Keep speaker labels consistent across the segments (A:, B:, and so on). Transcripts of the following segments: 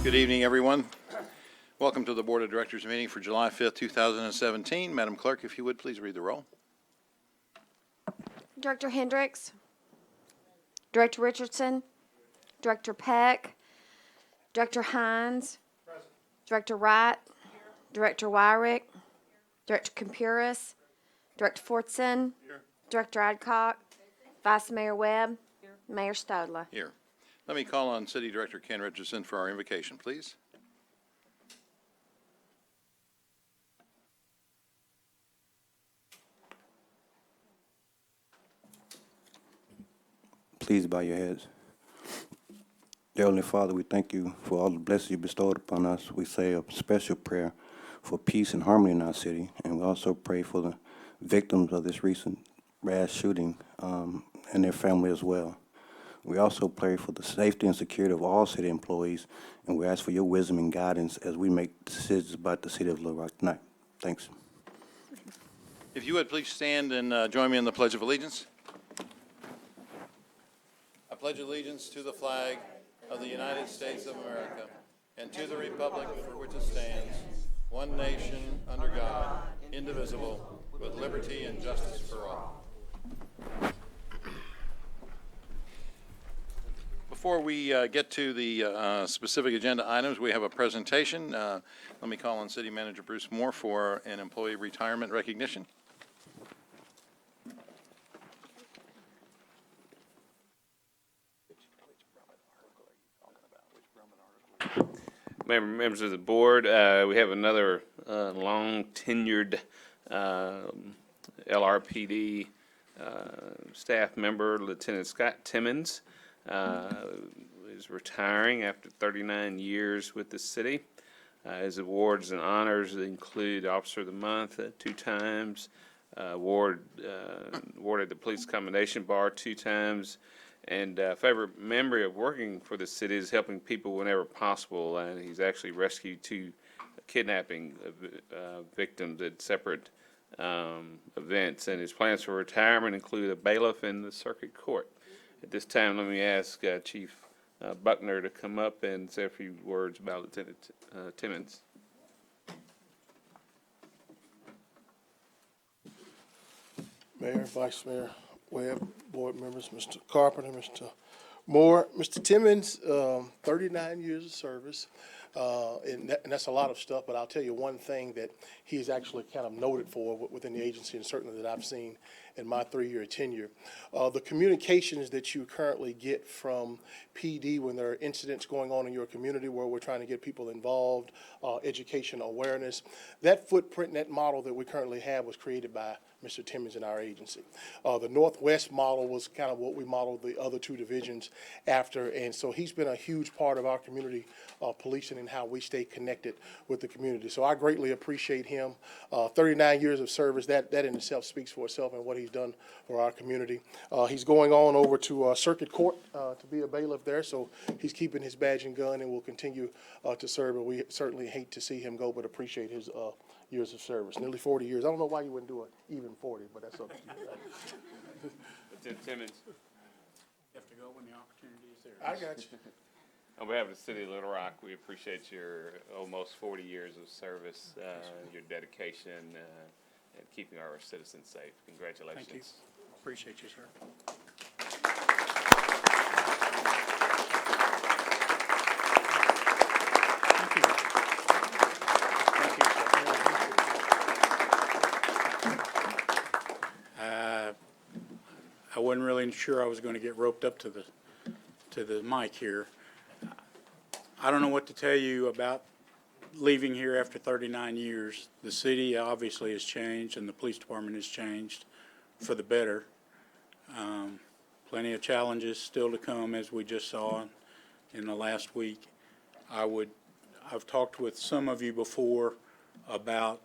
A: Good evening, everyone. Welcome to the Board of Directors meeting for July 5th, 2017. Madam Clerk, if you would, please read the roll.
B: Director Hendricks, Director Richardson, Director Peck, Director Hines, Director Wright, Director Wyrick, Director Compuris, Director Fortson, Director Adcock, Vice Mayor Webb, Mayor Stodler.
A: Here. Let me call on City Director Ken Richardson for our invocation, please.
C: Please bow your heads. Dear Heavenly Father, we thank you for all the blessings you bestowed upon us. We say a special prayer for peace and harmony in our city, and we also pray for the victims of this recent rash shooting and their family as well. We also pray for the safety and security of all city employees, and we ask for your wisdom and guidance as we make decisions about the city of Little Rock tonight. Thanks.
A: If you would, please stand and join me in the Pledge of Allegiance. I pledge allegiance to the flag of the United States of America and to the republic for which it stands, one nation, under God, indivisible, with liberty and justice for all. Before we get to the specific agenda items, we have a presentation. Let me call on City Manager Bruce Moore for an employee retirement recognition.
D: Members of the board, we have another long-tenured LRPD staff member, Lieutenant Scott Timmons, is retiring after 39 years with the city. His awards and honors include Officer of the Month 2 times, awarded the Police Commendation Bar 2 times, and favorite memory of working for the city is helping people whenever possible. And he's actually rescued 2 kidnapping victims at separate events. And his plans for retirement include a bailiff in the circuit court. At this time, let me ask Chief Buckner to come up and say a few words about Lieutenant Timmons.
E: Mayor, Vice Mayor Webb, board members, Mr. Carpenter, Mr. Moore, Mr. Timmons, 39 years of service, and that's a lot of stuff, but I'll tell you one thing that he's actually kind of noted for within the agency, and certainly that I've seen in my 3-year tenure. The communications that you currently get from PD when there are incidents going on in your community where we're trying to get people involved, education awareness, that footprint and that model that we currently have was created by Mr. Timmons in our agency. The Northwest model was kind of what we modeled the other 2 divisions after, and so he's been a huge part of our community policing and how we stay connected with the community. So I greatly appreciate him. 39 years of service, that in itself speaks for itself and what he's done for our community. He's going on over to Circuit Court to be a bailiff there, so he's keeping his badge and gun and will continue to serve, and we certainly hate to see him go, but appreciate his years of service. Nearly 40 years. I don't know why you wouldn't do an even 40, but that's up to you.
D: Lieutenant Timmons.
F: You have to go when the opportunity is there.
E: I got you.
D: On behalf of the City of Little Rock, we appreciate your almost 40 years of service, your dedication, and keeping our citizens safe. Congratulations.
F: Thank you. Appreciate you, sir. Thank you. Thank you, sir. I wasn't really sure I was going to get roped up to the mic here. I don't know what to tell you about leaving here after 39 years. The city obviously has changed and the police department has changed for the better. Plenty of challenges still to come, as we just saw in the last week. I've talked with some of you before about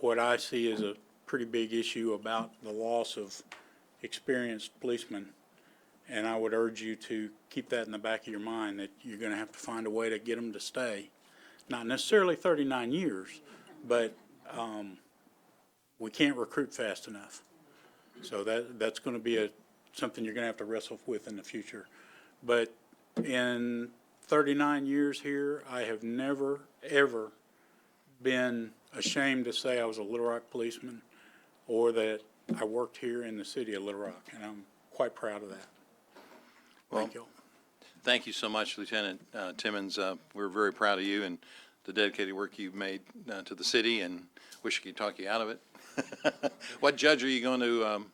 F: what I see as a pretty big issue about the loss of experienced policemen. And I would urge you to keep that in the back of your mind, that you're going to have to find a way to get them to stay. Not necessarily 39 years, but we can't recruit fast enough. So that's going to be something you're going to have to wrestle with in the future. But in 39 years here, I have never, ever been ashamed to say I was a Little Rock policeman or that I worked here in the city of Little Rock, and I'm quite proud of that. Thank you.
A: Thank you so much, Lieutenant Timmons. We're very proud of you and the dedicated work you've made to the city, and wish we could talk you out of it. What judge are you going to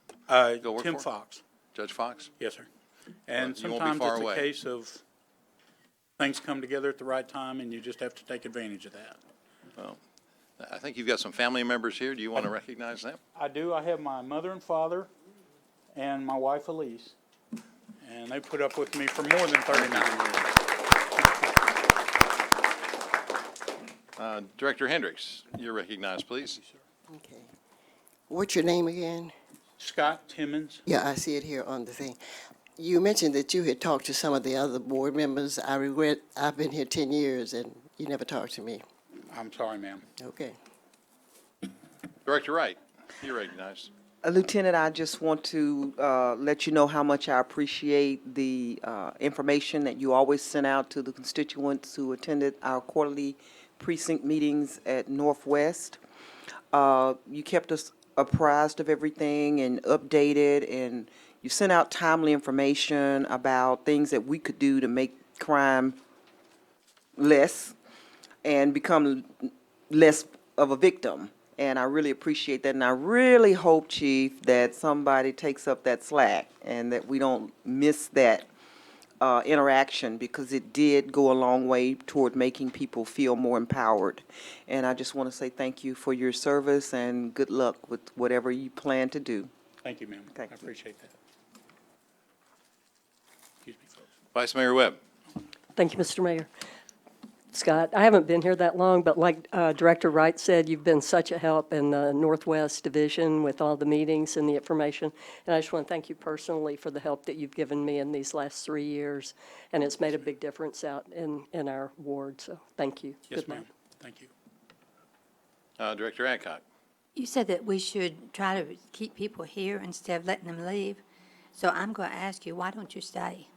A: go work
F: Tim
A: for?
F: Fox.
A: Judge Fox?
F: Yes, sir. And
A: you won't be
F: sometimes
A: far
F: it's
A: away.
F: a case of things come together at the right time, and you just have to take advantage of that.
A: Well, I think you've got some family members here. Do you want to recognize them?
F: I do. I have my mother and father and my wife Elise, and they put up with me for more than 39 years.
A: Director Hendricks, you're recognized, please.
G: Okay. What's your name again?
F: Scott Timmons.
G: Yeah, I see it here on the thing. You mentioned that you had talked to some of the other board members. I regret, I've been here 10 years and you never talked to me.
F: I'm sorry, ma'am.
G: Okay.
A: Director Wright, you're recognized.
H: Lieutenant, I just want to let you know how much I appreciate the information that you always send out to the constituents who attended our quarterly precinct meetings at Northwest. You kept us apprised of everything and updated, and you sent out timely information about things that we could do to make crime less and become less of a victim. And I really appreciate that. And I really hope, Chief, that somebody takes up that slack and that we don't miss that interaction, because it did go a long way toward making people feel more empowered. And I just want to say thank you for your service and good luck with whatever you plan to do.
F: Thank you, ma'am.
H: Thank
F: I
H: you.
F: appreciate that. Excuse me, folks.
A: Vice Mayor Webb.
I: Thank you, Mr. Mayor. Scott, I haven't been here that long, but like Director Wright said, you've been such a help in the Northwest Division with all the meetings and the information. And I just want to thank you personally for the help that you've given me in these last 3 years. And it's made a big difference out in our ward, so thank you.
F: Yes,
I: Good
F: ma'am.
I: luck.
F: Thank you.
A: Director Adcock.
J: You said that we should try to keep people here instead of letting them leave. So I'm going to ask you, why don't you stay?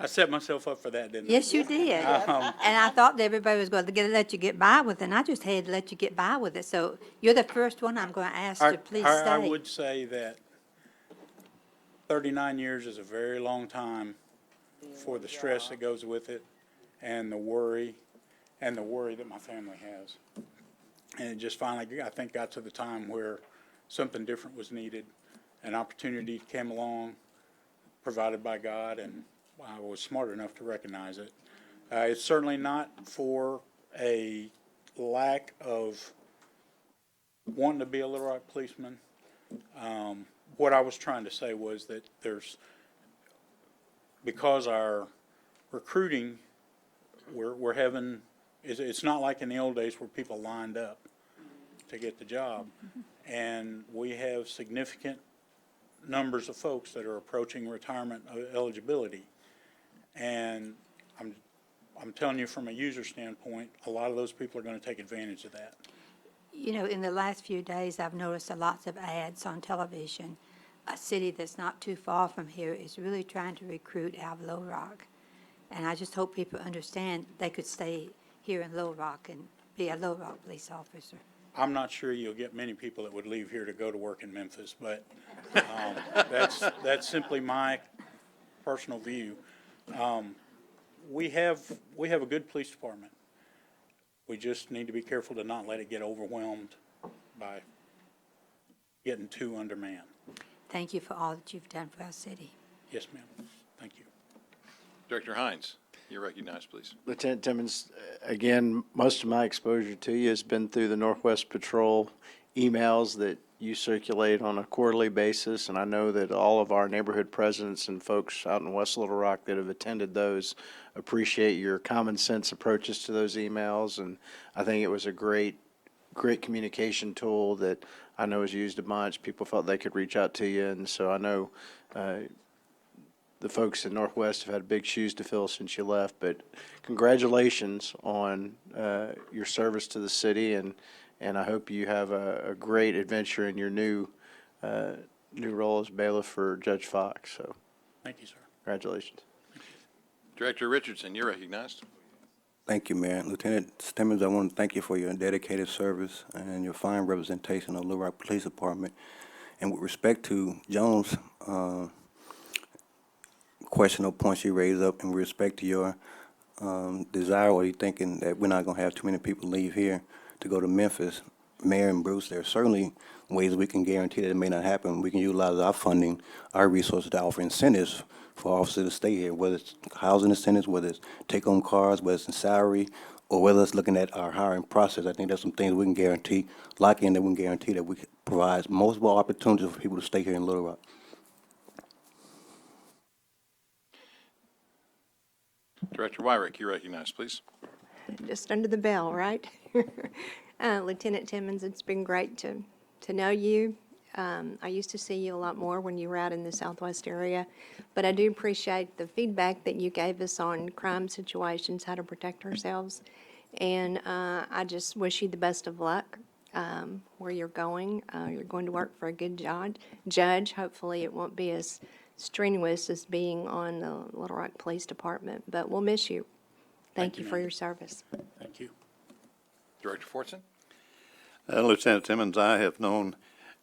F: I set myself up for that, didn't I?
J: Yes, you did. And I thought that everybody was going to let you get by with it, and I just had to let you get by with it. So you're the first one I'm going to ask to please
F: I
J: stay.
F: would say that 39 years is a very long time for the stress that goes with it and the worry that my family has. And it just finally, I think, got to the time where something different was needed. An opportunity came along, provided by God, and I was smart enough to recognize it. It's certainly not for a lack of wanting to be a Little Rock policeman. What I was trying to say was that because our recruiting, we're having, it's not like in the old days where people lined up to get the job. And we have significant numbers of folks that are approaching retirement eligibility. And I'm telling you, from a user standpoint, a lot of those people are going to take advantage of that.
J: You know, in the last few days, I've noticed lots of ads on television. A city that's not too far from here is really trying to recruit out of Little Rock. And I just hope people understand they could stay here in Little Rock and be a Little Rock police officer.
F: I'm not sure you'll get many people that would leave here to go to work in Memphis, but that's simply my personal view. We have a good police department. We just need to be careful to not let it get overwhelmed by getting too undermanned.
J: Thank you for all that you've done for our city.
F: Yes, ma'am. Thank you.
A: Director Hines, you're recognized, please.
K: Lieutenant Timmons, again, most of my exposure to you has been through the Northwest Patrol emails that you circulate on a quarterly basis, and I know that all of our neighborhood presidents and folks out in West Little Rock that have attended those appreciate your common sense approaches to those emails, and I think it was a great communication tool that I know is used a bunch. People felt they could reach out to you, and so I know the folks in Northwest have had big shoes to fill since you left, but congratulations on your service to the city, and I hope you have a great adventure in your new role as bailiff for Judge Fox. So
F: Thank you, sir.
K: congratulations.
A: Director Richardson, you're recognized.
C: Thank you, Mayor. Lieutenant Timmons, I want to thank you for your dedicated service and your fine representation of Little Rock Police Department. And with respect to Jones' question or points you raised up, and with respect to your desire, or you thinking that we're not going to have too many people leave here to go to Memphis, Mayor and Bruce, there are certainly ways we can guarantee that it may not happen. We can utilize our funding, our resources to offer incentives for officers to stay here, whether it's housing incentives, whether it's take-home cars, whether it's in salary, or whether it's looking at our hiring process. I think there's some things we can guarantee, lock in, that we can guarantee that we provide multiple opportunities for people to stay here in Little Rock.
A: Director Wyrick, you're recognized, please.
L: Just under the bell, right? Lieutenant Timmons, it's been great to know you. I used to see you a lot more when you were out in the Southwest area, but I do appreciate the feedback that you gave us on crime situations, how to protect ourselves. And I just wish you the best of luck where you're going. You're going to work for a good judge. Hopefully it won't be as strenuous as being on the Little Rock Police Department, but we'll miss you. Thank you for your service.
F: Thank you.
A: Director Fortson?
M: Lieutenant Timmons, I have known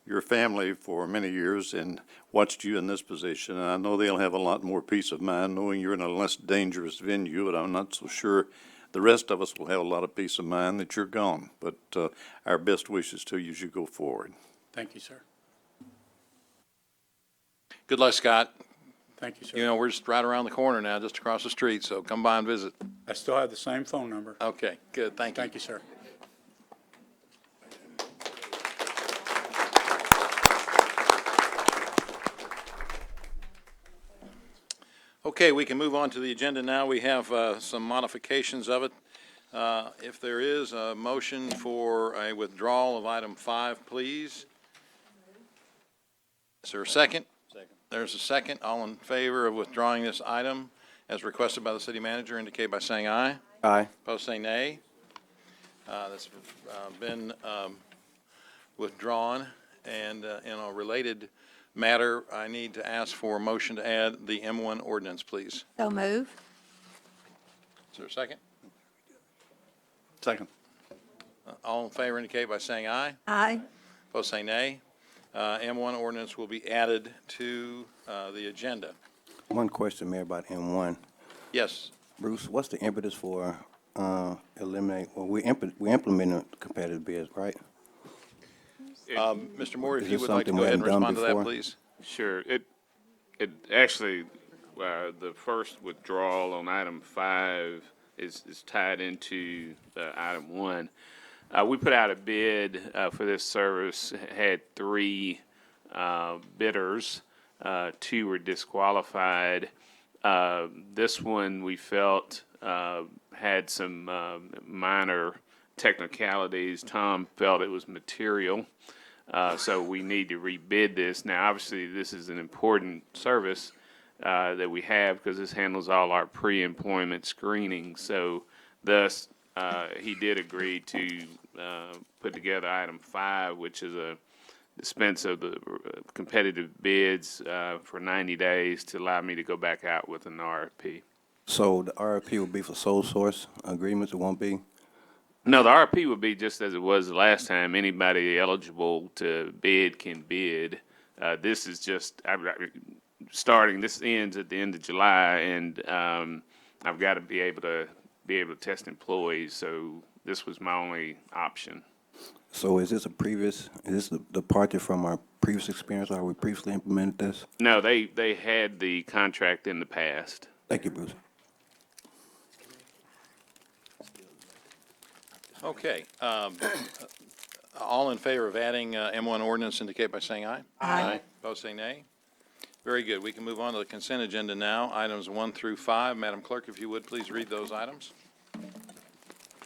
M: your family for many years and watched you in this position, and I know they'll have a lot more peace of mind knowing you're in a less dangerous venue, but I'm not so sure the rest of us will have a lot of peace of mind that you're gone. But our best wishes to you as you go forward.
F: Thank you, sir.
A: Good luck, Scott.
F: Thank you, sir.
A: You know, we're just right around the corner now, just across the street, so come by and visit.
F: I still have the same phone number.
A: Okay, good, thank you.
F: Thank you, sir.
A: Okay, we can move on to the agenda now. We have some modifications of it. If there is a motion for a withdrawal of item 5, please. Is there a second? Second. There's a second. All in favor of withdrawing this item as requested by the city manager indicate by saying aye.
C: Aye.
A: Opposed, say nay. That's been withdrawn. And in a related matter, I need to ask for a motion to add the M1 ordinance, please.
J: So move.
A: Is there a second?
M: Second.
A: All in favor indicate by saying aye.
J: Aye.
A: Opposed, say nay. M1 ordinance will be added to the agenda.
C: One question, Mayor, about M1.
A: Yes.
C: Bruce, what's the impetus for eliminate, well, we implementing competitive bids, right?
A: Mr. Moore, if
C: Is
A: you
C: this
A: would like to
C: something
A: go
C: we
A: ahead and
C: hadn't done
A: respond to that,
C: before?
A: please.
D: Sure. It actually, the first withdrawal on item 5 is tied into item 1. We put out a bid for this service, had 3 bidders. 2 were disqualified. This one we felt had some minor technicalities. Tom felt it was material. So we need to rebid this. Now, obviously, this is an important service that we have because this handles all our pre-employment screening. So thus, he did agree to put together item 5, which is a dispense of the competitive bids for 90 days to allow me to go back out with an RFP.
C: So the RFP will be for sole source agreements, it won't be?
D: No, the RFP would be just as it was the last time. Anybody eligible to bid can bid. This is just starting. This ends at the end of July, and I've got to be able to test employees. So this was my only option.
C: So is this the departure from our previous experience, or we previously implemented this?
D: No, they had the contract in the past.
C: Thank you, Bruce.
A: Okay. All in favor of adding M1 ordinance indicate by saying aye.
J: Aye.
A: Opposed, say nay. Very good. We can move on to the consent agenda now. Items 1 through 5. Madam Clerk, if you would, please read those items.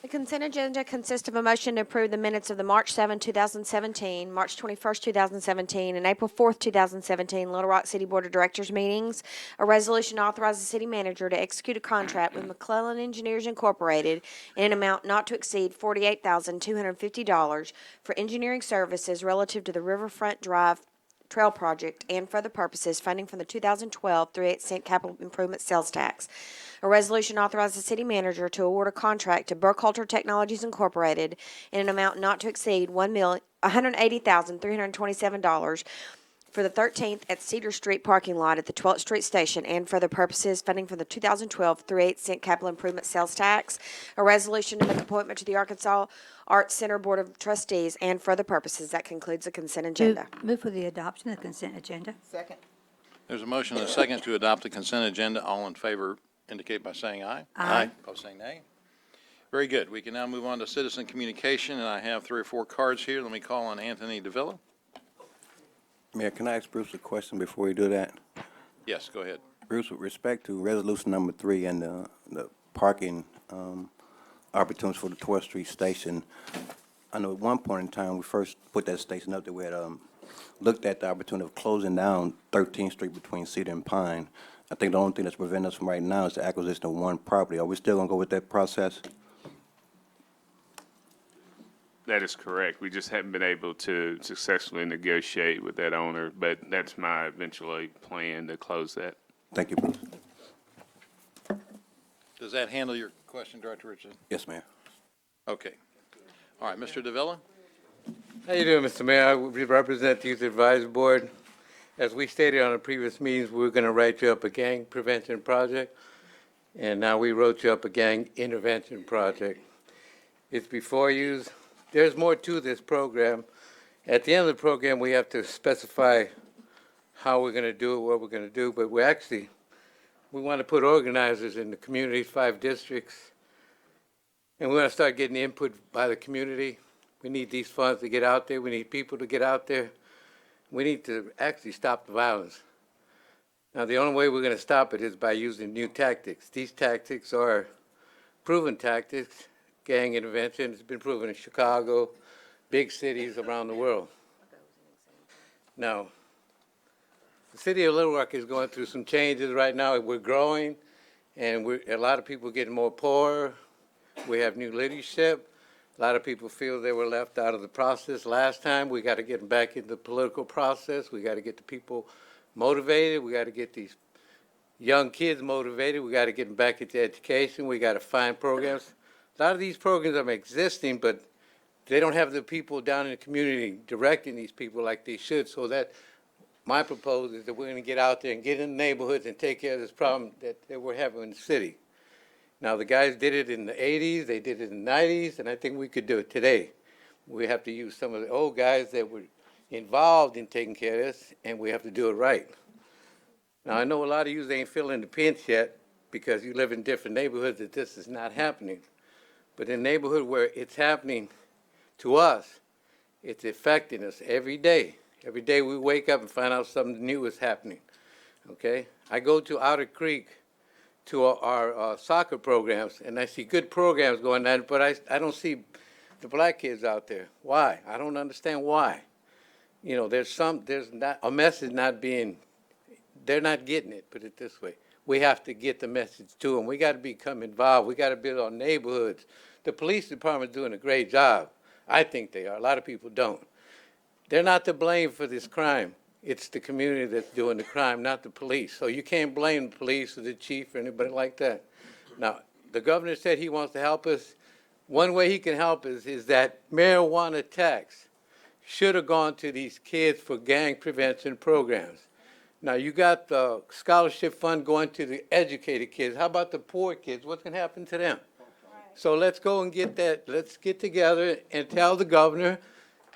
B: The consent agenda consists of a motion to approve the minutes of the March 7, 2017, March 21st, 2017, and April 4th, 2017 Little Rock City Board of Directors meetings. A resolution authorizes the city manager to execute a contract with McClellan Engineers Incorporated in an amount not to exceed $48,250 for engineering services relative to the Riverfront Drive Trail Project and for other purposes, funding from the 2012 3/8 cent capital improvement sales tax. A resolution authorizes the city manager to award a contract to Burkhalter Technologies Incorporated in an amount not to exceed $180,327 for the 13th at Cedar Street parking lot at the 12th Street Station and for the purposes funding for the 2012 3/8 capital improvement sales tax. A resolution to make appointment to the Arkansas Arts Center Board of Trustees and for the purposes. That concludes the consent agenda.
J: Move for the adoption of the consent agenda.
H: Second.
A: There's a motion and a second to adopt the consent agenda. All in favor indicate by saying aye.
J: Aye.
A: Opposed, say nay. Very good. We can now move on to citizen communication, and I have 3 or 4 cards here. Let me call on Anthony DeVilla.
C: Mayor, can I ask Bruce a question before you do that?
A: Yes, go ahead.
C: Bruce, with respect to resolution number 3 and the parking opportunities for the 12th Street Station, I know at one point in time, we first put that station up there, we had looked at the opportunity of closing down 13th Street between Cedar and Pine. I think the only thing that's preventing us from right now is the acquisition of one property. Are we still going to go with that process?
D: That is correct. We just haven't been able to successfully negotiate with that owner, but that's my eventually plan to close that.
C: Thank you, Bruce.
A: Does that handle your question, Director Richardson?
C: Yes, Mayor.
A: Okay. All right, Mr. DeVilla?
N: How you doing, Mr. Mayor? I represent the Youth Advisory Board. As we stated on the previous meetings, we were going to write you up a gang prevention project, and now we wrote you up a gang intervention project. It's before you. There's more to this program. At the end of the program, we have to specify how we're going to do it, what we're going to do, but we want to put organizers in the community's 5 districts, and we want to start getting input by the community. We need these funds to get out there. We need people to get out there. We need to actually stop the violence. Now, the only way we're going to stop it is by using new tactics. These tactics are proven tactics. Gang intervention has been proven in Chicago, big cities around the world. Now, the city of Little Rock is going through some changes right now. We're growing, and a lot of people are getting more poor. We have new leadership. A lot of people feel they were left out of the process last time. We got to get them back in the political process. We got to get the people motivated. We got to get these young kids motivated. We got to get them back into education. We got to find programs. A lot of these programs are existing, but they don't have the people down in the community directing these people like they should. So that my proposal is that we're going to get out there and get in the neighborhoods and take care of this problem that we're having in the city. Now, the guys did it in the 80s, they did it in the 90s, and I think we could do it today. We have to use some of the old guys that were involved in taking care of this, and we have to do it right. Now, I know a lot of you ain't feeling the pinch yet because you live in different neighborhoods that this is not happening. But in a neighborhood where it's happening to us, it's affecting us every day. Every day we wake up and find out something new is happening, okay? I go to Otter Creek to our soccer programs, and I see good programs going on, but I don't see the black kids out there. Why? I don't understand why. You know, there's not a message not being, they're not getting it, put it this way. We have to get the message to them. We got to become involved. We got to build our neighborhoods. The police department is doing a great job. I think they are. A lot of people don't. They're not to blame for this crime. It's the community that's doing the crime, not the police. So you can't blame the police or the chief or anybody like that. Now, the governor said he wants to help us. One way he can help us is that marijuana tax should have gone to these kids for gang prevention programs. Now, you got the scholarship fund going to the educated kids. How about the poor kids? What's going to happen to them? So let's go and get that. Let's get together and tell the governor,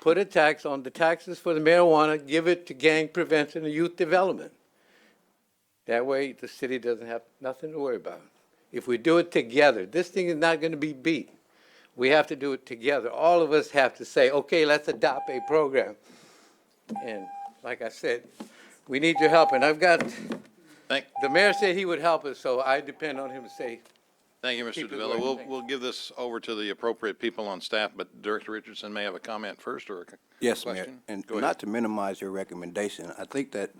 N: put a tax on the taxes for the marijuana, give it to gang prevention and youth development. That way, the city doesn't have nothing to worry about. If we do it together, this thing is not going to be beat. We have to do it together. All of us have to say, okay, let's adopt a program. And like I said, we need your help. And I've got, the mayor said he would help us, so I depend on him to say.
A: Thank you, Mr. DeVilla. We'll give this over to the appropriate people on staff, but Director Richardson may have a comment first or a
C: Yes,
A: question.
C: Mayor. And
A: Go ahead.
C: not to minimize your recommendation, I think that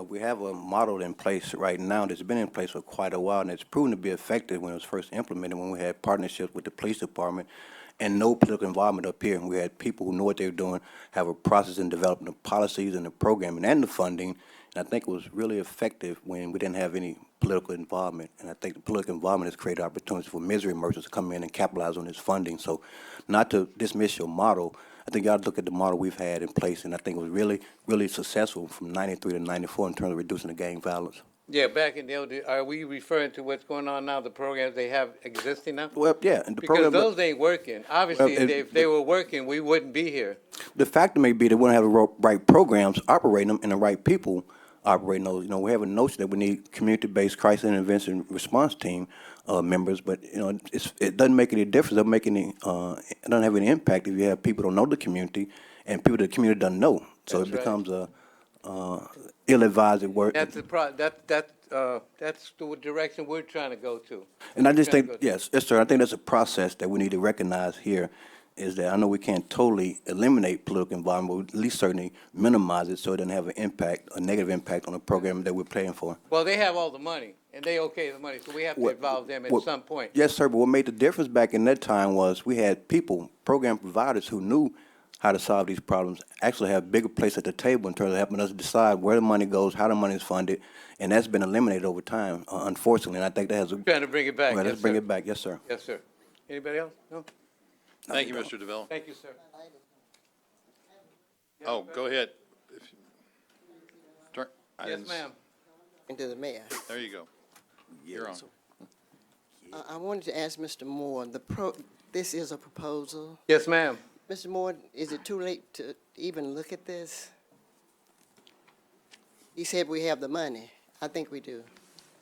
C: we have a model in place right now that's been in place for quite a while, and it's proven to be effective when it was first implemented, when we had partnerships with the police department and no political involvement up here. We had people who know what they were doing, have a process in developing the policies and the programming and the funding. And I think it was really effective when we didn't have any political involvement. And I think the political involvement has created opportunities for misery merchants to come in and capitalize on this funding. So not to dismiss your model, I think you ought to look at the model we've had in place, and I think it was really, really successful from 93 to 94 in terms of reducing the gang violence.
N: Yeah, back in the old days, are we referring to what's going on now, the programs they have existing now?
C: Well, yeah, and the
N: Because
C: program,
N: those ain't working. Obviously,
C: Well,
N: if they were working, we wouldn't be here.
C: the factor may be that we don't have the right programs operating them and the right people operating those. You know, we have a notion that we need community-based crisis intervention response team members, but you know, it doesn't make any difference. It doesn't make any. It doesn't have any impact if you have people who don't know the community and people that the community doesn't know. So
N: That's
C: it
N: right.
C: becomes a ill-advised work.
N: That's the that's the direction we're trying to go to.
C: And I just
N: Trying to
C: think,
N: go to.
C: yes, sir, I think that's a process that we need to recognize here, is that I know we can't totally eliminate political involvement, but at least certainly minimize it so it doesn't have an impact, a negative impact on the program that we're paying for.
N: Well, they have all the money, and they okay the money, so we have to involve them at some point.
C: Yes, sir, but what made the difference back in that time was we had people, program providers who knew how to solve these problems, actually have a bigger place at the table in terms of helping us decide where the money goes, how the money is funded, and that's been eliminated over time, unfortunately, and I think that has a.
N: Trying to bring it back.
C: Well,
N: Yes,
C: let's bring
N: sir.
C: it back, yes, sir.
N: Yes, sir. Anybody else? No?
A: Thank you, Mr. DeVille.
N: Thank you, sir.
A: Oh, go ahead. Turn. I
N: Yes,
A: didn't s-
N: ma'am.
G: And to the mayor.
A: There you go. You're on.
G: I wanted to ask Mr. Moore, this is a proposal.
N: Yes, ma'am.
G: Mr. Moore, is it too late to even look at this? He said we have the money. I think we do.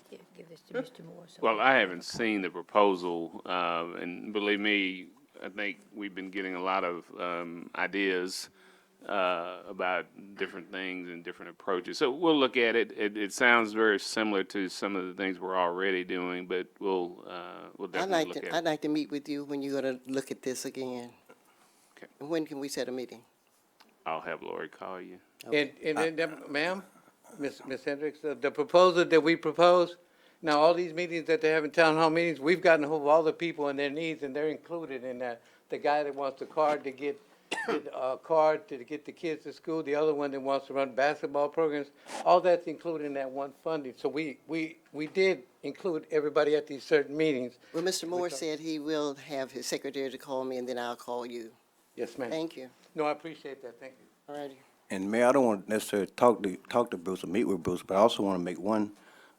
J: Give this to Mr. Moore. so-
D: Well, I haven't seen the proposal, and believe me, I think we've been getting a lot of ideas about different things and different approaches. So we'll look at it. It sounds very similar to some of the things we're already doing, but we'll definitely look at it.
G: I'd like to meet with you when you're gonna look at this again.
D: Okay.
G: And when can we set a meeting?
D: I'll have Lori call you.
N: And then, ma'am, Ms. Hendricks, the proposal that we propose, now, all these meetings that they have in town hall meetings, we've gotten a hold of all the people and their needs, and they're included in that. The guy that wants the card to get a card to get the kids to school, the other one that wants to run basketball programs, all that's included in that one funding. So we did include everybody at these certain meetings.
G: Well, Mr. Moore said he will have his secretary to call me, and then I'll call you.
N: Yes, ma'am.
G: Thank you.
N: No, I appreciate that, thank you.
G: All righty.
C: And Mayor, I don't want to necessarily talk to Bruce or meet with Bruce, but I also want to make one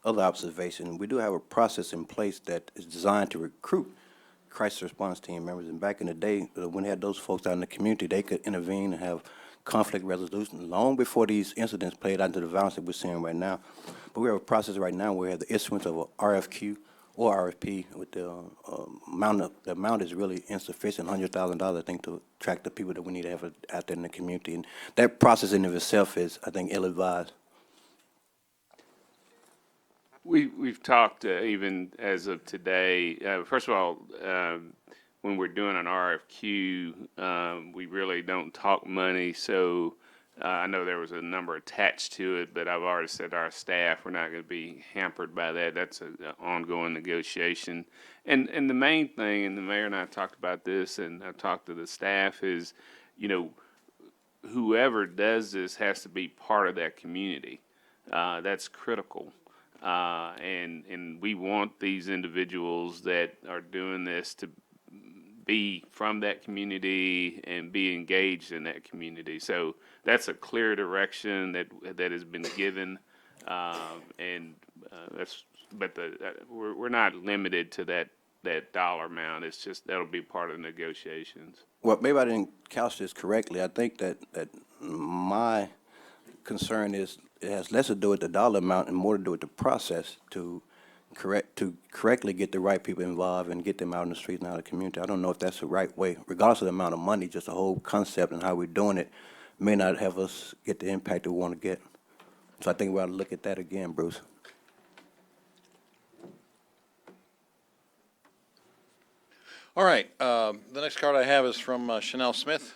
C: other observation. We do have a process in place that is designed to recruit crisis response team members. And back in the day, when they had those folks out in the community, they could intervene and have conflict resolution long before these incidents played out into the violence that we're seeing right now. But we have a process right now where we have the issuance of a RFQ or RFP with the amount is really insufficient, $100,000, I think, to attract the people that we need to have out there in the community. And that process in of itself is, I think, ill-advised.
D: We've talked even as of today. First of all, when we're doing an RFQ, we really don't talk money. So I know there was a number attached to it, but I've already said to our staff we're not going to be hampered by that. That's an ongoing negotiation. And the main thing, and the mayor and I talked about this, and I've talked to the staff, is, you know, whoever does this has to be part of that community. That's critical. And we want these individuals that are doing this to be from that community and be engaged in that community. So that's a clear direction that has been given, we're not limited to that dollar amount. It's just that'll be part of the negotiations.
C: Well, maybe I didn't couch this correctly. I think that my concern is it has less to do with the dollar amount and more to do with the process to correctly get the right people involved and get them out in the streets and out of the community. I don't know if that's the right way, regardless of the amount of money. Just the whole concept and how we're doing it may not have us get the impact that we want to get. So I think we ought to look at that again, Bruce.
A: All right, the next card I have is from Chanel Smith.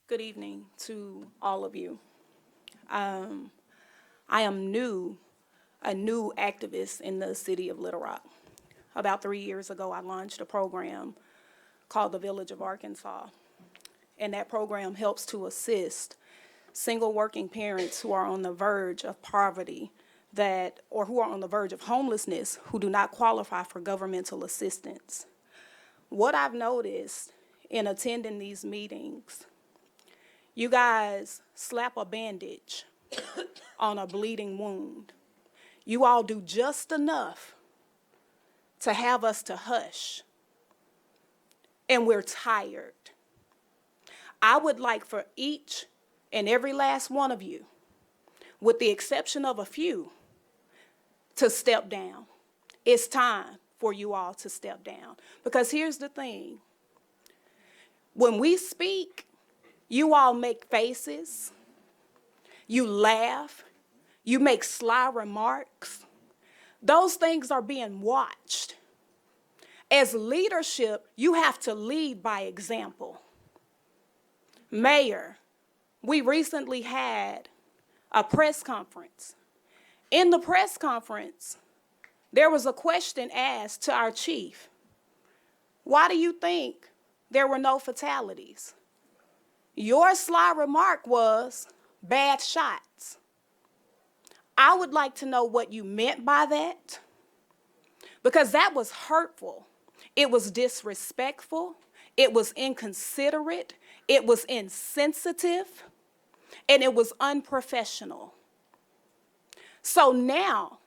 O: Good evening to all of you. I am a new activist in the city of Little Rock. About 3 years ago, I launched a program called the Village of Arkansas. And that program helps to assist single working parents who are on the verge of poverty or who are on the verge of homelessness who do not qualify for governmental assistance. What I've noticed in attending these meetings, you guys slap a bandage on a bleeding wound. You all do just enough to have us to hush, and we're tired. I would like for each and every last one of you, with the exception of a few, to step down. It's time for you all to step down. Because here's the thing. When we speak, you all make faces, you laugh, you make sly remarks. Those things are being watched. As leadership, you have to lead by example. Mayor, we recently had a press conference. In the press conference, there was a question asked to our chief. Why do you think there were no fatalities? Your sly remark was bad shots. I would like to know what you meant by that, because that was hurtful. It was disrespectful. It was inconsiderate. It was insensitive. And it was unprofessional. So now,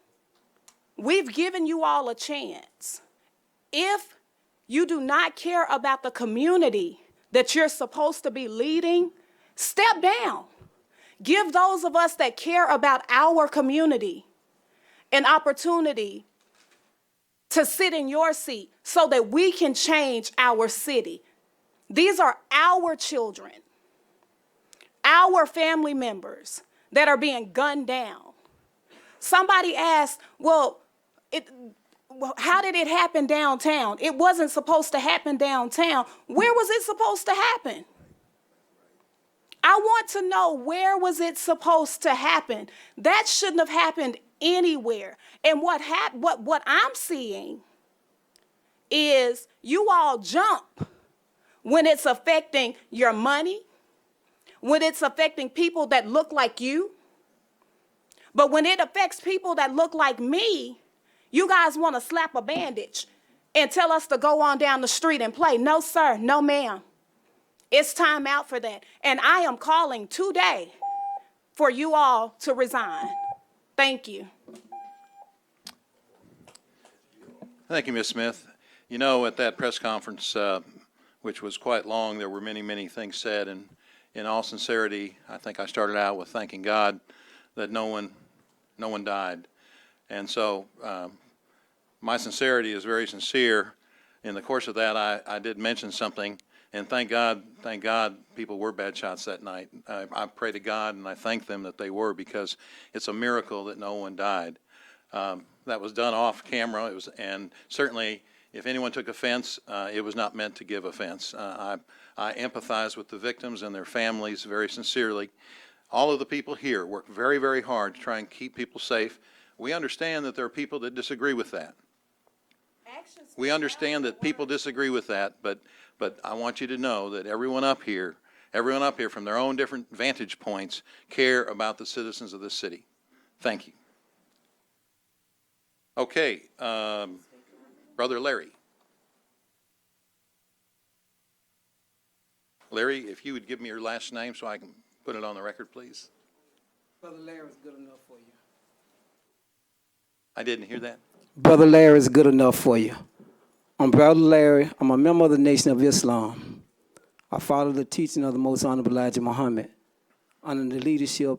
O: we've given you all a chance. If you do not care about the community that you're supposed to be leading, step down. Give those of us that care about our community an opportunity to sit in your seat so that we can change our city. These are our children, our family members that are being gunned down. Somebody asked, well, how did it happen downtown? It wasn't supposed to happen downtown. Where was it supposed to happen? I want to know, where was it supposed to happen? That shouldn't have happened anywhere. And what I'm seeing is you all jump when it's affecting your money, when it's affecting people that look like you. But when it affects people that look like me, you guys want to slap a bandage and tell us to go on down the street and play. No, sir. No, ma'am. It's time out for that. And I am calling today for you all to resign. Thank you.
A: Thank you, Ms. Smith. You know, at that press conference, which was quite long, there were many, many things said. And in all sincerity, I think I started out with thanking God that no one died. And so my sincerity is very sincere. In the course of that, I did mention something. And thank God, people were bad shots that night. I pray to God and I thank them that they were, because it's a miracle that no one died. That was done off camera. And certainly, if anyone took offense, it was not meant to give offense. I empathize with the victims and their families very sincerely. All of the people here work very, very hard to try and keep people safe. We understand that there are people that disagree with that. We understand that people disagree with that, but I want you to know that everyone up here from their own different vantage points care about the citizens of this city. Thank you. Okay, Brother Larry. Larry, if you would give me your last name so I can put it on the record, please.
P: Brother Larry is good enough for you.
A: I didn't hear that.
P: Brother Larry is good enough for you. I'm Brother Larry. I'm a member of the Nation of Islam. I follow the teaching of the Most Honorable Elijah Muhammad under the leadership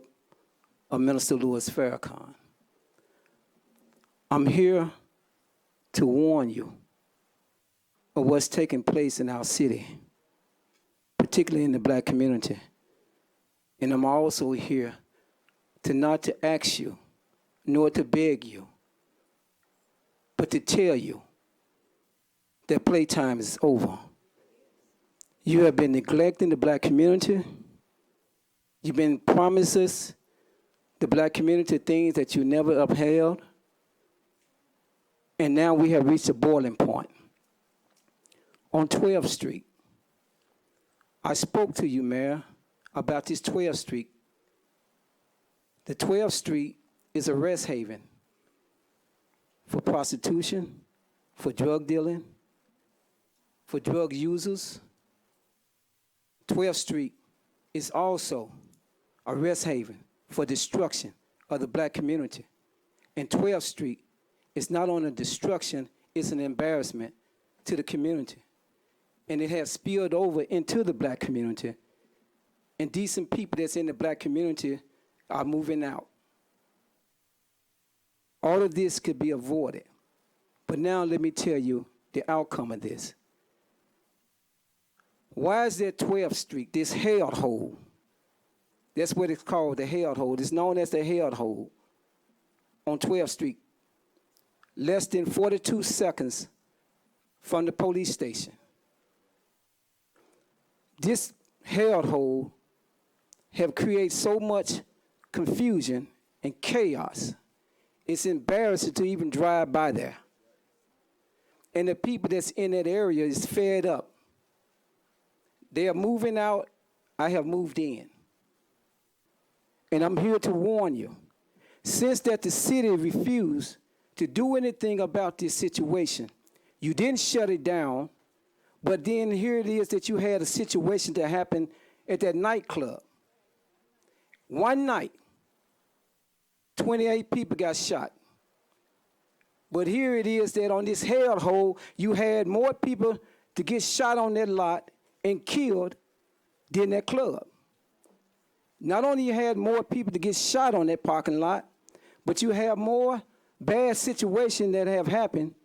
P: of Minister Louis Farrakhan. I'm here to warn you of what's taking place in our city, particularly in the black community. And I'm also here to not to ask you, nor to beg you, but to tell you that playtime is over. You have been neglecting the black community. You've been promised us the black community things that you never upheld. And now we have reached a boiling point. On 12th Street, I spoke to you, Mayor, about this 12th Street. The 12th Street is a rest haven for prostitution, for drug dealing, for drug users. 12th Street is also a rest haven for destruction of the black community. And 12th Street is not only destruction, it's an embarrassment to the community. And it has spilled over into the black community. And decent people that's in the black community are moving out. All of this could be avoided. But now let me tell you the outcome of this. Why is that 12th Street, this hellhole? That's what it's called, the hellhole. It's known as the hellhole on 12th Street. Less than 42 seconds from the police station. This hellhole have created so much confusion and chaos. It's embarrassing to even drive by there. And the people that's in that area is fed up. They are moving out. I have moved in. And I'm here to warn you. Since that the city refused to do anything about this situation, you didn't shut it down, but then here it is that you had a situation that happened at that nightclub. One night, 28 people got shot. But here it is that on this hellhole, you had more people to get shot on that lot and killed than that club. Not only you had more people to get shot on that parking lot, but you have more bad situations that have happened,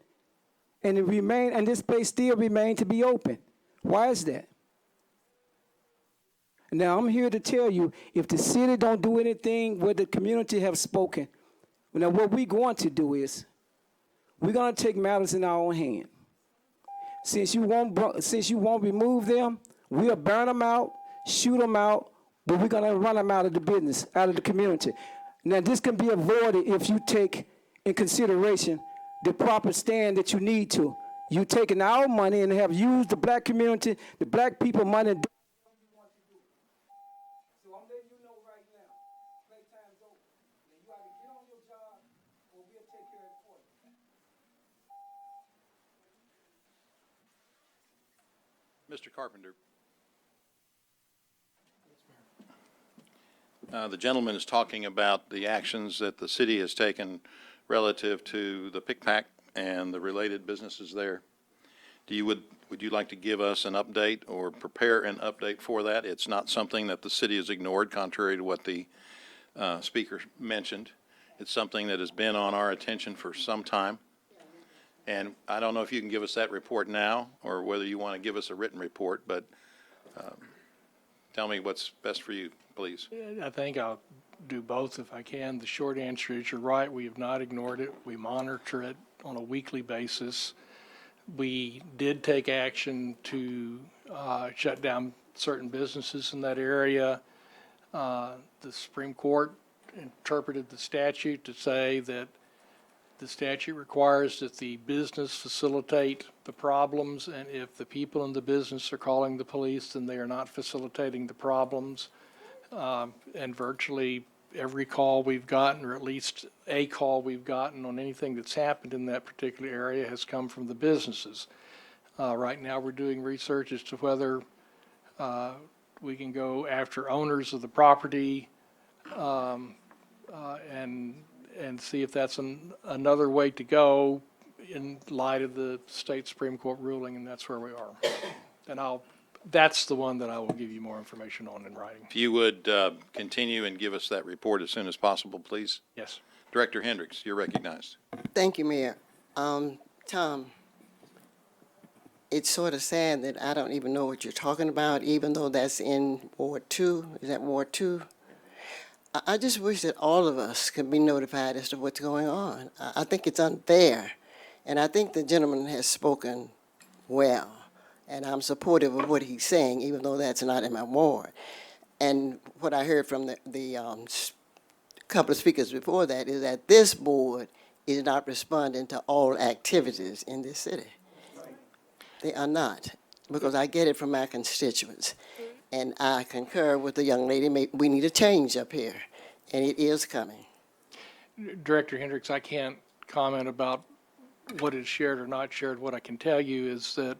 P: and this place still remains to be open. Why is that? Now I'm here to tell you, if the city don't do anything where the community have spoken, now what we're going to do is, we're going to take matters in our own hand. Since you won't remove them, we'll burn them out, shoot them out, but we're going to run them out of the business, out of the community. Now, this can be avoided if you take in consideration the proper stand that you need to. You taking our money and have used the black community, the black people money. So I'm letting you know right now, playtime's over. Now you either get on your job or we'll take care of it for you.
A: Mr. Carpenter. The gentleman is talking about the actions that the city has taken relative to the pickpack and the related businesses there. Would you like to give us an update or prepare an update for that? It's not something that the city has ignored, contrary to what the speaker mentioned. It's something that has been on our attention for some time. And I don't know if you can give us that report now or whether you want to give us a written report, but tell me what's best for you, please.
Q: I think I'll do both if I can. The short answer is you're right. We have not ignored it. We monitor it on a weekly basis. We did take action to shut down certain businesses in that area. The Supreme Court interpreted the statute to say that the statute requires that the business facilitate the problems, and if the people in the business are calling the police, then they are not facilitating the problems. And virtually every call we've gotten, or at least a call we've gotten on anything that's happened in that particular area, has come from the businesses. Right now we're doing research as to whether we can go after owners of the property and see if that's another way to go in light of the state Supreme Court ruling, and that's where we are. And that's the one that I will give you more information on in writing.
A: If you would continue and give us that report as soon as possible, please.
Q: Yes.
A: Director Hendricks, you're recognized.
G: Thank you, Mayor. Tom, it's sort of sad that I don't even know what you're talking about, even though that's in Ward 2. Is that Ward 2? I just wish that all of us could be notified as to what's going on. I think it's unfair, and I think the gentleman has spoken well, and I'm supportive of what he's saying, even though that's not in my ward. And what I heard from the couple of speakers before that, is that this board is not responding to all activities in this city. They are not, because I get it from my constituents. And I concur with the young lady, we need a change up here, and it is coming.
Q: Director Hendricks, I can't comment about what is shared or not shared. What I can tell you is that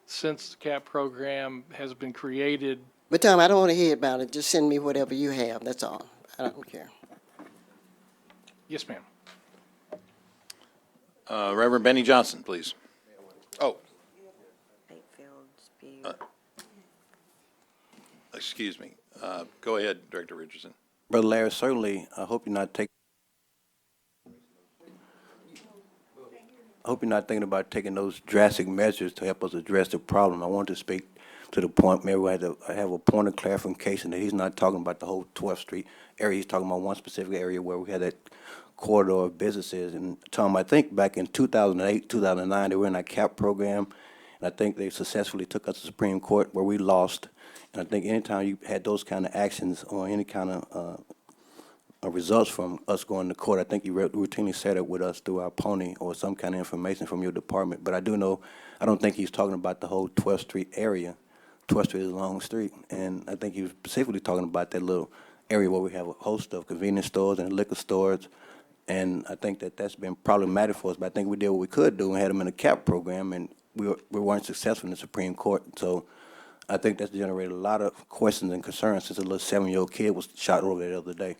Q: since the CAP program has been created.
G: But Tom, I don't want to hear about it. Just send me whatever you have, that's all. I don't care.
Q: Yes, ma'am.
A: Reverend Benny Johnson, please. Oh. Excuse me. Go ahead, Director Richardson.
C: Brother Larry, certainly, I hope you're not thinking about taking those drastic measures to help us address the problem. I want to speak to the point, maybe we had to have a point of clarification that he's not talking about the whole 12th Street area. He's talking about one specific area where we had that corridor of businesses. And Tom, I think back in 2008, 2009, they were in that CAP program, and I think they successfully took us to the Supreme Court where we lost. And I think anytime you had those kind of actions or any kind of results from us going to court, I think you routinely set it with us through our pony or some kind of information from your department. But I do know, I don't think he's talking about the whole 12th Street area. 12th Street is a long street, and I think he was specifically talking about that little area where we have a host of convenience stores and liquor stores. And I think that that's been problematic for us, but I think we did what we could do and had them in a CAP program, and we weren't successful in the Supreme Court. So I think that's generated a lot of questions and concerns since a little 7-year-old kid was shot over there the other day.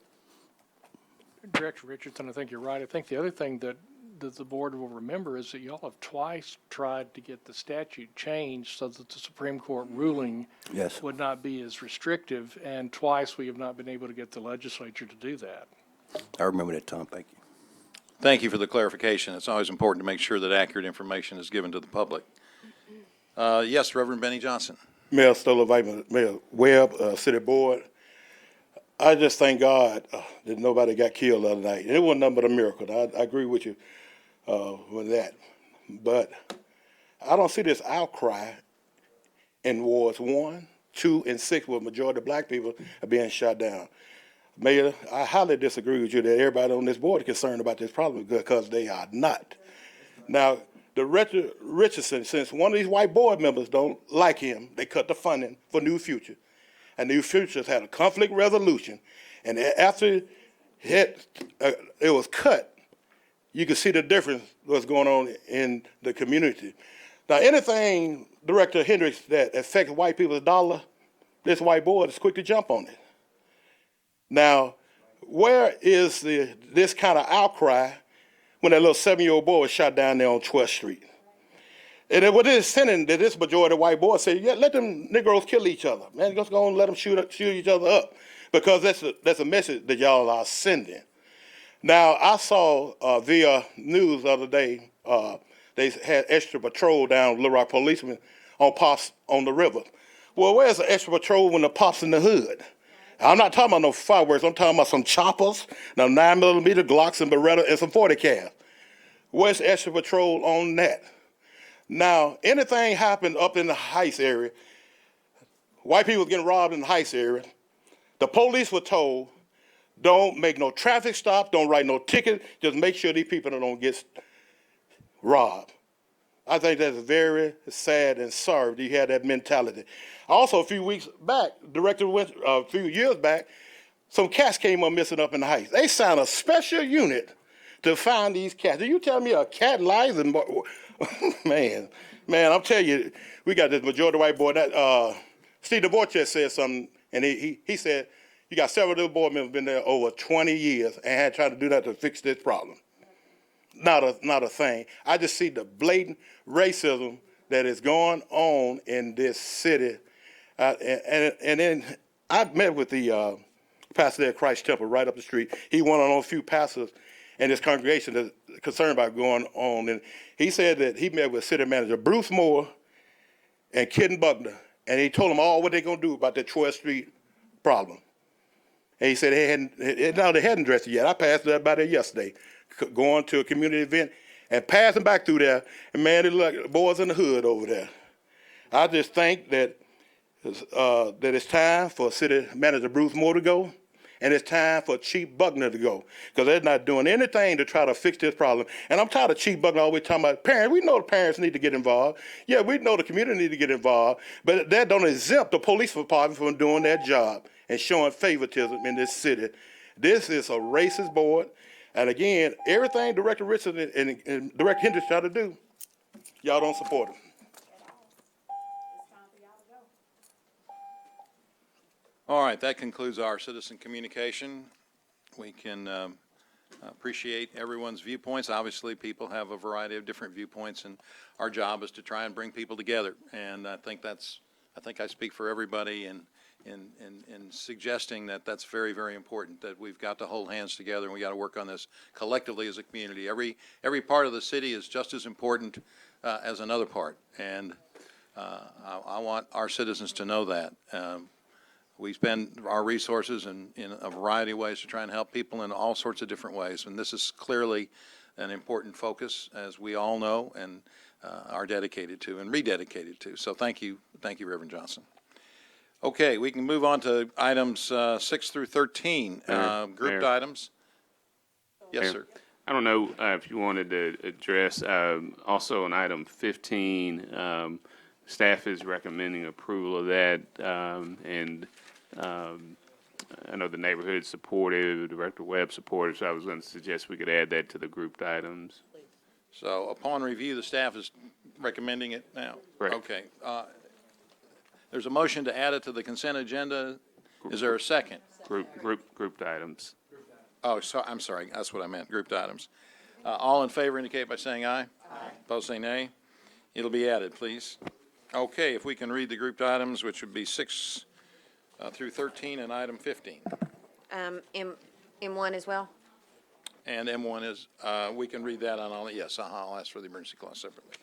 Q: Director Richardson, I think you're right. I think the other thing that the board will remember is that y'all have twice tried to get the statute changed so that the Supreme Court ruling would not be as restrictive, and twice we have not been able to get the legislature to do that.
C: I remember that, Tom. Thank you.
A: Thank you for the clarification. It's always important to make sure that accurate information is given to the public. Yes, Reverend Benny Johnson.
R: Mayor Stoller, Mayor Webb, City Board. I just thank God that nobody got killed the other night. And it wasn't nothing but a miracle. I agree with you with that. But I don't see this outcry in wards 1, 2, and 6 where the majority of black people are being shot down. Mayor, I highly disagree with you that everybody on this board is concerned about this problem because they are not. Now, the Richardson, since one of these white board members don't like him, they cut the funding for New Future. And New Future's had a conflict resolution. And after it was cut, you could see the difference what's going on in the community. Now, anything, Director Hendricks, that affects white people's dollar, this white board is quick to jump on it. Now, where is this kind of outcry when that little 7-year-old boy was shot down there on 12th Street? And then with this sending that this majority of white boys say, yeah, let them Negroes kill each other. Man, just go and let them shoot each other up. Because that's a message that y'all are sending. Now, I saw via news the other day, they had extra patrol down Little Rock policemen on pops on the river. Well, where's the extra patrol when the pops in the hood? I'm not talking about no fireworks. I'm talking about some choppers, now 9mm Glocks and Beretta and some 40 cal. Where's the extra patrol on that? Now, anything happened up in the Heights area, white people getting robbed in the Heights area, the police were told, don't make no traffic stop, don't write no ticket, just make sure these people don't get robbed. I think that's very sad and sorry that you had that mentality. Also, a few weeks back, Director went, a few years back, some cats came up missing up in the Heights. They signed a special unit to find these cats. Do you tell me a cat lies and man, I'm telling you, we got this majority white boy. That Steve DeVorchek said something, and he said, you got several little board members been there over 20 years and had tried to do that to fix this problem. Not a thing. I just see the blatant racism that is going on in this city. And then I met with the pastor there at Christ Temple right up the street. He one of those few pastors in his congregation that's concerned about going on. And he said that he met with city manager Bruce Moore and Kitten Buckner, and he told them all what they're going to do about that 12th Street problem. And he said they hadn't addressed it yet. I passed that by there yesterday, going to a community event and passing back through there, and man, it looked like boys in the hood over there. I just think that it's time for City Manager Bruce Moore to go, and it's time for Chief Buckner to go, because they're not doing anything to try to fix this problem. And I'm tired of Chief Buckner always talking about parents. We know the parents need to get involved. Yeah, we know the community need to get involved, but that don't exempt the police department from doing their job and showing favoritism in this city. This is a racist board, and again, everything Director Richardson and Director Hendricks try to do, y'all don't support them.
A: All right, that concludes our citizen communication. We can appreciate everyone's viewpoints. Obviously, people have a variety of different viewpoints, and our job is to try and bring people together. And I think I speak for everybody in suggesting that that's very, very important, that we've got to hold hands together and we got to work on this collectively as a community. Every part of the city is just as important as another part, and I want our citizens to know that. We spend our resources in a variety of ways to try and help people in all sorts of different ways, and this is clearly an important focus, as we all know, and are dedicated to and rededicated to. So thank you, Reverend Johnson. Okay, we can move on to items 6 through 13, grouped
D: Mayor.
A: items. Yes,
D: Mayor,
A: sir.
D: I don't know if you wanted to address also on item 15. Staff is recommending approval of that, and I know the neighborhood supportive, Director Webb supportive, so I was going to suggest we could add that to the grouped items.
A: So upon review, the staff is recommending it now?
D: Correct.
A: Okay. There's a motion to add it to the consent agenda. Is there a second?
D: Grouped items.
A: Oh, so, I'm sorry. That's what I meant, grouped items. All in favor indicate by saying aye. Aye. Opposed, say nay. It'll be added, please. Okay, if we can read the grouped items, which would be 6 through 13 and item 15.
B: M1 as well?
A: And M1 is, we can read that on all, yes, I'll ask for the emergency clause separately.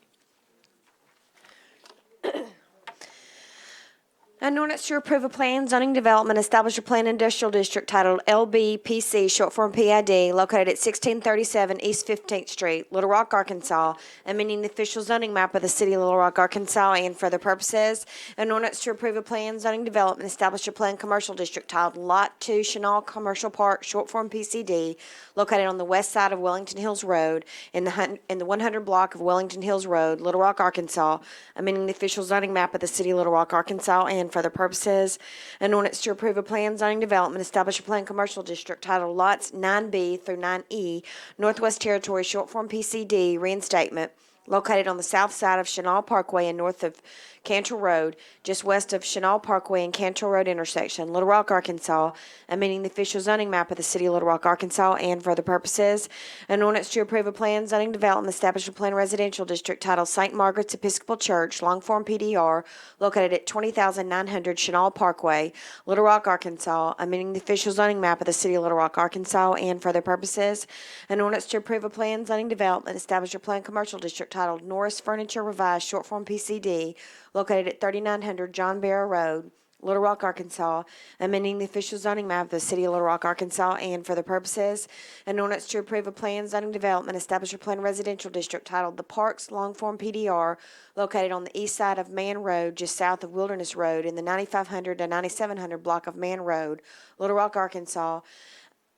B: An ordinance to approve a plan, zoning development, establish a planned industrial district titled LBPC, short form PID, located at 1637 East 15th Street, Little Rock, Arkansas, amending the official zoning map of the city of Little Rock, Arkansas, and for other purposes. An ordinance to approve a plan, zoning development, establish a planned commercial district titled Lot 2 Chenal Commercial Park, short form PCD, located on the west side of Wellington Hills Road, in the 100 block of Wellington Hills Road, Little Rock, Arkansas, amending the official zoning map of the city of Little Rock, Arkansas, and for other purposes. An ordinance to approve a plan, zoning development, establish a planned commercial district titled Lots 9B through 9E, Northwest Territory, short form PCD, reinstatement, located on the south side of Chenal Parkway and north of Cantrell Road, just west of Chenal Parkway and Cantrell Road intersection, Little Rock, Arkansas, amending the official zoning map of the city of Little Rock, Arkansas, and for other purposes. An ordinance to approve a plan, zoning development, establish a planned residential district titled St. Margaret's Episcopal Church, long form PDR, located at 20,900 Chenal Parkway, Little Rock, Arkansas, amending the official zoning map of the city of Little Rock, Arkansas, and for other purposes. An ordinance to approve a plan, zoning development, establish a planned commercial district titled Norris Furniture Revised, short form PCD, located at 3900 John Barrow Road, Little Rock, Arkansas, amending the official zoning map of the city of Little Rock, Arkansas, and for the purposes. An ordinance to approve a plan, zoning development, establish a planned residential district titled The Parks, long form PDR, located on the east side of Man Road, just south of Wilderness Road, in the 9500 to 9700 block of Man Road, Little Rock, Arkansas,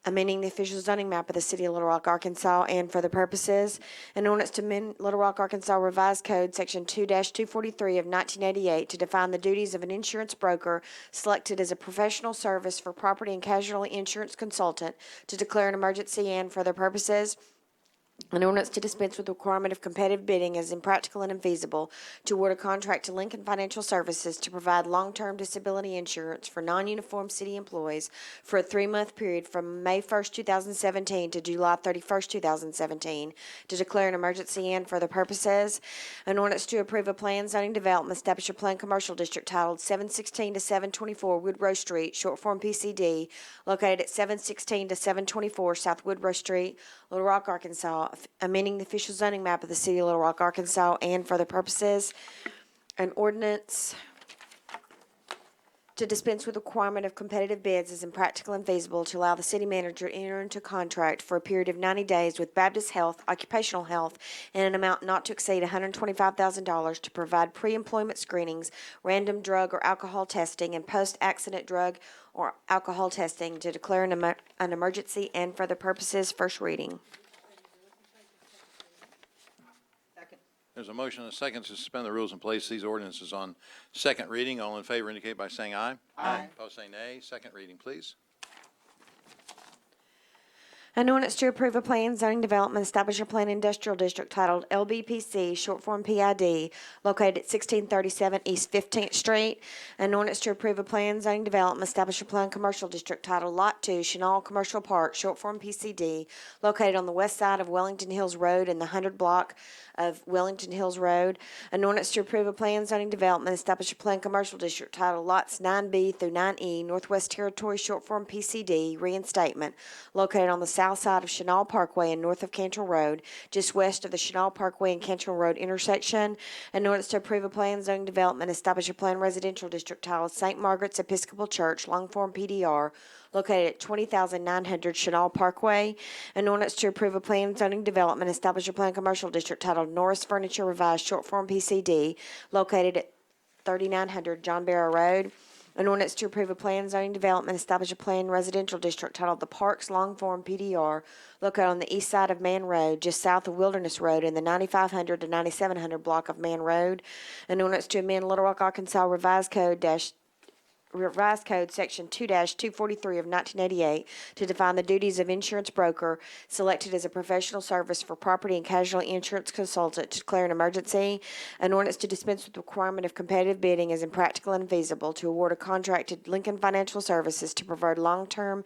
B: amending the official zoning map of the city of Little Rock, Arkansas, and for the purposes. An ordinance to amend Little Rock, Arkansas Revised Code, Section 2-243 of 1988, to define the duties of an insurance broker selected as a professional service for property and casualty insurance consultant, to declare an emergency and for their purposes. An ordinance to dispense with the requirement of competitive bidding as impractical and infeasible, to award a contract to Lincoln Financial Services to provide long-term disability insurance for non-uniform city employees for a 3-month period from May 1st, 2017 to July 31st, 2017, to declare an emergency and for the purposes. An ordinance to approve a plan, zoning development, establish a planned commercial district titled 716 to 724 Woodrow Street, short form PCD, located at 716 to 724 South Woodrow Street, Little Rock, Arkansas, amending the official zoning map of the city of Little Rock, Arkansas, and for the purposes. An ordinance to dispense with the requirement of competitive bids is impractical and feasible, to allow the city manager to enter into a contract for a period of 90 days with Baptist Health, Occupational Health, in an amount not to exceed $125,000 to provide pre-employment screenings, random drug or alcohol testing, and post-accident drug or alcohol testing, to declare an emergency and for the purposes. First reading.
A: There's a motion and a second to suspend the rules and place these ordinances on second reading. All in favor indicate by saying aye. Aye. Opposed say nay. Second reading, please.
B: An ordinance to approve a plan zoning development, establish a planned industrial district titled LBPC, short form PID, located at 1637 East 15th Street. An ordinance to approve a plan zoning development, establish a planned commercial district titled Lot 2, Chenal Commercial Park, short form PCD, located on the west side of Wellington Hills Road in the 100 block of Wellington Hills Road. An ordinance to approve a plan zoning development, establish a planned commercial district titled Lots 9B through 9E, Northwest Territory, short form PCD, reinstatement, located on the south side of Chenal Parkway and north of Cantrell Road, just west of the Chenal Parkway and Cantrell Road intersection. An ordinance to approve a plan zoning development, establish a planned residential district titled St. Margaret's Episcopal Church, long form PDR, located at 20,900 Chenal Parkway. An ordinance to approve a plan zoning development, establish a planned commercial district titled Norris Furniture Revised, short form PCD, located at 3900 John Barrow Road. An ordinance to approve a plan zoning development, establish a planned residential district titled The Parks, long form PDR, located on the east side of Man Road, just south of Wilderness Road in the 9500 to 9700 block of Man Road. An ordinance to amend Little Rock, Arkansas Revised Code Section 2-243 of 1988 to define the duties of insurance broker selected as a professional service for property and casualty insurance consultant, to declare an emergency. An ordinance to dispense with the requirement of competitive bidding is impractical and feasible, to award a contract to Lincoln Financial Services to provide long-term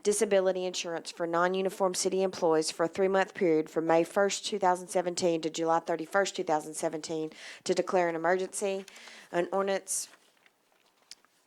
B: disability insurance for non-uniform city employees for a 3-month period from May 1st, 2017 to July 31st, 2017, to declare an emergency. An ordinance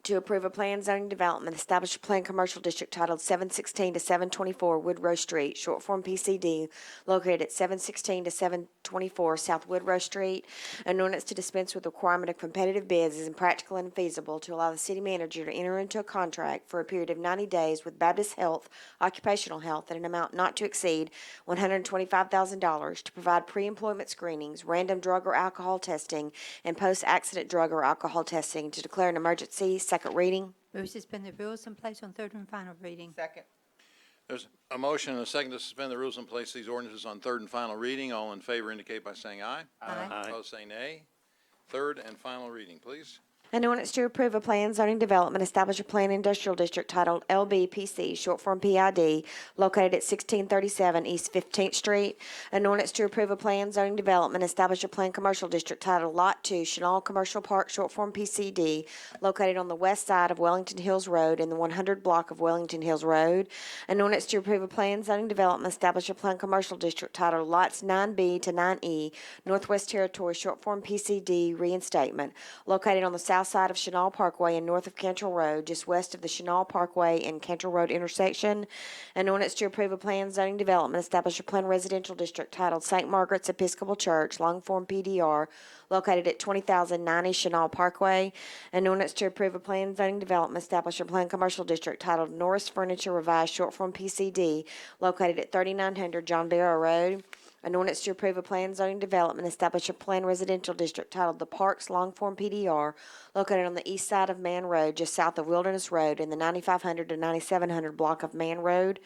B: to approve a plan zoning development, establish a planned commercial district titled 716 to 724 Woodrow Street, short form PCD, located at 716 to 724 South Woodrow Street. An ordinance to dispense with the requirement of competitive bids is impractical and feasible, to allow the city manager to enter into a contract for a period of 90 days with Baptist Health, Occupational Health, at an amount not to exceed $125,000 to provide pre-employment screenings, random drug or alcohol testing, and post-accident drug or alcohol testing, to declare an emergency. Second reading.
J: Move to suspend the rules and place on third and final reading.
H: Second.
A: There's a motion and a second to suspend the rules and place these ordinances on third and final reading. All in favor indicate by saying aye.
J: Aye.
A: Opposed say nay. Third and final reading, please.
B: An ordinance to approve a plan zoning development, establish a planned industrial district titled LBPC, short form PID, located at 1637 East 15th Street. An ordinance to approve a plan zoning development, establish a planned commercial district titled Lot 2, Chenal Commercial Park, short form PCD, located on the west side of Wellington Hills Road in the 100 block of Wellington Hills Road. An ordinance to approve a plan zoning development, establish a planned commercial district titled Lots 9B to 9E, Northwest Territory, short form PCD, reinstatement, located on the south side of Chenal Parkway and north of Cantrell Road, just west of the Chenal Parkway and Cantrell Road intersection. An ordinance to approve a planned zoning development, establish a planned residential district titled St. Margaret's Episcopal Church, long form PDR, located at 20,090 Chenal Parkway. An ordinance to approve a planned zoning development, establish a planned commercial district titled Norris Furniture Revised, short form PCD, located at 3900 John Barrow Road. An ordinance to approve a planned zoning development, establish a planned residential district titled The Parks, long form PDR, located on the east side of Man Road, just south of Wilderness Road in the 9500 to 9700 block of Man Road.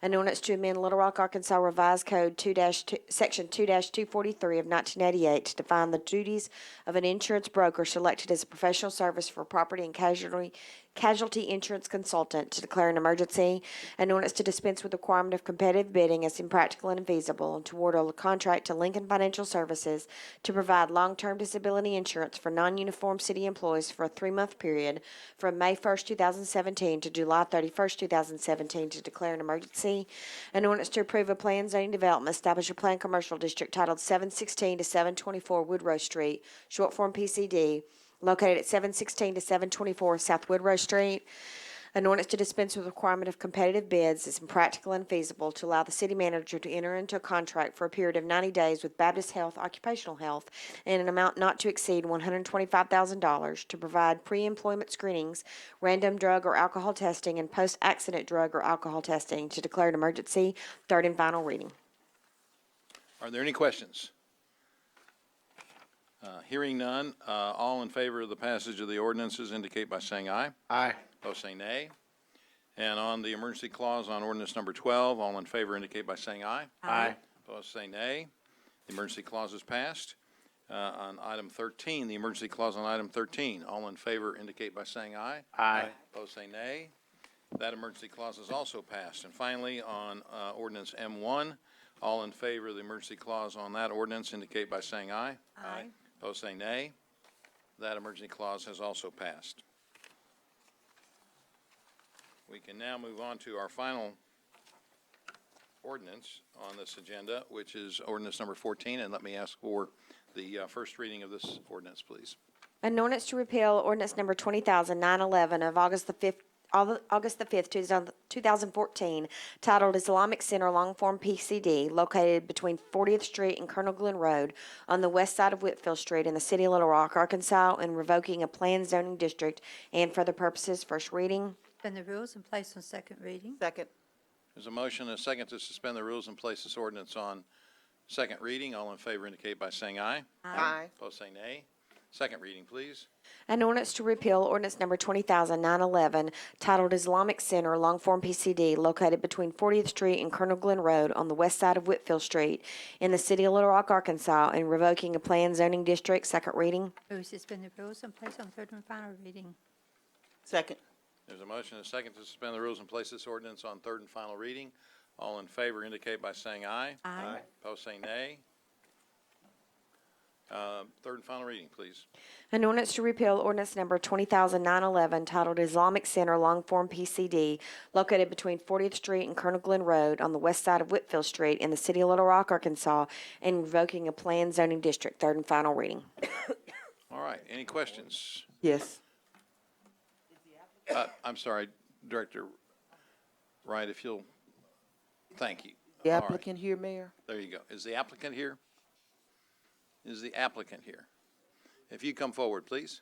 B: An ordinance to amend Little Rock, Arkansas Revised Code Section 2-243 of 1988 to define the duties of an insurance broker selected as a professional service for property and casualty insurance consultant, to declare an emergency. An ordinance to dispense with the requirement of competitive bidding as impractical and infeasible, and to award a contract to Lincoln Financial Services to provide long-term disability insurance for non-uniform city employees for a 3-month period from May 1st, 2017 to July 31st, 2017, to declare an emergency. An ordinance to approve a planned zoning development, establish a planned commercial district titled 716 to 724 Woodrow Street, short form PCD, located at 716 to 724 South Woodrow Street. An ordinance to dispense with the requirement of competitive bids is impractical and feasible to allow the city manager to enter into a contract for a period of 90 days with Baptist Health Occupational Health in an amount not to exceed $125,000 to provide pre-employment screenings, random drug or alcohol testing, and post-accident drug or alcohol testing, to declare an emergency. Third and final reading.
A: Are there any questions? Hearing none, all in favor of the passage of the ordinances indicate by saying aye.
K: Aye.
A: Opposed, say nay. And on the emergency clause on ordinance number 12, all in favor indicate by saying aye.
K: Aye.
A: Opposed, say nay. The emergency clause is passed. On item 13, the emergency clause on item 13, all in favor indicate by saying aye.
K: Aye.
A: Opposed, say nay. That emergency clause is also passed. And finally, on ordinance M1, all in favor of the emergency clause on that ordinance indicate by saying aye.
B: Aye.
A: Opposed, say nay. That emergency clause has also passed. We can now move on to our final ordinance on this agenda, which is ordinance number 14, and let me ask for the first reading of this ordinance, please.
B: An ordinance to repeal ordinance number 20,911 of August the 5th, 2014, titled Islamic Center Long Form PCD, located between 40th Street and Colonel Glenn Road on the west side of Whitfield Street in the city of Little Rock, Arkansas, and revoking a planned zoning district and for other purposes. First reading.
J: Suspend the rules and place on second reading.
H: Second.
A: There's a motion and a second to suspend the rules and place this ordinance on second reading. All in favor indicate by saying aye.
H: Aye.
A: Opposed, say nay. Second reading, please.
B: An ordinance to repeal ordinance number 20,911, titled Islamic Center Long Form PCD, located between 40th Street and Colonel Glenn Road on the west side of Whitfield Street in the city of Little Rock, Arkansas, and revoking a planned zoning district. Second reading.
J: Move to suspend the rules and place on third and final reading.
H: Second.
A: There's a motion and a second to suspend the rules and place this ordinance on third and final reading. All in favor indicate by saying aye.
J: Aye.
A: Opposed, say nay. Third and final reading, please.
B: An ordinance to repeal ordinance number 20,911, titled Islamic Center Long Form PCD, located between 40th Street and Colonel Glenn Road on the west side of Whitfield Street in the city of Little Rock, Arkansas, and revoking a planned zoning district. Third and final reading.
A: All right, any questions?
H: Yes.
A: I'm sorry, Director Wright, if you'll, thank you.
H: The
A: All right.
H: applicant here, Mayor?
A: There you go. Is the applicant here? Is the applicant here? If you come forward, please.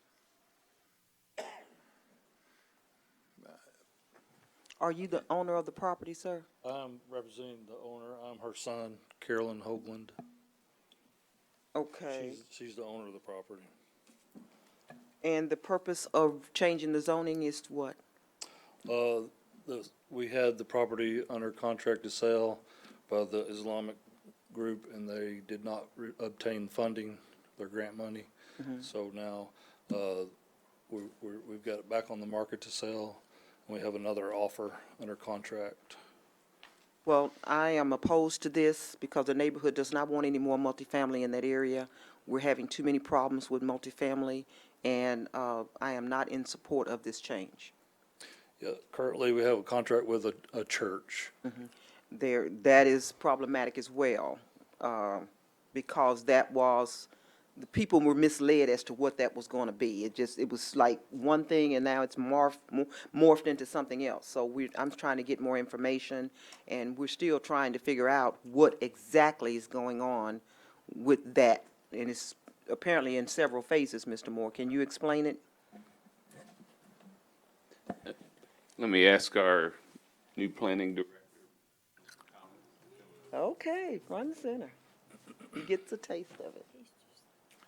H: Are you the owner of the property, sir?
S: I'm representing the owner. I'm her son, Carolyn Hoagland.
H: Okay.
S: She's the owner of the property.
H: And the purpose of changing the zoning is what?
S: We had the property under contract to sell by the Islamic group, and they did not obtain funding, their grant money. So now we've got it back on the market to sell, and we have another offer under contract.
H: Well, I am opposed to this because the neighborhood does not want any more multifamily in that area. We're having too many problems with multifamily, and I am not in support of this change.
S: Yeah, currently we have a contract with a church.
H: That is problematic as well, because that was, the people were misled as to what that was going to be. It was like one thing, and now it's morphed into something else. So I'm trying to get more information, and we're still trying to figure out what exactly is going on with that. And it's apparently in several phases, Mr. Moore. Can you explain it?
D: Let me ask our new planning director.
H: Okay, front and center. He gets a taste of it.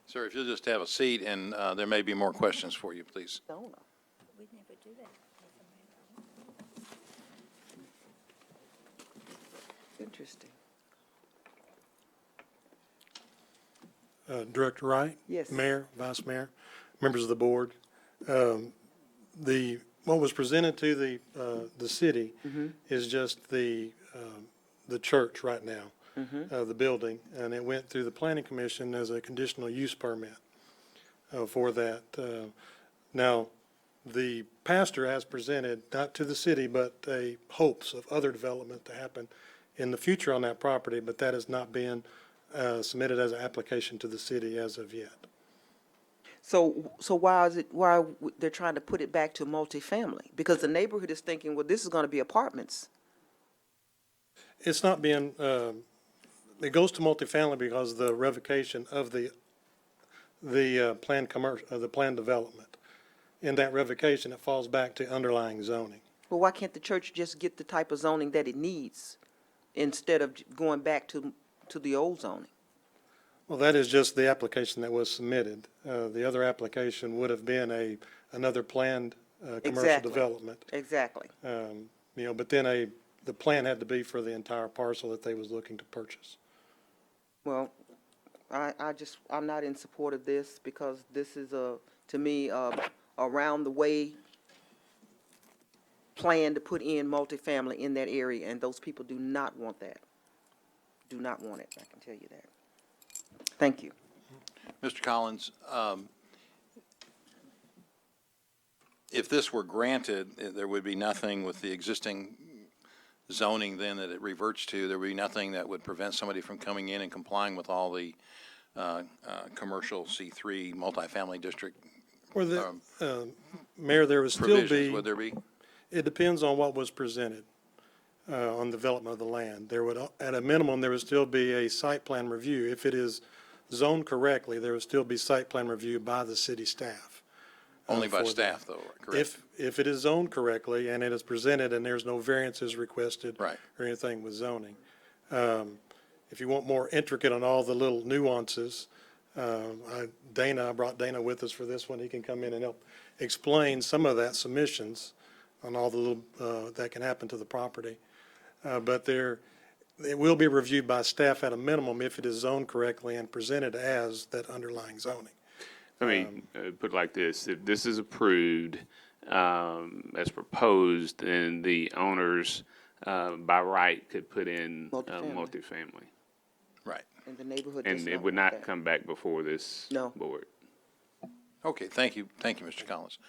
A: Sir, if you'll just have a seat, and there may be more questions for you, please.
H: No.
J: We never do that.
H: Interesting.
E: Director Wright?
H: Yes.
E: Mayor, Vice Mayor, members of the board. What was presented to the city is just the church right now, the building, and it went through the planning commission as a conditional use permit for that. Now, the pastor has presented, not to the city, but hopes of other development to happen in the future on that property, but that has not been submitted as an application to the city as of yet.
H: So why they're trying to put it back to multifamily? Because the neighborhood is thinking, well, this is gonna be apartments.
T: It's not being, it goes to multifamily because of the revocation of the planned development. In that revocation, it falls back to underlying zoning.
H: Well, why can't the church just get the type of zoning that it needs instead of going back to the old zoning?
T: Well, that is just the application that was submitted. The other application would have been another planned commercial
H: Exactly.
T: development.
H: Exactly.
T: But then the plan had to be for the entire parcel that they was looking to purchase.
H: Well, I'm not in support of this because this is to me, around the way plan to put in multifamily in that area, and those people do not want that. Do not want it, I can tell you that. Thank you.
A: Mr. Collins, if this were granted, there would be nothing with the existing zoning then that it reverts to. There would be nothing that would prevent somebody from coming in and complying with all the commercial C3 multifamily district
T: Mayor, there would still
A: provisions,
T: be.
A: would there be?
T: It depends on what was presented on development of the land. There would, at a minimum, there would still be a site plan review. If it is zoned correctly, there would still be site plan review by the city staff.
A: Only by
T: for
A: staff, though, correct?
T: If it is zoned correctly and it is presented and there's no variances requested.
A: Right.
T: Or anything with zoning. If you want more intricate on all the little nuances, I brought Dana with us for this one. He can come in and help explain some of that submissions on all the little, that can happen to the property. But it will be reviewed by staff at a minimum if it is zoned correctly and presented as that underlying zoning.
D: I mean, put it like this, if this is approved as proposed, then the owners by right could put in multifamily.
A: Right.
H: And the neighborhood does
D: And
H: not
D: it would
H: want
D: not
H: that.
D: come back before this board.
A: Okay, thank you, Mr. Collins.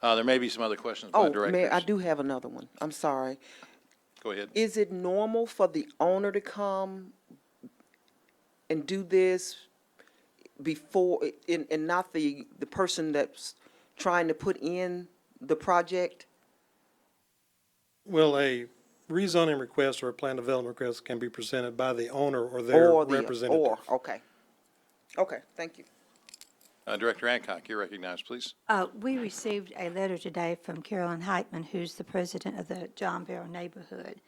A: There may be some other questions by
H: Oh,
A: directors.
H: Mayor, I do have another one. I'm sorry.
A: Go ahead.
H: Is it normal for the owner to come and do this before, and not the person that's trying to put in the project?
T: Well, a rezoning request or a plan development request can be presented by the owner or their representative.
H: Okay. Okay, thank you.
A: Director Adcock, you're recognized, please.
J: We received a letter today from Carolyn Heitman, who's the president of the John Barrow neighborhood.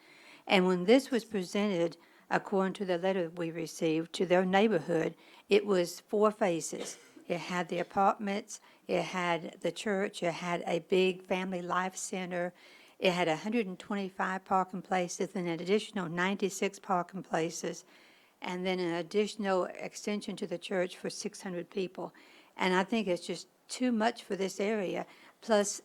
J: And when this was presented, according to the letter we received to their neighborhood, it was 4 phases. It had the apartments, it had the church, it had a big family life center, it had 125 parking places and an additional 96 parking places, and then an additional extension to the church for 600 people. And I think it's just too much for this area. Plus,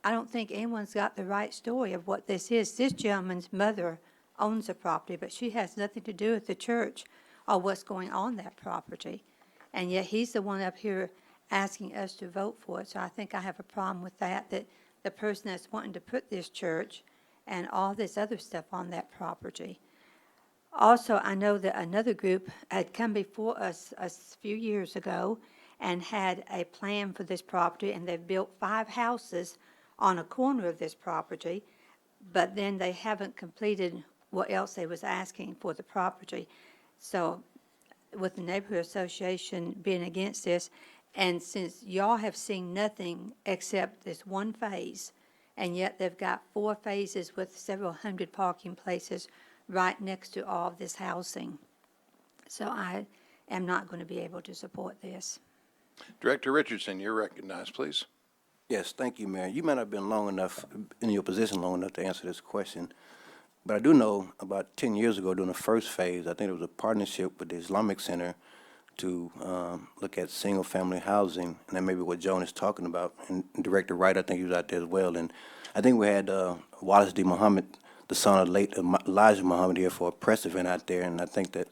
J: I don't think anyone's got the right story of what this is. This gentleman's mother owns the property, but she has nothing to do with the church or what's going on that property. And yet he's the one up here asking us to vote for it. So I think I have a problem with that the person that's wanting to put this church and all this other stuff on that property. Also, I know that another group had come before us a few years ago and had a plan for this property, and they've built 5 houses on a corner of this property, but then they haven't completed what else they was asking for the property. So with the neighborhood association being against this, and since y'all have seen nothing except this 1 phase, and yet they've got 4 phases with several hundred parking places right next to all of this housing. So I am not going to be able to support this.
A: Director Richardson, you're recognized, please.
C: Yes, thank you, Mayor. You might not have been long enough, in your position long enough to answer this question, but I do know about 10 years ago during the first phase, I think it was a partnership with the Islamic Center to look at single-family housing, and that may be what Joan is talking about. And Director Wright, I think he was out there as well. And I think we had Wallace D. Muhammad, the son of late Elijah Muhammad, here for a press event out there, and I think that,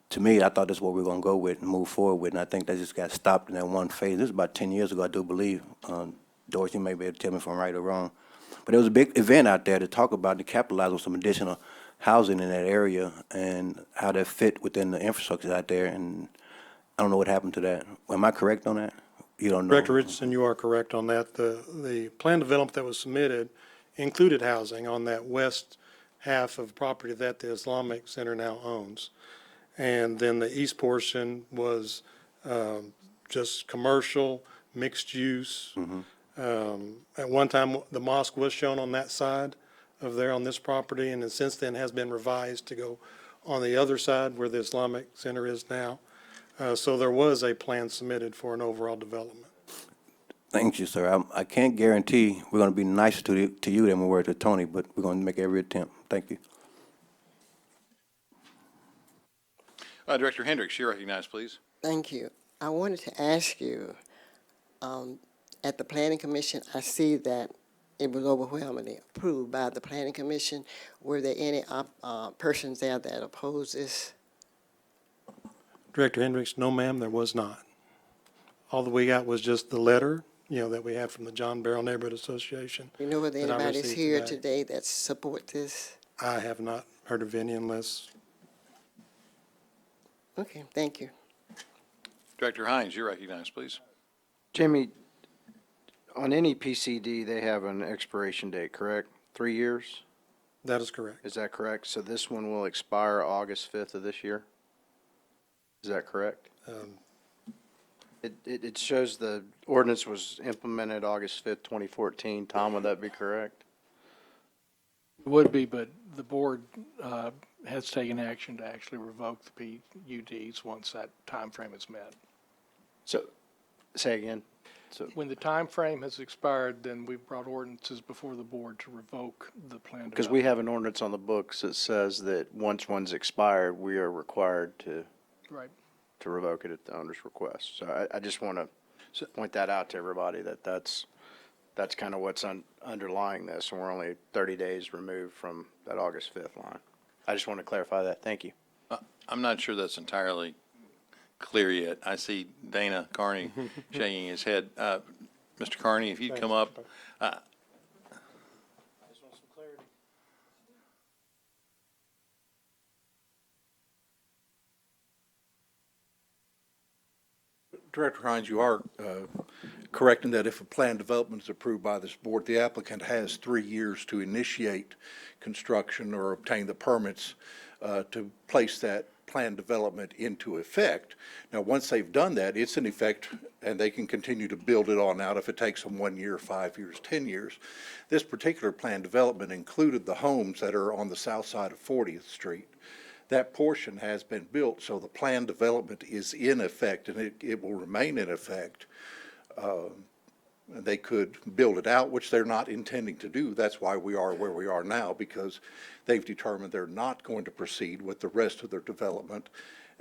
C: to me, I thought that's what we were going to go with and move forward with, and I think that just got stopped in that 1 phase. This was about 10 years ago, I do believe. Doris, you may be able to tell me if I'm right or wrong. But it was a big event out there to talk about, to capitalize on some additional housing in that area and how that fit within the infrastructure out there, and I don't know what happened to that. Am I correct on that? You don't know?
T: Director Richardson, you are correct on that. The plan development that was submitted included housing on that west half of property that the Islamic Center now owns. And then the east portion was just commercial, mixed use. At one time, the mosque was shown on that side of there on this property, and then since then has been revised to go on the other side where the Islamic Center is now. So there was a plan submitted for an overall development.
C: Thank you, sir. I can't guarantee we're going to be nicer to you than we were to Tony, but we're going to make every attempt. Thank you.
A: Director Hendricks, you're recognized, please.
G: Thank you. I wanted to ask you, at the Planning Commission, I see that it was overwhelmingly approved by the Planning Commission. Were there any persons there that opposed this?
T: Director Hendricks, no, ma'am, there was not. All that we got was just the letter, that we have from the John Barrow Neighborhood Association.
G: You know whether
T: that I
G: anybody's
T: received
G: here today that support this?
T: I have not heard of any unless.
G: Okay, thank you.
A: Director Hines, you're recognized, please.
K: Jamie, on any PCD, they have an expiration date, correct? 3 years?
T: That is correct.
K: Is that correct? So this one will expire August 5th of this year? Is that correct? It shows the ordinance was implemented August 5th, 2014. Tom, would that be correct?
Q: It would be, but the board has taken action to actually revoke the PUDs once that time frame is met.
K: So, say again. So,
Q: When the time frame has expired, then we've brought ordinances before the board to revoke the plan.
K: because we have an ordinance on the books that says that once one's expired, we are required to
Q: Right.
K: revoke it at the owner's request. So I just want to point that out to everybody, that's kind of what's underlying this, and we're only 30 days removed from that August 5th line. I just want to clarify that. Thank you.
A: I'm not sure that's entirely clear yet. I see Dana Carney shaking his head. Mr. Carney, if you'd come up.
U: Director Hines, you are correct in that if a plan development is approved by this board, the applicant has 3 years to initiate construction or obtain the permits to place that plan development into effect. Now, once they've done that, it's in effect, and they can continue to build it on out if it takes them 1 year, 5 years, 10 years. This particular plan development included the homes that are on the south side of 40th Street. That portion has been built, so the plan development is in effect, and it will remain in effect. They could build it out, which they're not intending to do. That's why we are where we are now, because they've determined they're not going to proceed with the rest of their development.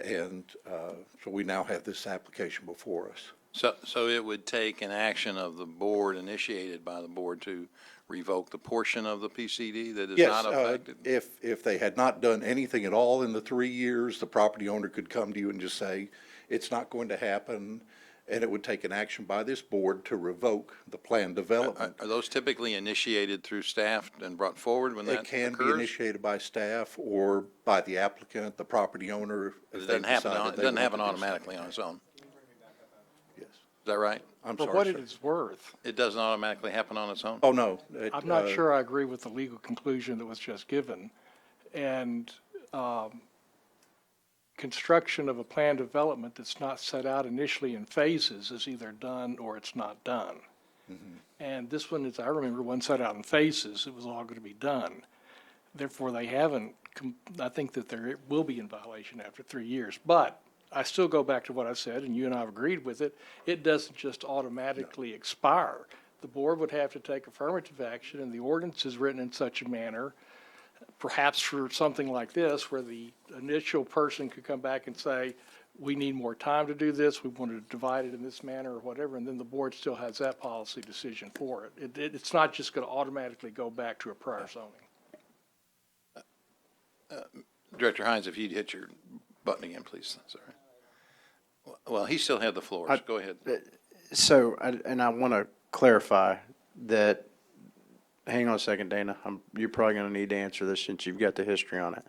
U: And so we now have this application before us.
A: So it would take an action of the board, initiated by the board, to revoke the portion of the PCD that is not affected?
U: If they had not done anything at all in the 3 years, the property owner could come to you and just say, it's not going to happen, and it would take an action by this board to revoke the plan development.
A: Are those typically initiated through staff and brought forward when that
U: It can be
A: occurs?
U: initiated by staff or by the applicant, the property owner.
A: It doesn't happen automatically on its own.
U: Yes.
A: Is that right?
U: I'm
Q: For
U: sorry,
Q: what
U: sir.
Q: it is worth,
A: It doesn't automatically happen on its own?
U: Oh, no.
Q: I'm not sure I agree with the legal conclusion that was just given. And construction of a plan development that's not set out initially in phases is either done or it's not done. And this one, as I remember, wasn't set out in phases. It was all going to be done. Therefore, they haven't, I think that there will be in violation after 3 years. But I still go back to what I said, and you and I have agreed with it. It doesn't just automatically expire. The board would have to take affirmative action, and the ordinance is written in such a manner, perhaps for something like this, where the initial person could come back and say, we need more time to do this, we want to divide it in this manner or whatever, and then the board still has that policy decision for it. It's not just going to automatically go back to a prior zoning.
A: Director Hines, if you'd hit your button again, please. Sorry. Well, he still had the floor. So go ahead.
K: So, and I want to clarify that, hang on a second, Dana. You're probably going to need to answer this since you've got the history on it.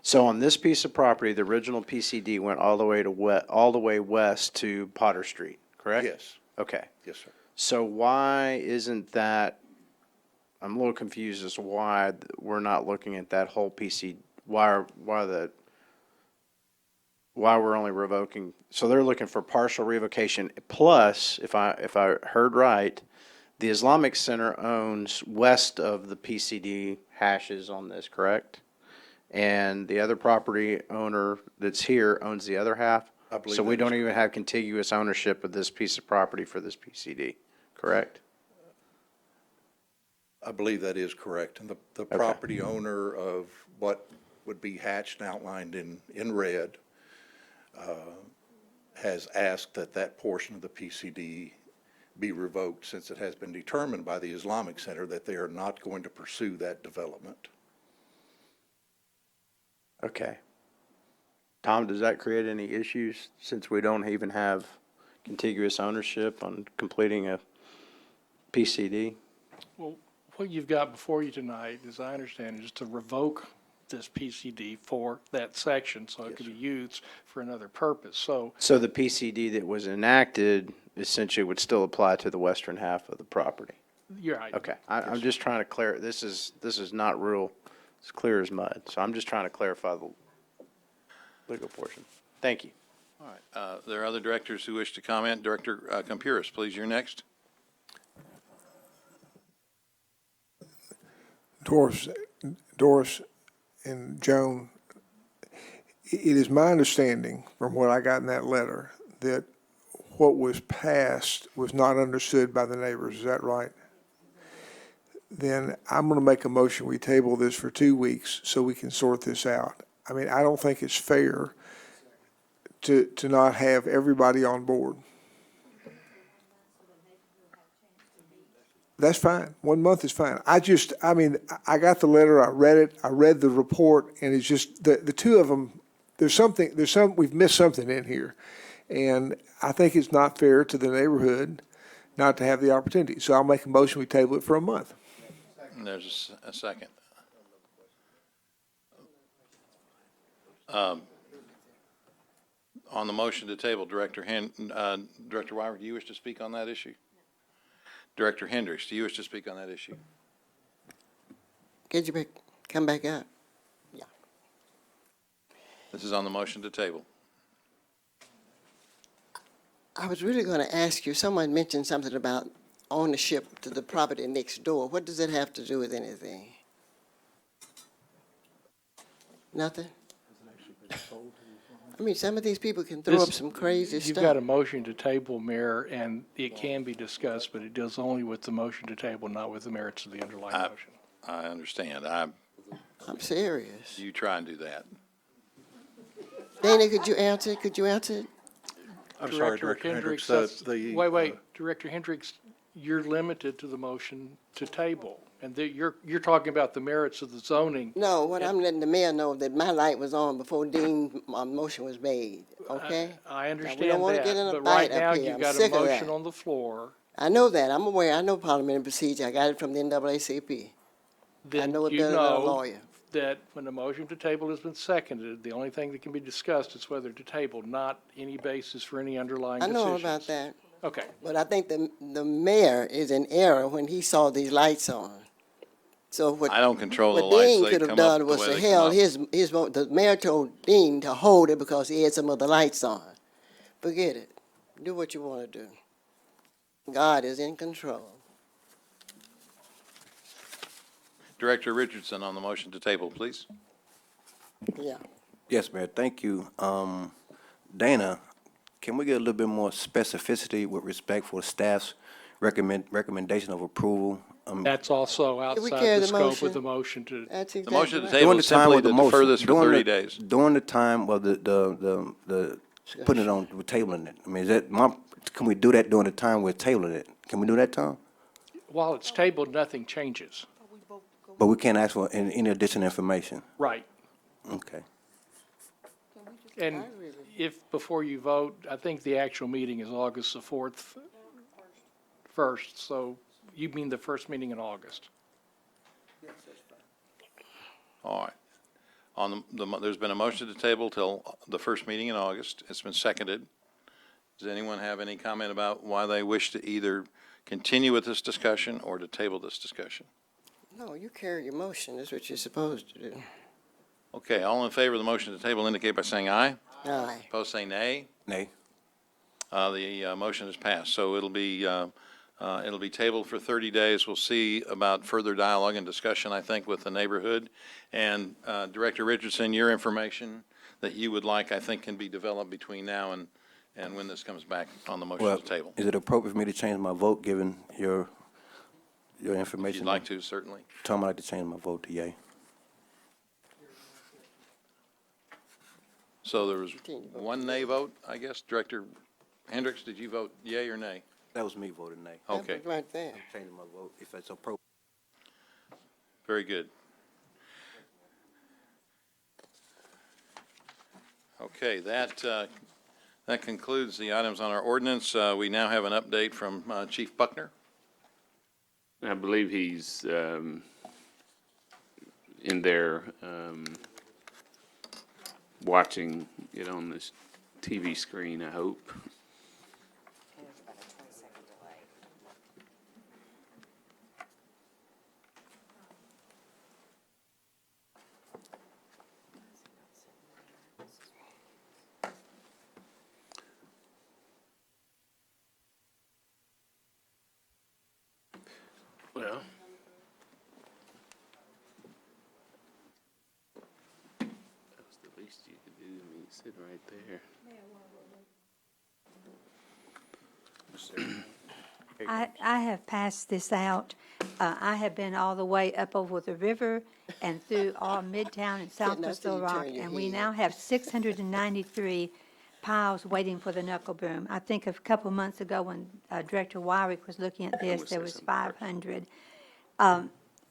K: So on this piece of property, the original PCD went all the way west to Potter Street, correct?
U: Yes.
K: Okay.
U: Yes, sir.
K: So why isn't that, I'm a little confused as to why we're not looking at that whole why we're only revoking, so they're looking for partial revocation, plus, if I heard right, the Islamic Center owns west of the PCD hashes on this, correct? And the other property owner that's here owns the other half?
U: I believe
K: So we
U: that is
K: don't even have contiguous ownership of this piece of property for this PCD, correct?
U: I believe that is correct. And the property owner of what would be hatched and outlined in red has asked that that portion of the PCD be revoked, since it has been determined by the Islamic Center that they are not going to pursue that development.
K: Okay. Tom, does that create any issues, since we don't even have contiguous ownership on completing a PCD?
Q: Well, what you've got before you tonight, as I understand it, is to revoke this PCD for that section, so it could be used for another purpose. So
K: So the PCD that was enacted essentially would still apply to the western half of the property?
Q: you're right.
K: Okay, I'm just trying to clear, this is not real, it's clear as mud, so I'm just trying to clarify the legal portion. Thank you.
A: All right. There are other directors who wish to comment. Director Campuris, please, you're next.
I: Doris and Joan, it is my understanding from what I got in that letter that what was passed was not understood by the neighbors. Is that right? Then I'm going to make a motion, we table this for 2 weeks so we can sort this out. I mean, I don't think it's fair to not have everybody on board. That's fine. 1 month is fine. I I got the letter, I read it, I read the report, and it's just, the two of them, we've missed something in here. And I think it's not fair to the neighborhood not to have the opportunity. So I'll make a motion, we table it for a month.
A: And there's a second. On the motion to table, Director Wyrick, do you wish to speak on that issue? Director Hendricks, do you wish to speak on that issue?
G: Could you come back up?
A: This is on the motion to table.
G: I was really going to ask you, someone mentioned something about ownership to the property next door. What does it have to do with anything? Nothing? I mean, some of these people can throw up some crazy stuff.
Q: You've got a motion to table, Mayor, and it can be discussed, but it deals only with the motion to table, not with the merits of the underlying motion.
A: I understand.
G: I'm serious.
A: You try and do that.
G: Dana, could you answer it? Could you answer it?
U: I'm sorry, Director Hendricks.
Q: Director Hendricks, you're limited to the motion to table. And you're talking about the merits of the zoning.
G: No, what I'm letting the mayor know that my light was on before Dean's motion was made, okay?
Q: I understand
G: we don't want to
Q: that,
G: get in a
Q: but right
G: fight
Q: now
G: up here.
Q: you've
G: I'm
Q: got a
G: sick of
Q: motion
G: that.
Q: on the floor.
G: I know that. I'm aware. I know parliamentary procedure. I got it from the NAACP.
Q: Then
G: know it
Q: you
G: better than a
Q: know
G: lawyer.
Q: that when a motion to table has been seconded, the only thing that can be discussed is whether to table, not any basis for any underlying
G: I
Q: decisions.
G: know about that.
Q: Okay.
G: But I think the mayor is in error when he saw these lights on. So what
A: I don't control the
G: what
A: lights.
G: Dean
A: They
G: could have
A: come up
G: done
A: the
G: was
A: way
G: to
A: they
G: held
A: come up.
G: his vote. The mayor told Dean to hold it because he had some of the lights on. Forget it. Do what you want to do. God is in control.
A: Director Richardson on the motion to table, please.
G: Yeah.
C: Yes, Mayor, thank you. Dana, can we get a little bit more specificity with respect for staff's recommendation of approval?
Q: That's also
G: we
Q: outside
G: carry
Q: the
G: the
Q: scope
G: motion?
Q: of the motion to.
G: That's
A: The
G: exactly
A: motion to
G: right.
A: table
C: During
A: is
C: the time
A: simply
C: of the
A: to defer
C: motion,
A: this for
C: during
A: 30
C: the-
A: days.
C: During the time of the putting it on, we're tabling it. I mean, can we do that during the time we're tabling it? Can we do that, Tom?
Q: While it's tabled, nothing changes.
C: But we can't ask for any additional information.
Q: Right.
C: Okay.
Q: And if, before you vote, I think the actual meeting is August the 4th, first, so you mean the first meeting in August?
A: All right. There's been a motion to table till the first meeting in August. It's been seconded. Does anyone have any comment about why they wish to either continue with this discussion or to table this discussion?
G: No, you carry your motion, that's what you're supposed to do.
A: Okay, all in favor of the motion to table indicate by saying aye.
G: Aye.
A: Opposed, say nay.
C: Nay.
A: The motion is passed, so it'll be tabled for 30 days. We'll see about further dialogue and discussion, I think, with the neighborhood. And Director Richardson, your information that you would like, I think, can be developed between now and when this comes back on the motion
C: Well,
A: to table.
C: is it appropriate for me to change my vote, given your
A: If
C: information?
A: you'd like to, certainly.
C: Tom, I'd like to change my vote to yea.
A: So there was one nay vote, I guess. Director Hendricks, did you vote yea or nay?
C: That was me voting nay.
A: Okay,
G: That was right there.
C: I'm changing my vote if it's appropriate.
A: very good. Okay, that concludes the items on our ordinance. We now have an update from Chief Buckner.
D: I believe he's in there watching it on this TV screen, I hope. Well, that was the least you could do. I mean, sitting right there.
J: I have passed this out. I have been all the way up over the river and through all Midtown and Southwest
G: till you
J: Little Rock,
G: turn your
J: and we
G: head.
J: now have 693 piles waiting for the knuckle boom. I think a couple months ago when Director Wyrick was looking at this, there was 500.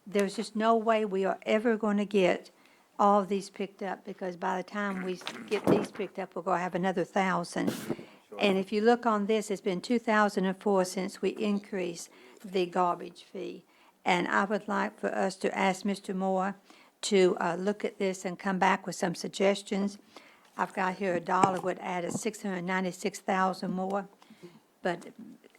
J: There's just no way we are ever going to get all of these picked up, because by the time we get these picked up, we're going to have another 1,000. And if you look on this, it's been 2004 since we increased the garbage fee. And I would like for us to ask Mr. Moore to look at this and come back with some suggestions. I've got here $1 would add a 696,000 more, but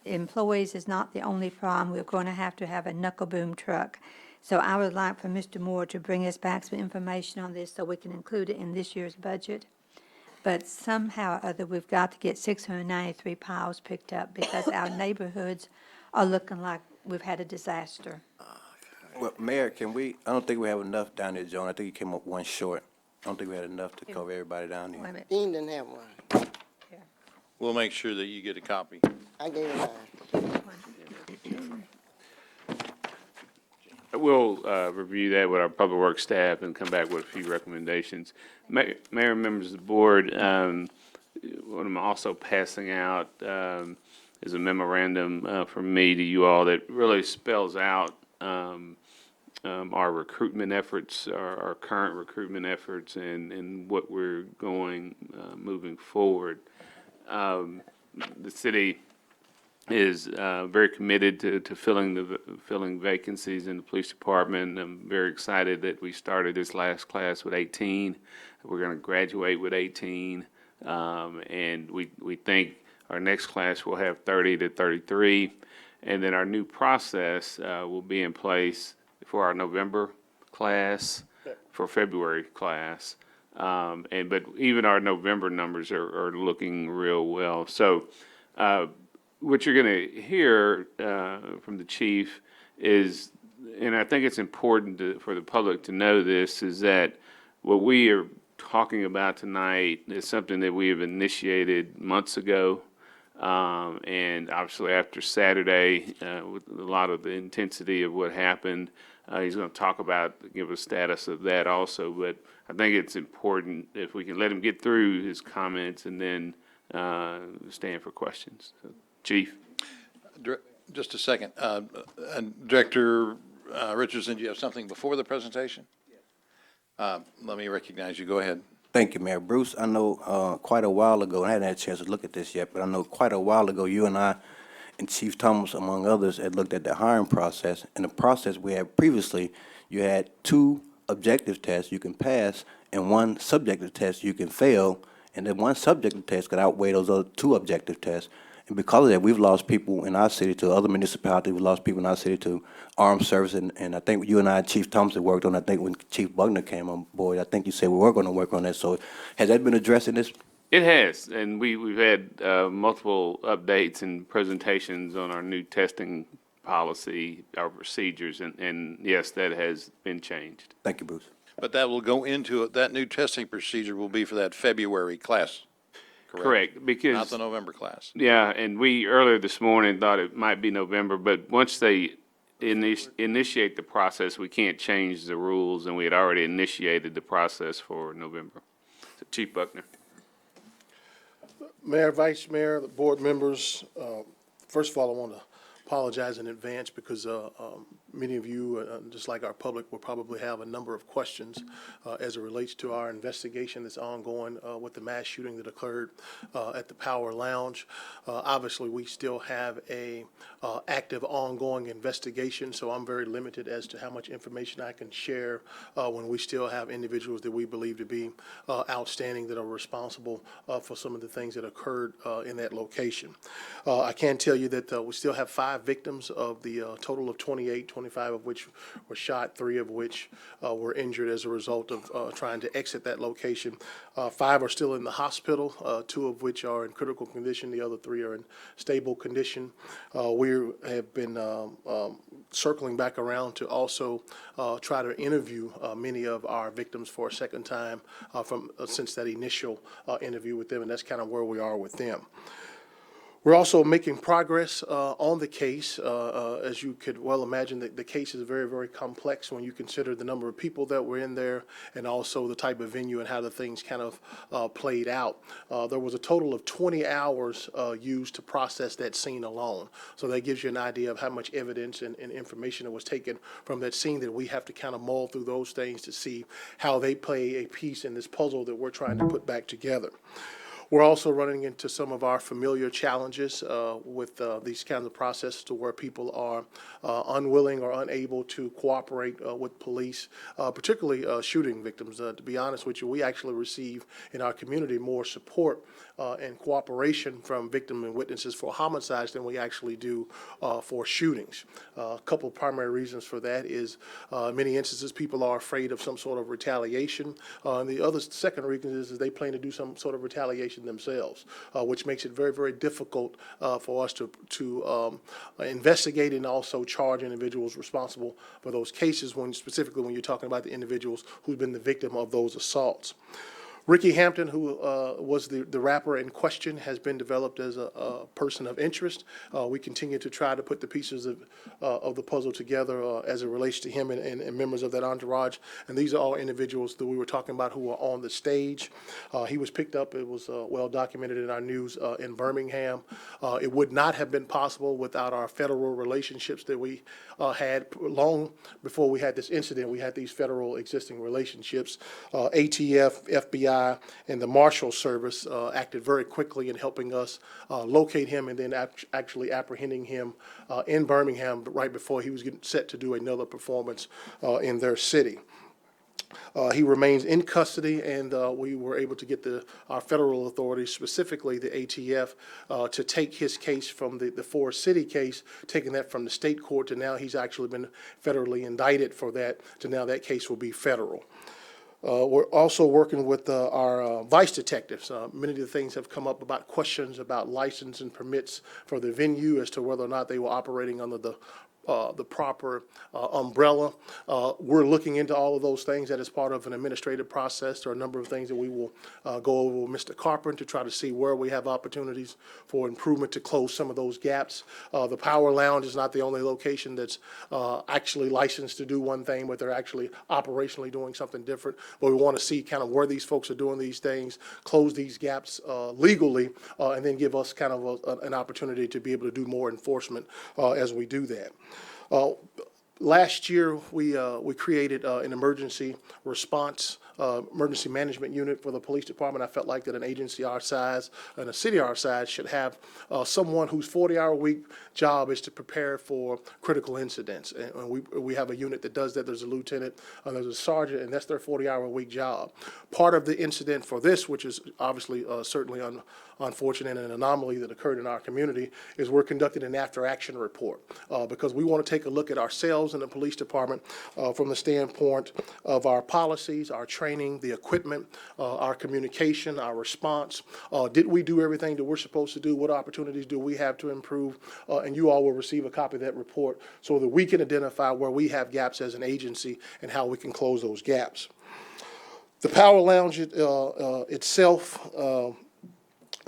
J: employees is not the only problem. We're going to have a knuckle boom truck. So I would like for Mr. Moore to bring us back some information on this so we can include it in this year's budget. But somehow or other, we've got to get 693 piles picked up, because our neighborhoods are looking like we've had a disaster.
C: Well, Mayor, I don't think we have enough down there, Joan. I think you came up one short. I don't think we had enough to cover everybody down
J: Wait a
C: there.
J: minute.
G: Dean didn't have one.
A: We'll make sure that you get a copy.
G: I gave him mine.
D: We'll review that with our public works staff and come back with a few recommendations. Mayor and members of the board, what I'm also passing out is a memorandum from me to you all that really spells out our recruitment efforts, our current recruitment efforts, and what we're going moving forward. The city is very committed to filling vacancies in the police department. I'm very excited that we started this last class with 18. We're going to graduate with 18, and we think our next class will have 30 to 33, and then our new process will be in place for our November class, for February class, but even our November numbers are looking real well. So. What you're going to hear from the chief is, and I think it's important for the public to know this, is that what we are talking about tonight is something that we have initiated months ago. And obviously after Saturday, with a lot of the intensity of what happened, he's going to give a status of that also. But I think it's important if we can let him get through his comments and then stand for questions. So, Chief.
A: Just a second. Director Richardson, do you have something before the presentation? Let me recognize you. Go ahead.
C: Thank you, Mayor. Bruce, I know quite a while ago, and I hadn't had a chance to look at this yet, but I know quite a while ago, you and I and Chief Thomas, among others, had looked at the hiring process. In the process we had previously, you had 2 objective tests you can pass and 1 subjective test you can fail, And then one subjective test could outweigh those other two objective tests. And because of that, we've lost people in our city to other municipalities. We've lost people in our city to armed service. And I think you and I, Chief Thompson, worked on, I think when Chief Buckner came on board, I think you said we were going to work on that. So has that been addressed in this?
D: It has, and we've had multiple updates and presentations on our new testing policy, our procedures, and yes, that has been changed.
C: Thank you, Bruce.
M: But that will go into it, that new testing procedure will be for that February class,
D: Correct, because
M: not the November class.
D: yeah, and we earlier this morning thought it might be November, but once they initiate the process, we can't change the rules, and we had already initiated the process for November. So Chief Buckner.
E: Mayor, Vice Mayor, the board members, first of all, I want to apologize in advance because many of you, just like our public, will probably have a number of questions as it relates to our investigation that's ongoing with the mass shooting that occurred at the Power Lounge. Obviously, we still have a active, ongoing investigation, so I'm very limited as to how much information I can share when we still have individuals that we believe to be outstanding that are responsible for some of the things that occurred in that location. I can tell you that we still have 5 victims of the total of 28, 25 of which were shot, 3 of which were injured as a result of trying to exit that location. 5 are still in the hospital, 2 of which are in critical condition. The other 3 are in stable condition. We have been circling back around to also try to interview many of our victims for a second time since that initial interview with them, and that's kind of where we are with them. We're also making progress on the case. As you could well imagine, the case is very, very complex when you consider the number of people that were in there and also the type of venue and how the things kind of played out. There was a total of 20 hours used to process that scene alone. So that gives you an idea of how much evidence and information that was taken from that scene that we have to kind of mull through those things to see how they play a piece in this puzzle that we're trying to put back together. We're also running into some of our familiar challenges with these kinds of processes to where people are unwilling or unable to cooperate with police, particularly shooting victims. To be honest with you, we actually receive in our community more support and cooperation from victims and witnesses for homicides than we actually do for shootings. A couple of primary reasons for that is many instances people are afraid of some sort of retaliation. And the other second reason is they plan to do some sort of retaliation themselves, which makes it very, very difficult for us to investigate and also charge individuals responsible for those cases, specifically when you're talking about the individuals who've been the victim of those assaults. Ricky Hampton, who was the rapper in question, has been developed as a person of interest. We continue to try to put the pieces of the puzzle together as it relates to him and members of that entourage. And these are all individuals that we were talking about who were on the stage. He was picked up, it was well documented in our news in Birmingham. It would not have been possible without our federal relationships that we had long before we had this incident. We had these federal existing relationships. ATF, FBI, and the Marshal Service acted very quickly in helping us locate him and then actually apprehending him in Birmingham right before he was getting set to do another performance in their city. He remains in custody, and we were able to get our federal authorities, specifically the ATF, to take his case from the Forest City case, taking that from the state court to now he's actually been federally indicted for that, to now that case will be federal. We're also working with our vice detectives. Many of the things have come up about questions about license and permits for the venue as to whether or not they were operating under the proper umbrella. We're looking into all of those things. That is part of an administrative process. There are a number of things that we will go over with Mr. Carpenter to try to see where we have opportunities for improvement to close some of those gaps. The Power Lounge is not the only location that's actually licensed to do one thing, but they're actually operationally doing something different. But we want to see kind of where these folks are doing these things, close these gaps legally, and then give us kind of an opportunity to be able to do more enforcement as we do that. Last year, we created an emergency response, emergency management unit for the police department. I felt like that an agency our size and a city our size should have someone whose 40-hour-a-week job is to prepare for critical incidents. And we have a unit that does that. There's a lieutenant, there's a sergeant, and that's their 40-hour-a-week job. Part of the incident for this, which is obviously certainly unfortunate and an anomaly that occurred in our community, is we're conducting an after-action report because we want to take a look at ourselves in the police department from the standpoint of our policies, our training, the equipment, our communication, our response. Did we do everything that we're supposed to do? What opportunities do we have to improve? And you all will receive a copy of that report so that we can identify where we have gaps as an agency and how we can close those gaps. The Power Lounge itself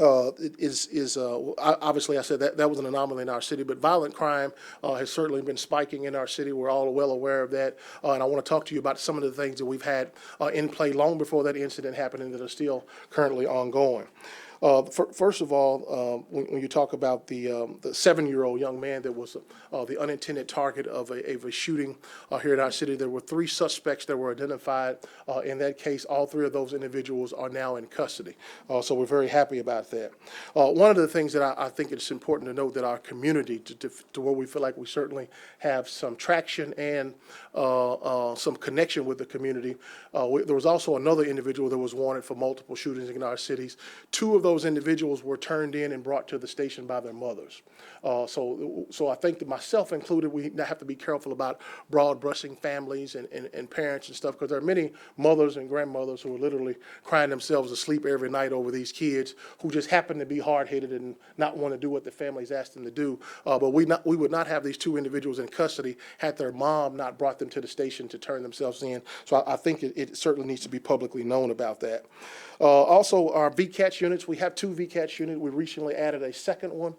E: obviously I said that was an anomaly in our city, but violent crime has certainly been spiking in our city. We're all well aware of that, and I want to talk to you about some of the things that we've had in play long before that incident happened and that are still currently ongoing. First of all, when you talk about the 7-year-old young man that was the unintended target of a shooting here in our city, there were 3 suspects that were identified. In that case, all 3 of those individuals are now in custody. So we're very happy about that. One of the things that I think it's important to note that our community, to where we feel like we certainly have some traction and some connection with the community, there was also another individual that was wanted for multiple shootings in our cities. 2 of those individuals were turned in and brought to the station by their mothers. So I think that myself included, we have to be careful about broad brushing families and parents and stuff, because there are many mothers and grandmothers who are literally crying themselves to sleep every night over these kids who just happen to be hard-headed and not want to do what the families asked them to do. But we would not have these 2 individuals in custody had their mom not brought them to the station to turn themselves in. So I think it certainly needs to be publicly known about that. Also, our VCATS units, we have 2 VCATS units. We recently added a second one.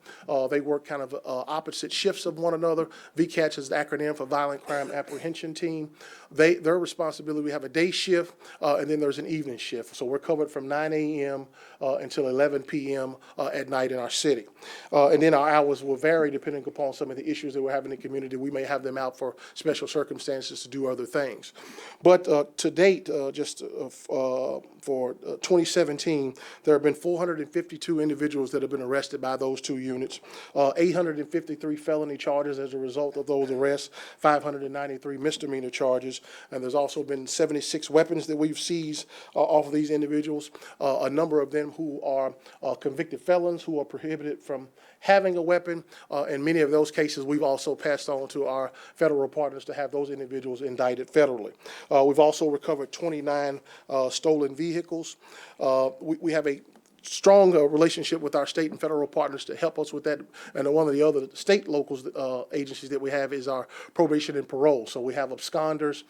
E: They work kind of opposite shifts of one another. VCATS is the acronym for Violent Crime Apprehension Team. Their responsibility, we have a day shift, and then there's an evening shift. So we're covered from 9 a.m. Until 11 p.m. At night in our city. And then our hours will vary depending upon some of the issues that we're having in the community. We may have them out for special circumstances to do other things. But to date, just for 2017, there have been 452 individuals that have been arrested by those 2 units, 853 felony charges as a result of those arrests, 593 misdemeanor charges, and there's also been 76 weapons that we've seized off of these individuals, a number of them who are convicted felons who are prohibited from having a weapon. In many of those cases, we've also passed on to our federal partners to have those individuals indicted federally. We've also recovered 29 stolen vehicles. We have a strong relationship with our state and federal partners to help us with that. And one of the other state locals agencies that we have is our probation and parole. So we have absconders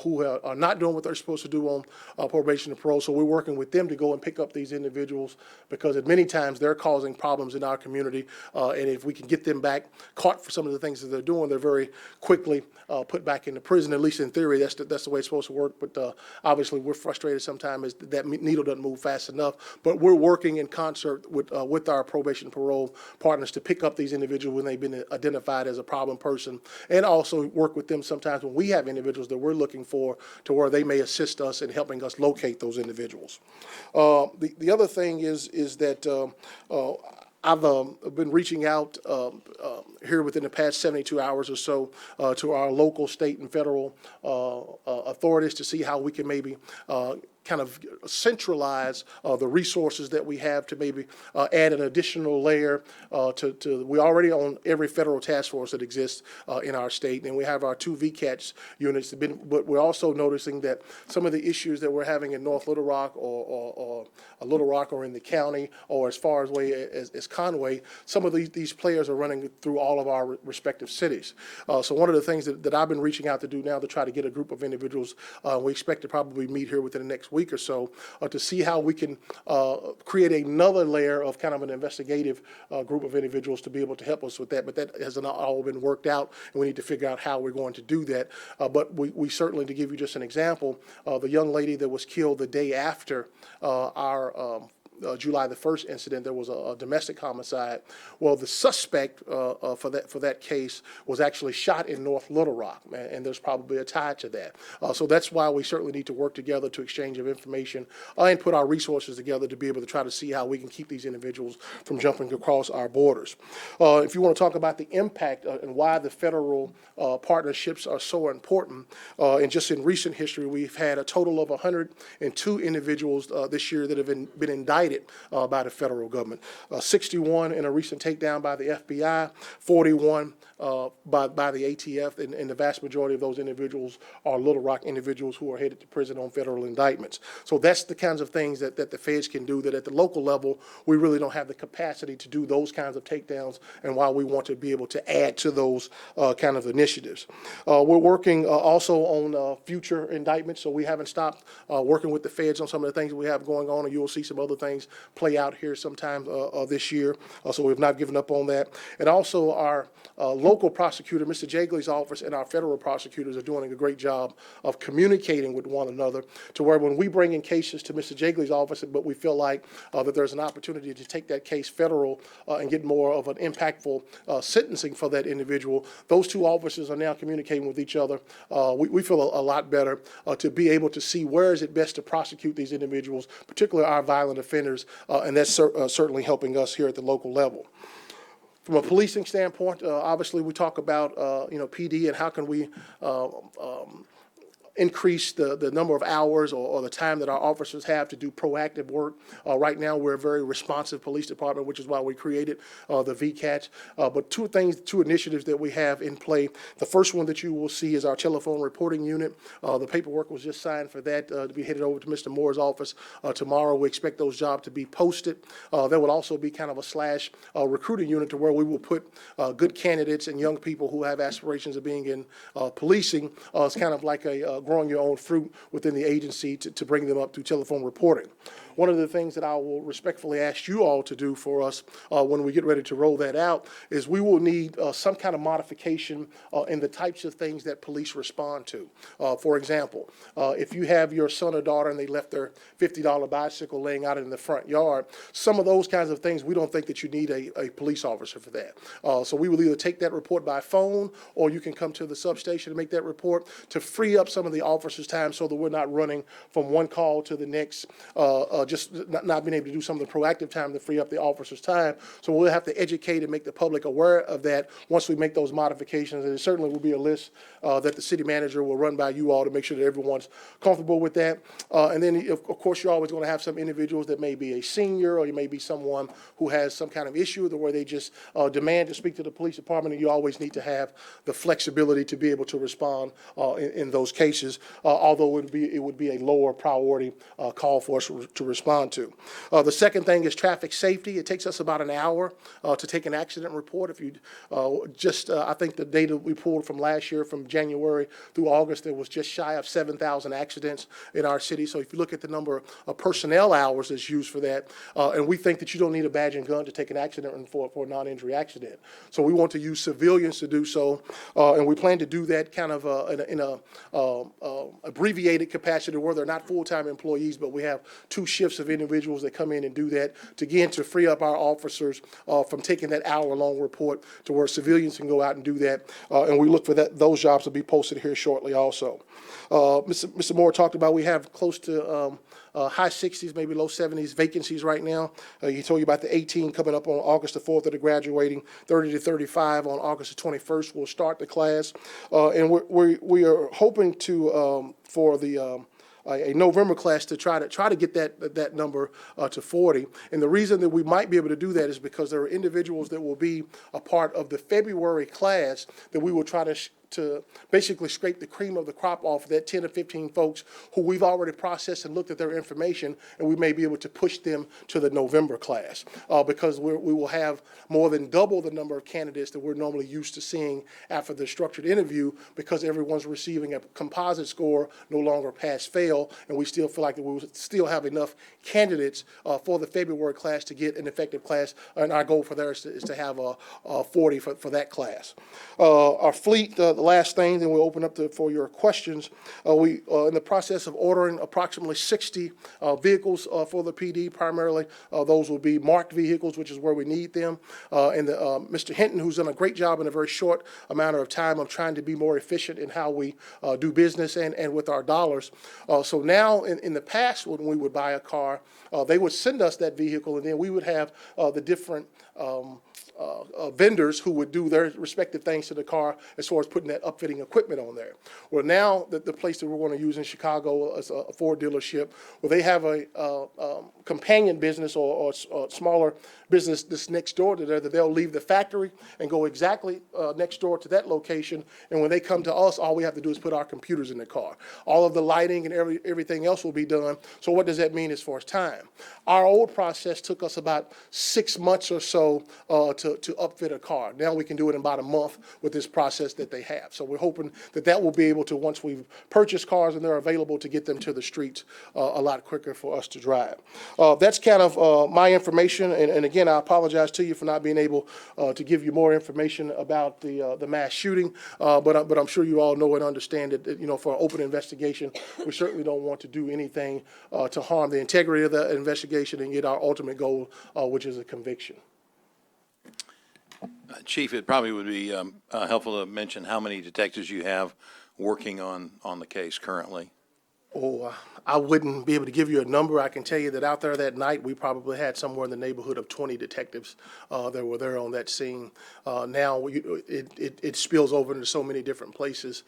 E: who are not doing what they're supposed to do on probation and parole. So we're working with them to go and pick up these individuals because at many times they're causing problems in our community. And if we can get them back caught for some of the things that they're doing, they're very quickly put back into prison. At least in theory, that's the way it's supposed to work. But obviously we're frustrated sometimes as that needle doesn't move fast enough. But we're working in concert with our probation and parole partners to pick up these individuals when they've been identified as a problem person, and also work with them sometimes when we have individuals that we're looking for to where they may assist us in helping us locate those individuals. The other thing is that I've been reaching out here within the past 72 hours or so to our local, state, and federal authorities to see how we can maybe kind of centralize the resources that we have to maybe add an additional layer to we already own every federal task force that exists in our state, and we have our 2 VCATS units. But we're also noticing that some of the issues that we're having in North Little Rock or Little Rock or in the county or as far away as Conway, some of these players are running through all of our respective cities. So one of the things that I've been reaching out to do now to try to get a group of individuals, we expect to probably meet here within the next week or so to see how we can create another layer of kind of an investigative group of individuals to be able to help us with that. But that hasn't all been worked out, and we need to figure out how we're going to do that. But we certainly, to give you just an example, the young lady that was killed the day after our July the 1st incident, there was a domestic homicide. Well, the suspect for that case was actually shot in North Little Rock, and there's probably a tie to that. So that's why we certainly need to work together to exchange of information and put our resources together to be able to try to see how we can keep these individuals from jumping across our borders. If you want to talk about the impact and why the federal partnerships are so important, and just in recent history, we've had a total of 102 individuals this year that have been indicted by the federal government. 61 in a recent takedown by the FBI, 41 by the ATF, and the vast majority of those individuals are Little Rock individuals who are headed to prison on federal indictments. So that's the kinds of things that the feds can do that at the local level, we really don't have the capacity to do those kinds of takedowns, and why we want to be able to add to those kind of initiatives. We're working also on future indictments, so we haven't stopped working with the feds on some of the things we have going on, and you'll see some other things play out here sometime this year. So we've not given up on that. And also our local prosecutor, Mr. Jagley's office, and our federal prosecutors are doing a great job of communicating with one another, to where when we bring in cases to Mr. Jagley's office, but we feel like that there's an opportunity to take that case federal and get more of an impactful sentencing for that individual, those two officers are now communicating with each other. We feel a lot better to be able to see where is it best to prosecute these individuals, particularly our violent offenders, and that's certainly helping us here at the local level. From a policing standpoint, obviously we talk about PD and how can we increase the number of hours or the time that our officers have to do proactive work. Right now, we're a very responsive police department, which is why we created the VCAT. But two initiatives that we have in play. The first one that you will see is our telephone reporting unit. The paperwork was just signed for that to be headed over to Mr. Moore's office tomorrow. We expect those jobs to be posted. There will also be kind of a / recruiting unit to where we will put good candidates and young people who have aspirations of being in policing. It's kind of like a growing your own fruit within the agency to bring them up through telephone reporting. One of the things that I will respectfully ask you all to do for us when we get ready to roll that out is we will need some kind of modification in the types of things that police respond to. For example, if you have your son or daughter and they left their $50 bicycle laying out in the front yard, some of those kinds of things, we don't think that you need a police officer for that. So we will either take that report by phone, or you can come to the substation and make that report to free up some of the officers' time so that we're not running from one call to the next, just not being able to do some of the proactive time to free up the officers' time. So we'll have to educate and make the public aware of that once we make those modifications. And it certainly will be a list that the city manager will run by you all to make sure that everyone's comfortable with that. And then, of course, you're always going to have some individuals that may be a senior, or you may be someone who has some kind of issue where they just demand to speak to the police department, and you always need to have the flexibility to be able to respond in those cases, although it would be a lower priority call for us to respond to. The second thing is traffic safety. It takes us about an hour to take an accident report. If you I think the data we pulled from last year, from January through August, there was just shy of 7,000 accidents in our city. So if you look at the number of personnel hours that's used for that, and we think that you don't need a badge and gun to take an accident for a non-injury accident. So we want to use civilians to do so, and we plan to do that kind of in a abbreviated capacity where they're not full-time employees, but we have 2 shifts of individuals that come in and do that to free up our officers from taking that hour-long report to where civilians can go out and do that. And we look for those jobs to be posted here shortly also. Mr. Moore talked about we have close to high 60s, maybe low 70s vacancies right now. He told you about the 18 coming up on August the 4th that are graduating, 30 to 35 on August the 21st. We'll start the class. And we are hoping to, for the a November class, to try to get that number to 40. And the reason that we might be able to do that is because there are individuals that will be a part of the February class that we will try to basically scrape the cream of the crop off of that 10 or 15 folks who we've already processed and looked at their information, and we may be able to push them to the November class because we will have more than double the number of candidates that we're normally used to seeing after the structured interview, because everyone's receiving a composite score, no longer pass-fail, and we still feel like that we will still have enough candidates for the February class to get an effective class, and our goal for there is to have a 40 for that class. Our fleet, the last thing, then we'll open up for your questions. We are in the process of ordering approximately 60 vehicles for the PD. Primarily, those will be marked vehicles, which is where we need them. And Mr. Hinton, who's done a great job in a very short amount of time of trying to be more efficient in how we do business and with our dollars. So now, in the past, when we would buy a car, they would send us that vehicle, and then we would have the different vendors who would do their respective things to the car as far as putting that upfitting equipment on there. Well, now the place that we're going to use in Chicago is a Ford dealership, where they have a companion business or smaller business that's next door to there, that they'll leave the factory and go exactly next door to that location. And when they come to us, all we have to do is put our computers in the car. All of the lighting and everything else will be done. So what does that mean as far as time? Our old process took us about 6 months or so to upfit a car. Now we can do it in about a month with this process that they have. So we're hoping that that will be able to, once we've purchased cars and they're available, to get them to the streets a lot quicker for us to drive. That's kind of my information. And again, I apologize to you for not being able to give you more information about the mass shooting. But I'm sure you all know and understand that, you know, for an open investigation, we certainly don't want to do anything to harm the integrity of the investigation and get our ultimate goal, which is a conviction.
M: Chief, it probably would be helpful to mention how many detectives you have working on the case currently.
E: Oh, I wouldn't be able to give you a number. I can tell you that out there that night, we probably had somewhere in the neighborhood of 20 detectives that were there on that scene. Now, it spills over into so many different places.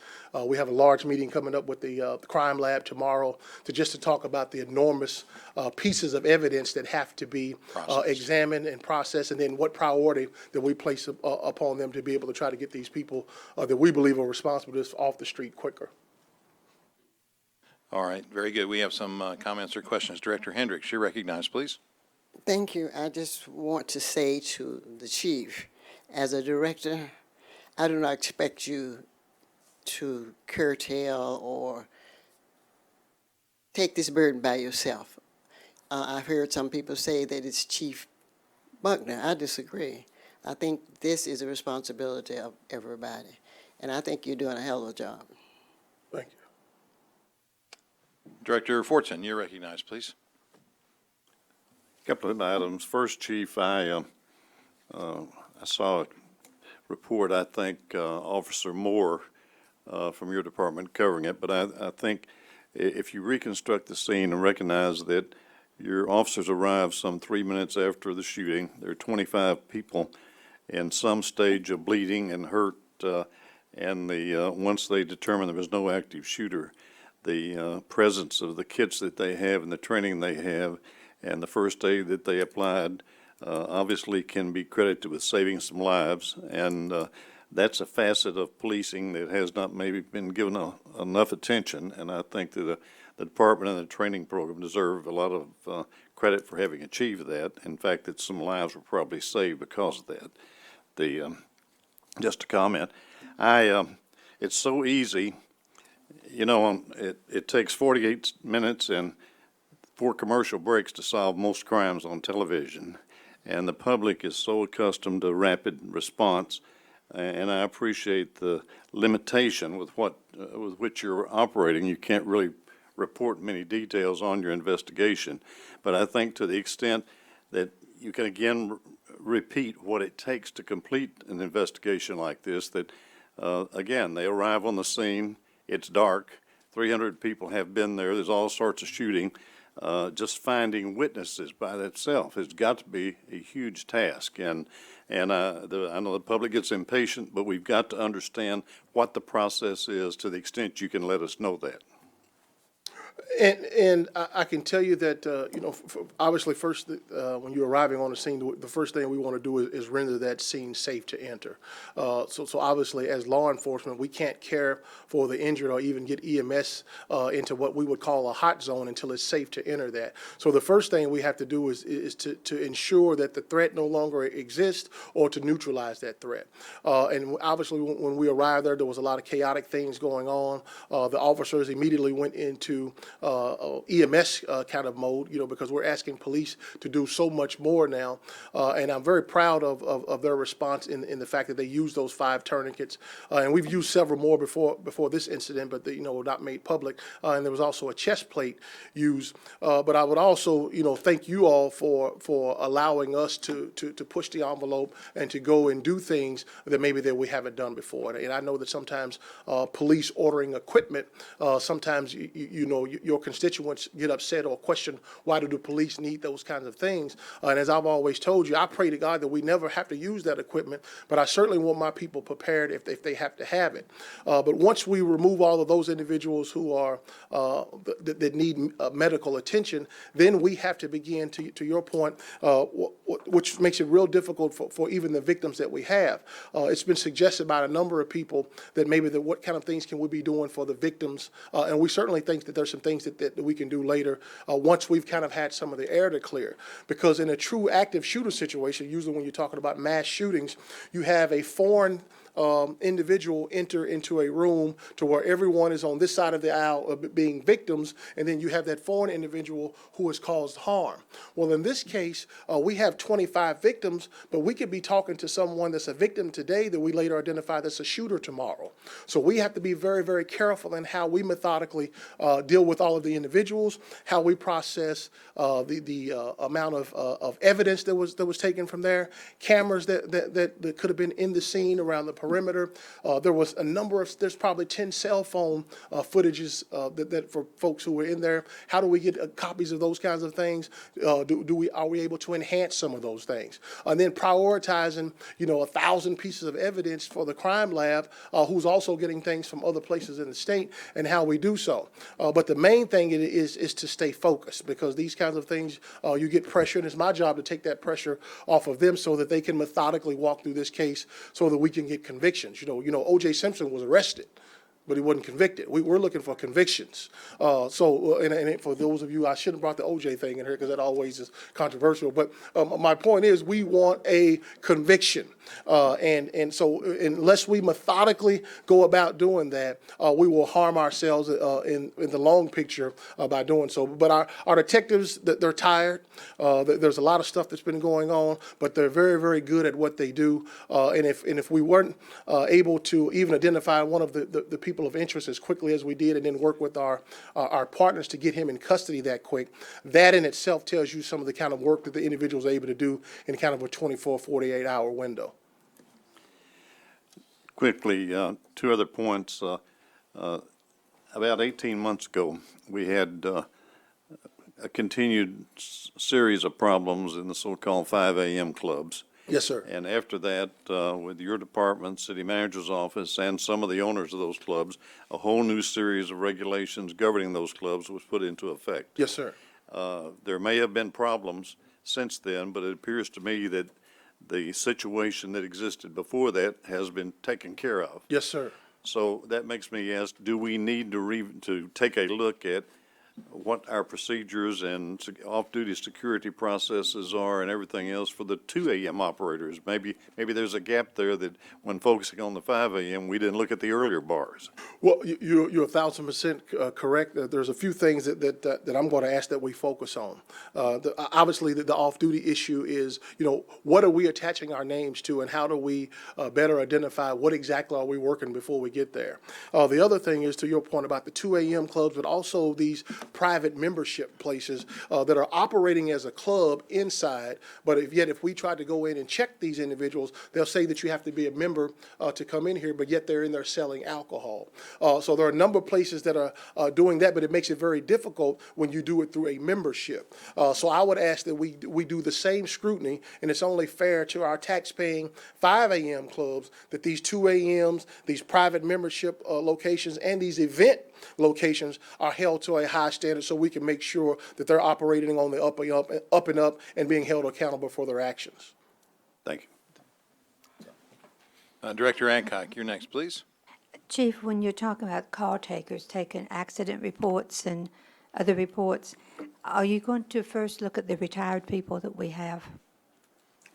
E: We have a large meeting coming up with the crime lab tomorrow to talk about the enormous pieces of evidence that have to be examined and processed, and then what priority that we place upon them to be able to try to get these people that we believe are responsible off the street quicker.
M: All right, very good. We have some comments or questions. Director Hendricks, you're recognized, please.
G: Thank you. I just want to say to the chief, as a director, I do not expect you to curtail or take this burden by yourself. I've heard some people say that it's Chief Buckner. I disagree. I think this is a responsibility of everybody, and I think you're doing a hell of a job.
E: Thank you.
M: Director Fortson, you're recognized, please.
L: A couple of items. First, Chief, I saw a report, I think, Officer Moore from your department covering it, but I think if you reconstruct the scene and recognize that your officers arrived some 3 minutes after the shooting, there are 25 people in some stage of bleeding and hurt, and once they determined there was no active shooter, the presence of the kits that they have and the training they have and the first aid that they applied obviously can be credited with saving some lives, and that's a facet of policing that has not maybe been given enough attention, and I think that the department and the training program deserve a lot of credit for having achieved that. In fact, that some lives were probably saved because of that. Just a comment, it's so easy. You know, it takes 48 minutes and 4 commercial breaks to solve most crimes on television, and the public is so accustomed to rapid response, and I appreciate the limitation with which you're operating. You can't really report many details on your investigation, but I think to the extent that you can again repeat what it takes to complete an investigation like this, that again, they arrive on the scene. It's dark. 300 people have been there. There's all sorts of shooting. Just finding witnesses by itself has got to be a huge task. And I know the public gets impatient, but we've got to understand what the process is to the extent you can let us know that.
E: And I can tell you that, you know, obviously first, when you're arriving on the scene, the first thing we want to do is render that scene safe to enter. So obviously as law enforcement, we can't care for the injured or even get EMS into what we would call a hot zone until it's safe to enter that. So the first thing we have to do is to ensure that the threat no longer exists or to neutralize that threat. And obviously when we arrived there was a lot of chaotic things going on. The officers immediately went into EMS kind of mode, because we're asking police to do so much more now. And I'm very proud of their response in the fact that they used those 5 tourniquets. And we've used several more before this incident, but they, were not made public. And there was also a chest plate used. But I would also, thank you all for allowing us to push the envelope and to go and do things that maybe that we haven't done before. And I know that sometimes police ordering equipment, sometimes your constituents get upset or question why do the police need those kinds of things. And as I've always told you, I pray to God that we never have to use that equipment, but I certainly want my people prepared if they have to have it. But once we remove all of those individuals who are that need medical attention, then we have to begin to your point, which makes it real difficult for even the victims that we have. It's been suggested by a number of people that maybe what kind of things can we be doing for the victims, and we certainly think that there's some things that we can do later once we've kind of had some of the air to clear. Because in a true active shooter situation, usually when you're talking about mass shootings, you have a foreign individual enter into a room to where everyone is on this side of the aisle of being victims, and then you have that foreign individual who has caused harm. Well, in this case, we have 25 victims, but we could be talking to someone that's a victim today that we later identify that's a shooter tomorrow. So we have to be very, very careful in how we methodically deal with all of the individuals, how we process the amount of evidence that was taken from there, cameras that could have been in the scene around the perimeter. There was a number of, there's probably 10 cell phone footages that for folks who were in there. How do we get copies of those kinds of things? Are we able to enhance some of those things? And then prioritizing, 1,000 pieces of evidence for the crime lab, who's also getting things from other places in the state, and how we do so. But the main thing is to stay focused, because these kinds of things, you get pressure, and it's my job to take that pressure off of them so that they can methodically walk through this case so that we can get convictions. O.J. Simpson was arrested, but he wasn't convicted. We're looking for convictions. And for those of you, I shouldn't have brought the O.J. thing in here because that always is controversial. But my point is, we want a conviction. And so unless we methodically go about doing that, we will harm ourselves in the long picture by doing so. But our detectives, they're tired. There's a lot of stuff that's been going on, but they're very, very good at what they do. And if we weren't able to even identify one of the people of interest as quickly as we did, and then work with our partners to get him in custody that quick, that in itself tells you some of the kind of work that the individual is able to do in kind of a 24, 48-hour window.
L: Quickly, 2 other points. About 18 months ago, we had a continued series of problems in the so-called 5 a.m. clubs.
E: Yes, sir.
L: And after that, with your department, city manager's office, and some of the owners of those clubs, a whole new series of regulations governing those clubs was put into effect.
E: Yes, sir.
L: There may have been problems since then, but it appears to me that the situation that existed before that has been taken care of.
E: Yes, sir.
L: So that makes me ask, do we need to take a look at what our procedures and off-duty security processes are and everything else for the 2 a.m. operators? Maybe there's a gap there that when focusing on the 5 a.m., we didn't look at the earlier bars.
E: Well, you're 1,000% correct. There's a few things that I'm going to ask that we focus on. Obviously, the off-duty issue is, what are we attaching our names to, and how do we better identify what exactly are we working before we get there? The other thing is, to your point about the 2 a.m. clubs, but also these private membership places that are operating as a club inside, but if we try to go in and check these individuals, they'll say that you have to be a member to come in here, but yet they're in there selling alcohol. So there are a number of places that are doing that, but it makes it very difficult when you do it through a membership. So I would ask that we do the same scrutiny, and it's only fair to our tax-paying 5 a.m. clubs that these 2 a.m.s, these private membership locations, and these event locations are held to a high standard, so we can make sure that they're operating on the up and up and being held accountable for their actions.
M: Thank you. Director Hancock, you're next, please.
J: Chief, when you're talking about call takers taking accident reports and other reports, are you going to first look at the retired people that we have?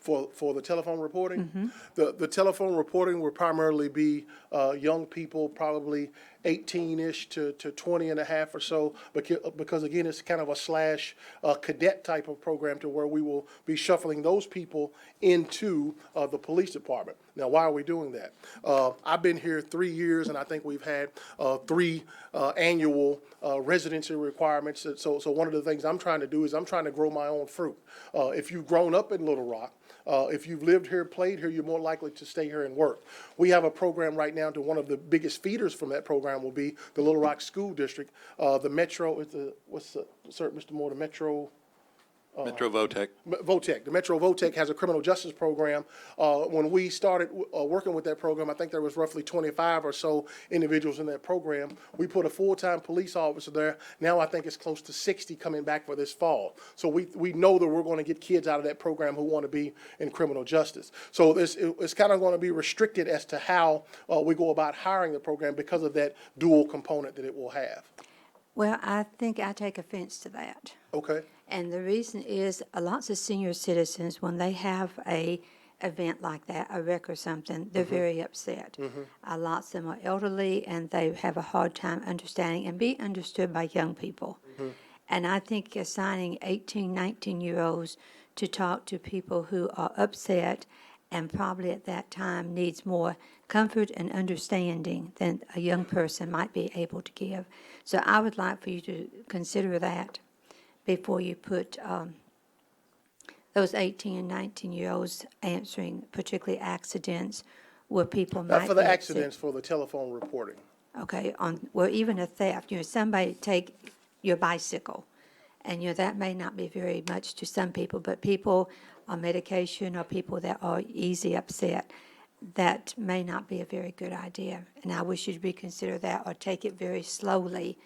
E: For the telephone reporting? The telephone reporting will primarily be young people, probably 18-ish to 20 and a half or so, because again, it's kind of a slash cadet type of program to where we will be shuffling those people into the police department. Now, why are we doing that? I've been here 3 years, and I think we've had 3 annual residency requirements. So one of the things I'm trying to do is I'm trying to grow my own fruit. If you've grown up in Little Rock, if you've lived here, played here, you're more likely to stay here and work. We have a program right now to one of the biggest feeders from that program will be the Little Rock School District. The Metro, Mr. Moore, the Metro?
L: Metro Votech.
E: VOTEC. The Metro VOTEC has a criminal justice program. When we started working with that program, I think there was roughly 25 or so individuals in that program. We put a full-time police officer there. Now I think it's close to 60 coming back for this fall. So we know that we're going to get kids out of that program who want to be in criminal justice. So it's kind of going to be restricted as to how we go about hiring the program because of that dual component that it will have.
J: Well, I think I take offense to that.
E: Okay.
J: And the reason is lots of senior citizens, when they have a event like that, a wreck or something, they're very upset. Lots of them are elderly and they have a hard time understanding and being understood by young people. And I think assigning 18, 19-year-olds to talk to people who are upset and probably at that time needs more comfort and understanding than a young person might be able to give. So I would like for you to consider that before you put those 18 and 19-year-olds answering, particularly accidents where people might
E: Not for the
J: be upset.
E: accidents, for the telephone reporting.
J: Okay, well, even a theft, somebody take your bicycle, and, that may not be very much to some people, but people on medication or people that are easy upset, that may not be a very good idea. And I wish you'd reconsider that or take it very slowly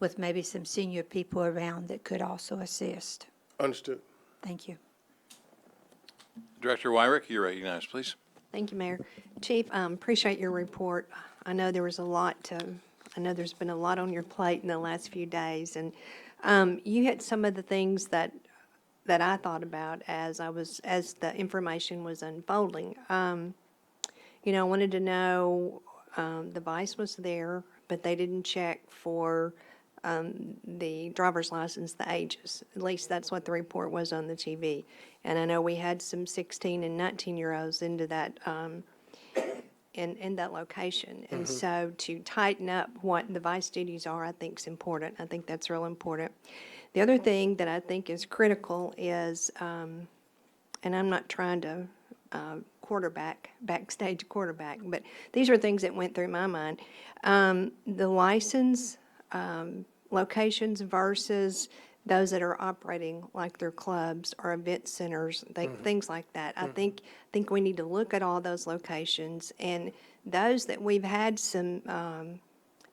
J: with maybe some senior people around that could also assist.
E: Understood.
J: Thank you.
L: Director Wyrick, you're recognized, please.
F: Thank you, Mayor. Chief, appreciate your report. I know there's been a lot on your plate in the last few days, and you had some of the things that I thought about as the information was unfolding. I wanted to know, the vice was there, but they didn't check for the driver's license, the ages. At least that's what the report was on the TV. And I know we had some 16 and 19-year-olds into that, in that location. And so to tighten up what the vice duties are, I think is important. I think that's real important. The other thing that I think is critical is, and I'm not trying to backstage quarterback, but these are things that went through my mind. The license locations versus those that are operating like their clubs or event centers, things like that. I think we need to look at all those locations, and those that we've had some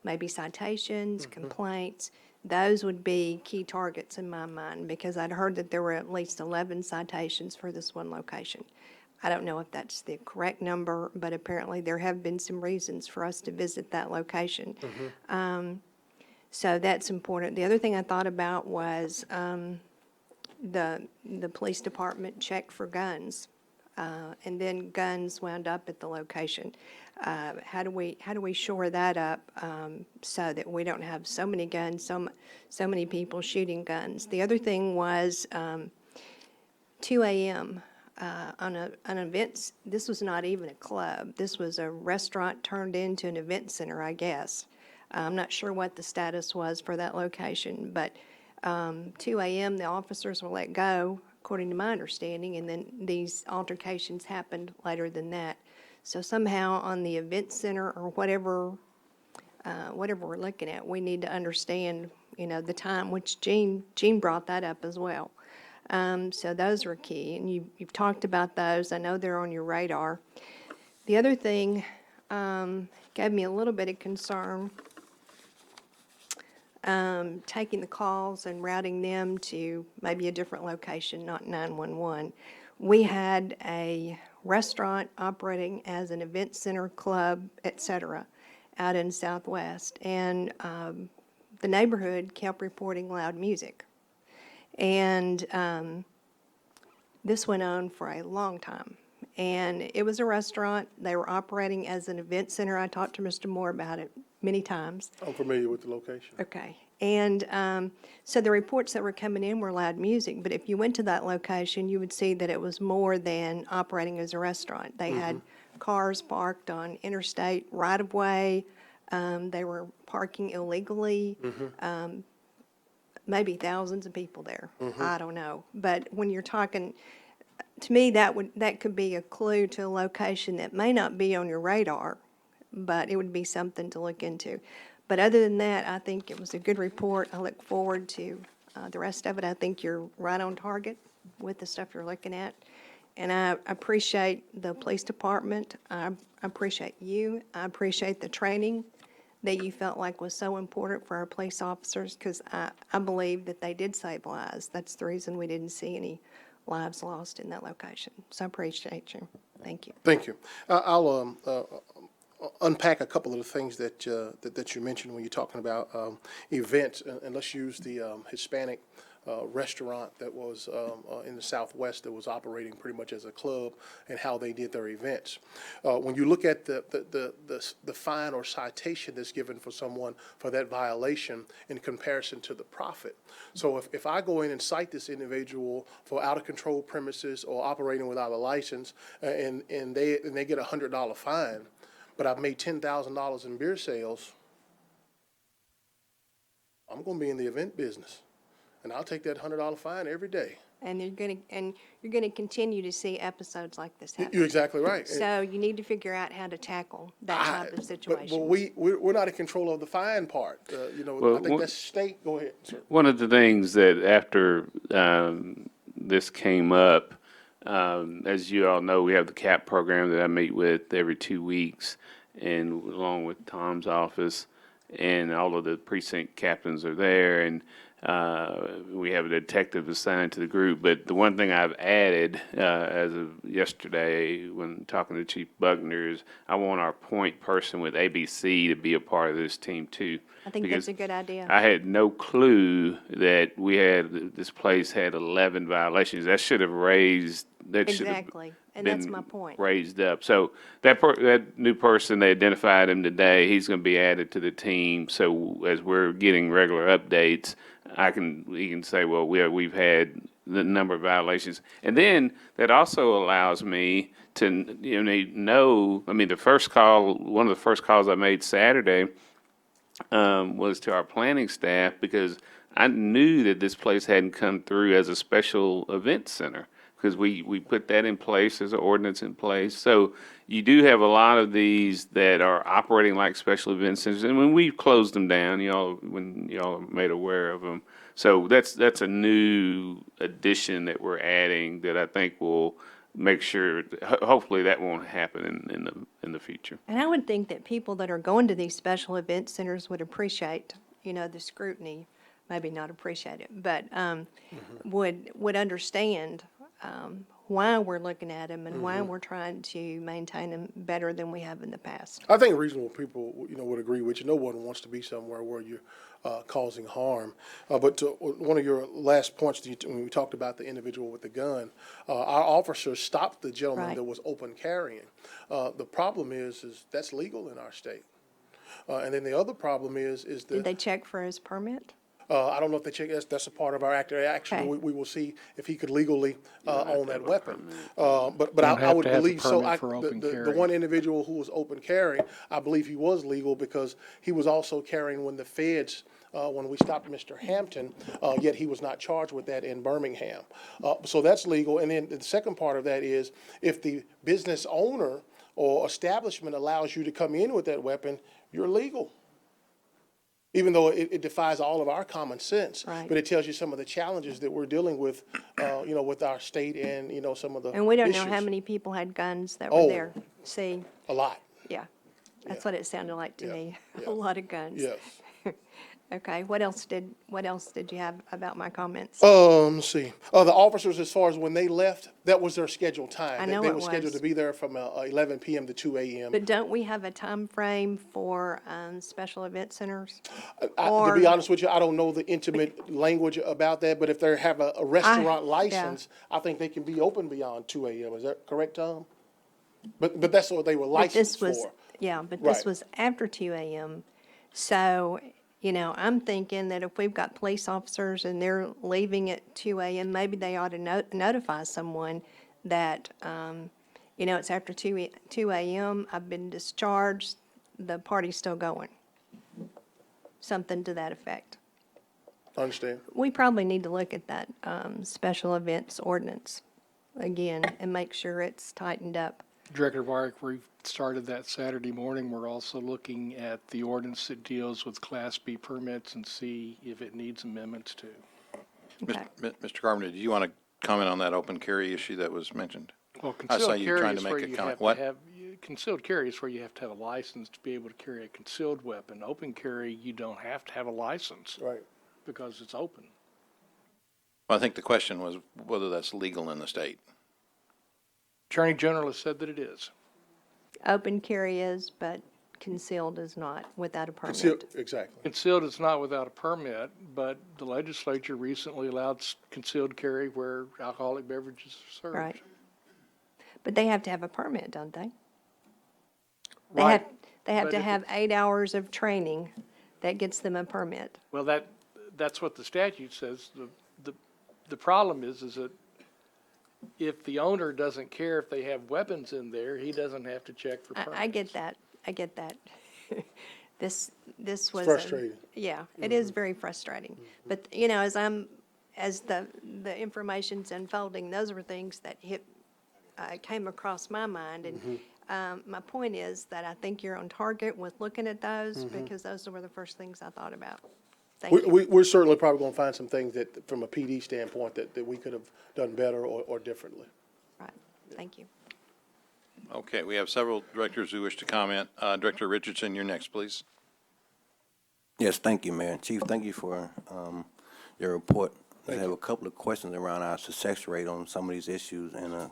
F: maybe citations, complaints, those would be key targets in my mind, because I'd heard that there were at least 11 citations for this one location. I don't know if that's the correct number, but apparently there have been some reasons for us to visit that location. So that's important. The other thing I thought about was the police department checked for guns, and then guns wound up at the location. How do we shore that up so that we don't have so many guns, so many people shooting guns? The other thing was 2 a.m. On an event. This was not even a club. This was a restaurant turned into an event center, I guess. I'm not sure what the status was for that location, but 2 a.m. the officers were let go, according to my understanding, and then these altercations happened later than that. So somehow on the event center or whatever we're looking at, we need to understand, the time, which Gene brought that up as well. So those are key, and you've talked about those. I know they're on your radar. The other thing gave me a little bit of concern, taking the calls and routing them to maybe a different location, not 911. We had a restaurant operating as an event center, club, etc., out in Southwest, and the neighborhood kept reporting loud music. And This went on for a long time. And it was a restaurant. They were operating as an event center. I talked to Mr. Moore about it many times.
E: I'm familiar with the location.
F: Okay. And so the reports that were coming in were loud music, but if you went to that location, you would see that it was more than operating as a restaurant. They had cars parked on interstate right-of-way. They were parking illegally. Maybe thousands of people there. I don't know. But when you're talking, to me, that could be a clue to a location that may not be on your radar, but it would be something to look into. But other than that, I think it was a good report. I look forward to the rest of it. I think you're right on target with the stuff you're looking at. And I appreciate the police department. I appreciate you. I appreciate the training that you felt like was so important for our police officers, because I believe that they did save lives. That's the reason we didn't see any lives lost in that location. So I appreciate you. Thank you.
E: Thank you. I'll unpack a couple of the things that you mentioned when you're talking about events, and let's use the Hispanic restaurant that was in the Southwest that was operating pretty much as a club, and how they did their events. When you look at the fine or citation that's given for someone for that violation in comparison to the profit. So if I go in and cite this individual for out of control premises or operating without a license, and they get a $100 fine, but I've made $10,000 in beer sales, I'm going to be in the event business, and I'll take that $100 fine every day.
F: And you're going to continue to see episodes like this happen.
E: You're exactly right.
F: So you need to figure out how to tackle that type of situation.
E: But we're not in control of the fine part.
D: Well,
E: I think that's state. Go ahead, sir.
D: One of the things that after this came up, as you all know, we have the CAP program that I meet with every 2 weeks, and along with Tom's office, and all of the precinct captains are there, and we have a detective assigned to the group. But the one thing I've added as of yesterday when talking to Chief Buckner is I want our point person with ABC to be a part of this team too.
F: I think that's a good idea.
D: I had no clue that this place had 11 violations. That should have raised, that should have
F: Exactly, and that's my
D: been
F: point.
D: raised up. So that new person, they identified him today. He's going to be added to the team. So as we're getting regular updates, he can say, well, we've had the number of violations, and then that also allows me to know. I mean, one of the first calls I made Saturday was to our planning staff, because I knew that this place hadn't come through as a special event center, because we put that in place, there's an ordinance in place. So you do have a lot of these that are operating like special event centers, and when we closed them down, when y'all are made aware of them. So that's a new addition that we're adding that I think will make sure, hopefully that won't happen in the future.
F: And I would think that people that are going to these special event centers would appreciate, the scrutiny, maybe not appreciate it, but would understand why we're looking at them and why we're trying to maintain them better than we have in the past.
E: I think reasonable people, would agree with you. No one wants to be somewhere where you're causing harm. But to one of your last points, when we talked about the individual with the gun, our officers stopped the gentleman that was open carrying. The problem is that's legal in our state. And then the other problem is that...
F: Did they check for his permit?
E: I don't know if they check, that's a part of our active action.
F: Okay.
E: We will see if he could legally own that weapon. But I would believe so. The one individual who was open carrying, I believe he was legal because he was also carrying when the feds, when we stopped Mr. Hampton, yet he was not charged with that in Birmingham. So that's legal. And then the second part of that is if the business owner or establishment allows you to come in with that weapon, you're legal. Even though it defies all of our common sense, but it tells you some of the challenges that we're dealing with, with our state and, some of the
F: And we don't know
E: issues.
F: how many people had guns that were there. See,
E: A lot.
F: yeah, that's what it sounded like to me.
E: Yeah.
F: A lot of guns.
E: Yes.
F: Okay, what else did you have about my comments?
E: Let's see. The officers, as far as when they left, that was their scheduled time.
F: I know
E: They
F: it
E: were scheduled
F: was.
E: to be there from 11 p.m. to 2 a.m.
F: But don't we have a time frame for special event centers?
E: To
F: Or-
E: be honest with you, I don't know the intimate language about that, but if they have a restaurant
F: yeah.
E: license, I think they can be open beyond 2 a.m. Is that correct, Tom? But that's what they were
F: But
E: licensed
F: this was,
E: for.
F: yeah, but this
E: Right.
F: was after 2 a.m. So, I'm thinking that if we've got police officers and they're leaving at 2 a.m., maybe they ought to notify someone that, it's after 2 a.m., I've been discharged, the party's still going. Something to that effect.
E: Understand?
F: We probably need to look at that special events ordinance again and make sure it's tightened up.
Q: Director Warwick, we've started that Saturday morning. We're also looking at the ordinance that deals with Class B permits and see if it needs amendments too.
F: Okay.
M: Mr. Carpenter, do you want to comment on that open carry issue that was mentioned?
Q: Well,
M: I saw
Q: concealed
M: you
Q: carry
M: trying
Q: is
M: to
Q: where
M: make a
Q: you
M: comment.
Q: have to
M: What?
Q: have, concealed carry is where you have to have a license to be able to carry a concealed weapon. Open carry, you don't have to have a license
E: Right.
Q: because it's open.
M: Well, I think the question was whether that's legal in the state.
Q: Attorney General has said that it is.
F: Open carry is, but concealed is not without a permit.
E: Exactly.
Q: Concealed is not without a permit, but the legislature recently allowed concealed carry where alcoholic beverages are served.
F: Right. But they have to have a permit, don't they?
Q: Right.
F: They have
Q: But
F: to
Q: if
F: have 8 hours of training that gets them a permit.
Q: Well, that's what the statute says. The problem is that if the owner doesn't care if they have weapons in there, he doesn't have to check for permits.
F: I get that. This was.
E: frustrating.
F: Yeah, it is very frustrating. But, as the information's unfolding, those were things that came across my mind. And my point is that I think you're on target with looking at those because those were the first things I thought about. Thank you.
E: We're certainly probably going to find some things that, from a PD standpoint, that we could have done better or differently.
F: Right, thank you.
M: Okay, we have several directors who wish to comment. Director Richardson, you're next, please.
C: Yes, thank you, Mayor. Chief, thank you for your report. I have a couple of questions around our success rate on some of these issues and a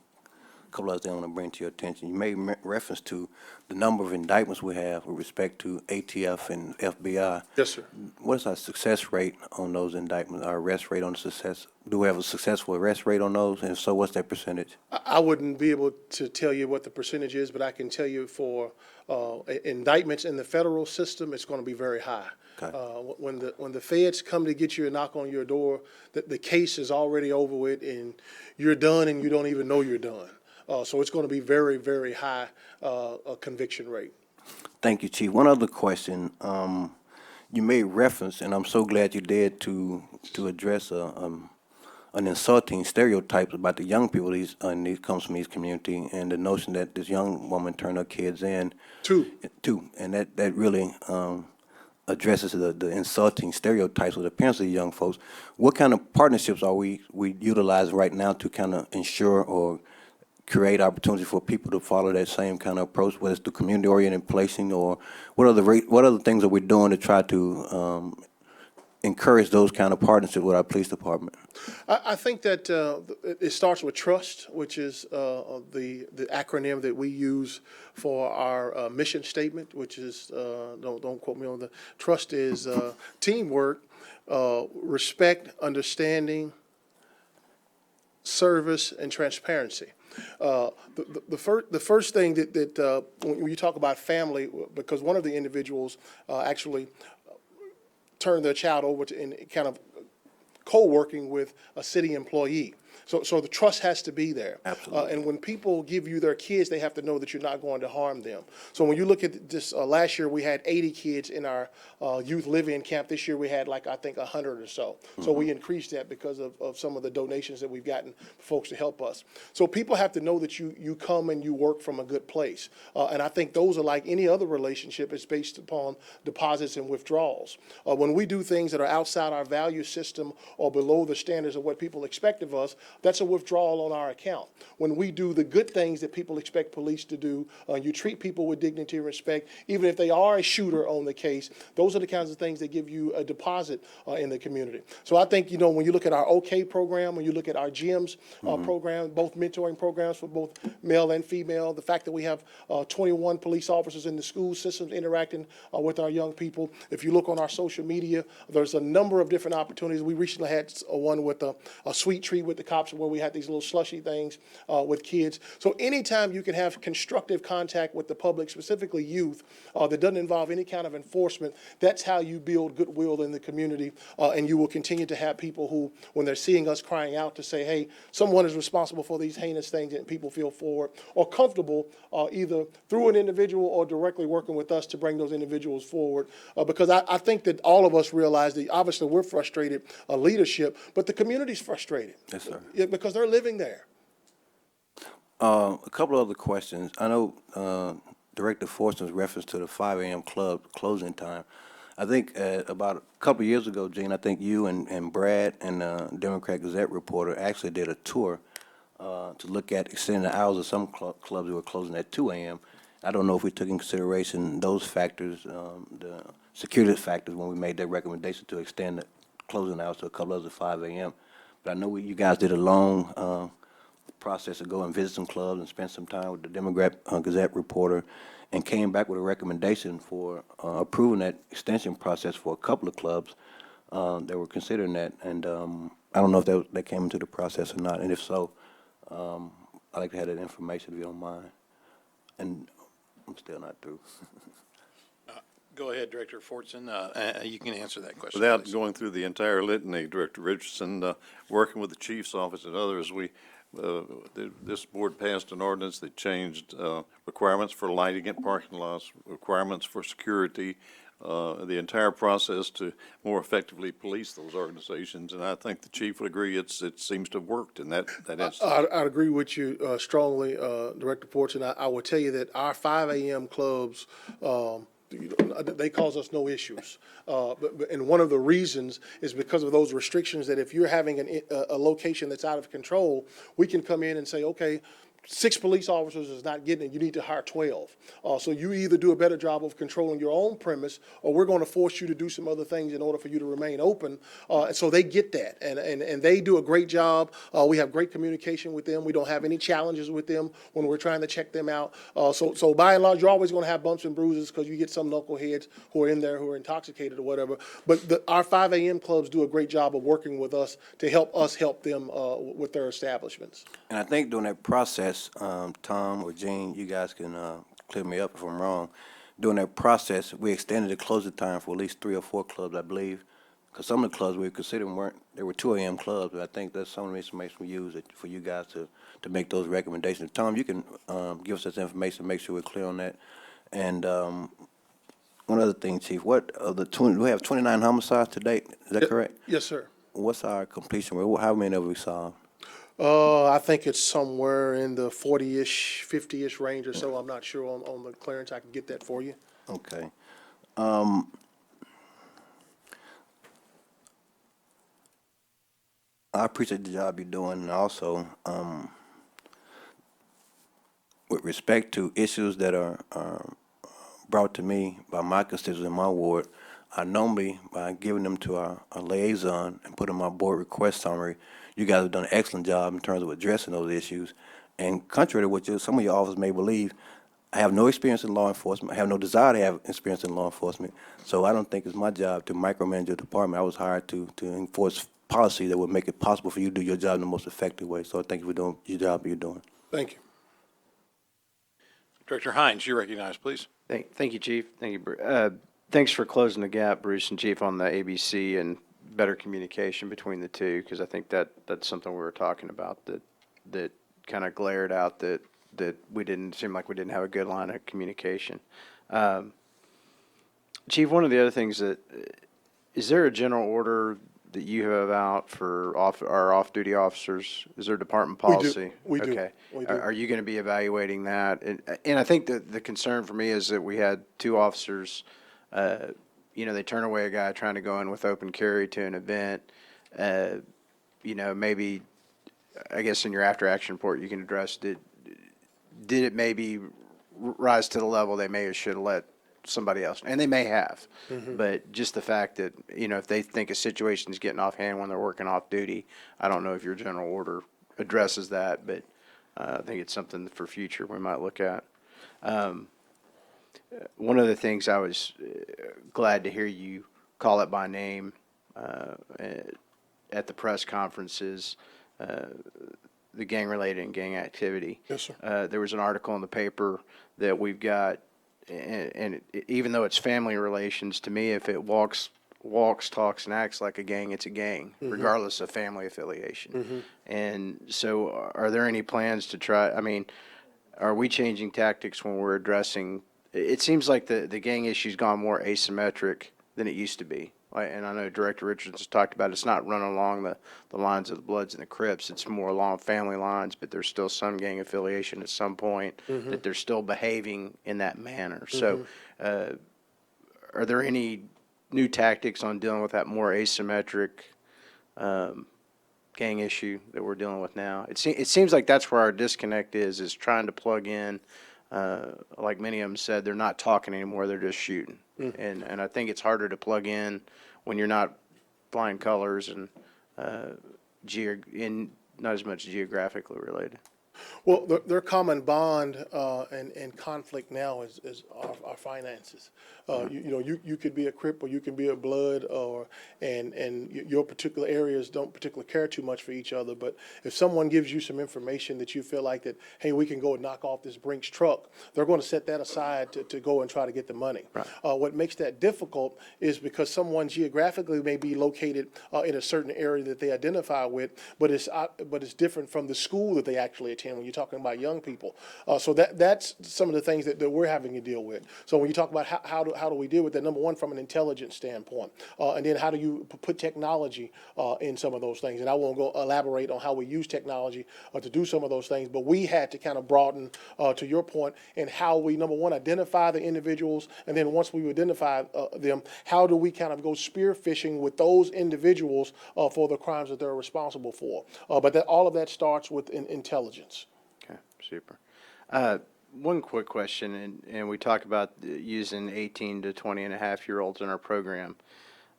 C: couple others I want to bring to your attention. You made reference to the number of indictments we have with respect to ATF and FBI.
E: Yes, sir.
C: What is our success rate on those indictments, our arrest rate on success? Do we have a successful arrest rate on those? And if so, what's that percentage?
E: I wouldn't be able to tell you what the percentage is, but I can tell you for indictments in the federal system, it's going to be very high.
C: Okay.
E: When the feds come to get you and knock on your door, the case is already over with and you're done and you don't even know you're done. So it's going to be very, very high conviction rate.
C: Thank you, Chief. One other question. You made reference, and I'm so glad you did, to address an insulting stereotype about the young people comes from these community, and the notion that this young woman turned her kids in. Two, and that really addresses the insulting stereotypes of the parents of the young folks. What kind of partnerships are we utilizing right now to kind of ensure or create opportunity for people to follow that same kind of approach, whether it's through community-oriented policing, or what other things are we doing to try to encourage those kind of partnerships with our police department?
E: I think that it starts with trust, which is the acronym that we use for our mission statement, which is, don't quote me on the, trust is teamwork, respect, understanding, service, and transparency. The first thing that when you talk about family, because one of the individuals actually turned their child over to in kind of co-working with a city employee. So the trust has to be there.
C: Absolutely.
E: And when people give you their kids, they have to know that you're not going to harm them. So when you look at this, last year we had 80 kids in our youth live-in camp. This year we had I think 100 or so. So we increased that because of some of the donations that we've gotten for folks to help us. So people have to know that you come and you work from a good place. And I think those are like any other relationship. It's based upon deposits and withdrawals. When we do things that are outside our value system or below the standards of what people expect of us, that's a withdrawal on our account. When we do the good things that people expect police to do, you treat people with dignity and respect, even if they are a shooter on the case, those are the kinds of things that give you a deposit in the community. So I think, when you look at our OK program, when you look at our GEMS program, both mentoring programs for both male and female, the fact that we have 21 police officers in the school systems interacting with our young people. If you look on our social media, there's a number of different opportunities. We recently had one with a sweet treat with the cops where we had these little slushy things with kids. So anytime you can have constructive contact with the public, specifically youth, that doesn't involve any kind of enforcement, that's how you build goodwill in the community. And you will continue to have people who, when they're seeing us crying out to say, hey, someone is responsible for these heinous things, and people feel forward or comfortable either through an individual or directly working with us to bring those individuals forward. Because I think that all of us realize that obviously we're frustrated, leadership, but the community's frustrated.
C: Yes, sir.
E: Because they're living there.
C: A couple of other questions. I know Director Forston's reference to the 5 a.m. club closing time. I think about a couple of years ago, Gene, I think you and Brad and Democrat Gazette reporter actually did a tour to look at extending the hours of some clubs that were closing at 2 a.m. I don't know if we took in consideration those factors, the security factors, when we made that recommendation to extend the closing hours to a couple others at 5 a.m. But I know you guys did a long process to go and visit some clubs and spend some time with the Democrat Gazette reporter and came back with a recommendation for approving that extension process for a couple of clubs that were considering that. And I don't know if that came into the process or not. And if so, I'd like to have that information if you don't mind. And I'm still not through.
A: Go ahead, Director Fortson. You can answer that question.
L: Without
A: please.
L: going through the entire litany, Director Richardson, working with the chief's office and others, this board passed an ordinance that changed requirements for lighting at parking lots, requirements for security, the entire process to more effectively police those organizations. And I think the chief would agree it seems to have worked in that instance.
E: I'd agree with you strongly, Director Fortson. I will tell you that our 5 a.m. clubs, they cause us no issues. And one of the reasons is because of those restrictions that if you're having a location that's out of control, we can come in and say, okay, 6 police officers is not getting it, you need to hire 12. So you either do a better job of controlling your own premise, or we're going to force you to do some other things in order for you to remain open. And so they get that, and they do a great job. We have great communication with them. We don't have any challenges with them when we're trying to check them out. So by and large, you're always going to have bumps and bruises because you get some knuckleheads who are in there who are intoxicated or whatever. But our 5 a.m. clubs do a great job of working with us to help us help them with their establishments.
C: And I think during that process, Tom or Gene, you guys can clear me up if I'm wrong. During that process, we extended the closing time for at least 3 or 4 clubs, I believe, because some of the clubs we were considering they were 2 a.m. clubs, but I think that's some of the information we use for you guys to make those recommendations. Tom, you can give us this information, make sure we're clear on that. And one other thing, Chief, we have 29 homicides to date, is that correct?
E: Yes, sir.
C: What's our completion rate? How many have we solved?
E: I think it's somewhere in the 40-ish, 50-ish range or so. I'm not sure on the clearance. I can get that for you.
C: Okay. I appreciate the job you're doing, and also with respect to issues that are brought to me by my constituents in my ward, I normally, by giving them to our liaison and putting my board request summary, you guys have done an excellent job in terms of addressing those issues. And contrary to what some of your officers may believe, I have no experience in law enforcement. I have no desire to have experience in law enforcement. So I don't think it's my job to micromanage your department. I was hired to enforce policy that would make it possible for you to do your job in the most effective way. So thank you for doing your job you're doing.
E: Thank you.
A: Director Hines, you recognize, please.
K: Thank you, Chief. Thank you. Thanks for closing the gap, Bruce and Chief, on the ABC and better communication between the two, because I think that's something we were talking about that kind of glared out that we didn't seem like we didn't have a good line of communication. Chief, one of the other things is there a general order that you have out for our off-duty officers? Is there a department policy?
E: We do.
K: Okay.
E: We do.
K: Are you going to be evaluating that? And I think that the concern for me is that we had 2 officers, they turn away a guy trying to go in with open carry to an event, maybe I guess in your after-action report, you can address, did it maybe rise to the level they may have should have let somebody else, and they may have, but just the fact that, you know, if they think a situation is getting off hand when they're working off duty, I don't know if your general order addresses that, but I think it's something for future we might look at. One of the things I was glad to hear you call it by name at the press conferences, the gang-related and gang activity.
E: Yes, sir.
K: There was an article in the paper that we've got, and even though it's family relations, to me, if it walks, talks, and acts like a gang, it's a gang, regardless of family affiliation. And so are there any plans to try, I mean, are we changing tactics when we're addressing, it seems like the gang issue's gone more asymmetric than it used to be. And I know Director Richardson's talked about it's not running along the lines of the Bloods and the Crips. It's more along family lines, but there's still some gang affiliation at some point that they're still behaving in that manner. So are there any new tactics on dealing with that more asymmetric gang issue that we're dealing with now? It seems like that's where our disconnect is trying to plug in. Like many of them said, they're not talking anymore, they're just shooting. And I think it's harder to plug in when you're not flying colors and not as much geographically related.
E: Well, their common bond and conflict now is our finances. You could be a Crip or you can be a Blood, and your particular areas don't particularly care too much for each other. But if someone gives you some information that you feel like that, hey, we can go and knock off this Brinks truck, they're going to set that aside to go and try to get the money.
K: Right.
E: What makes that difficult is because someone geographically may be located in a certain area that they identify with, but it's different from the school that they actually attend when you're talking about young people. So that's some of the things that we're having to deal with. So when you talk about how do we deal with that, number one, from an intelligence standpoint, and then how do you put technology in some of those things? And I won't go elaborate on how we use technology to do some of those things, but we had to kind of broaden, to your point, in how we, number one, identify the individuals, and then once we identify them, how do we kind of go spear fishing with those individuals for the crimes that they're responsible for? But all of that starts with intelligence.
K: Okay, super. One quick question, and we talk about using 18 to 20 and a half year olds in our program.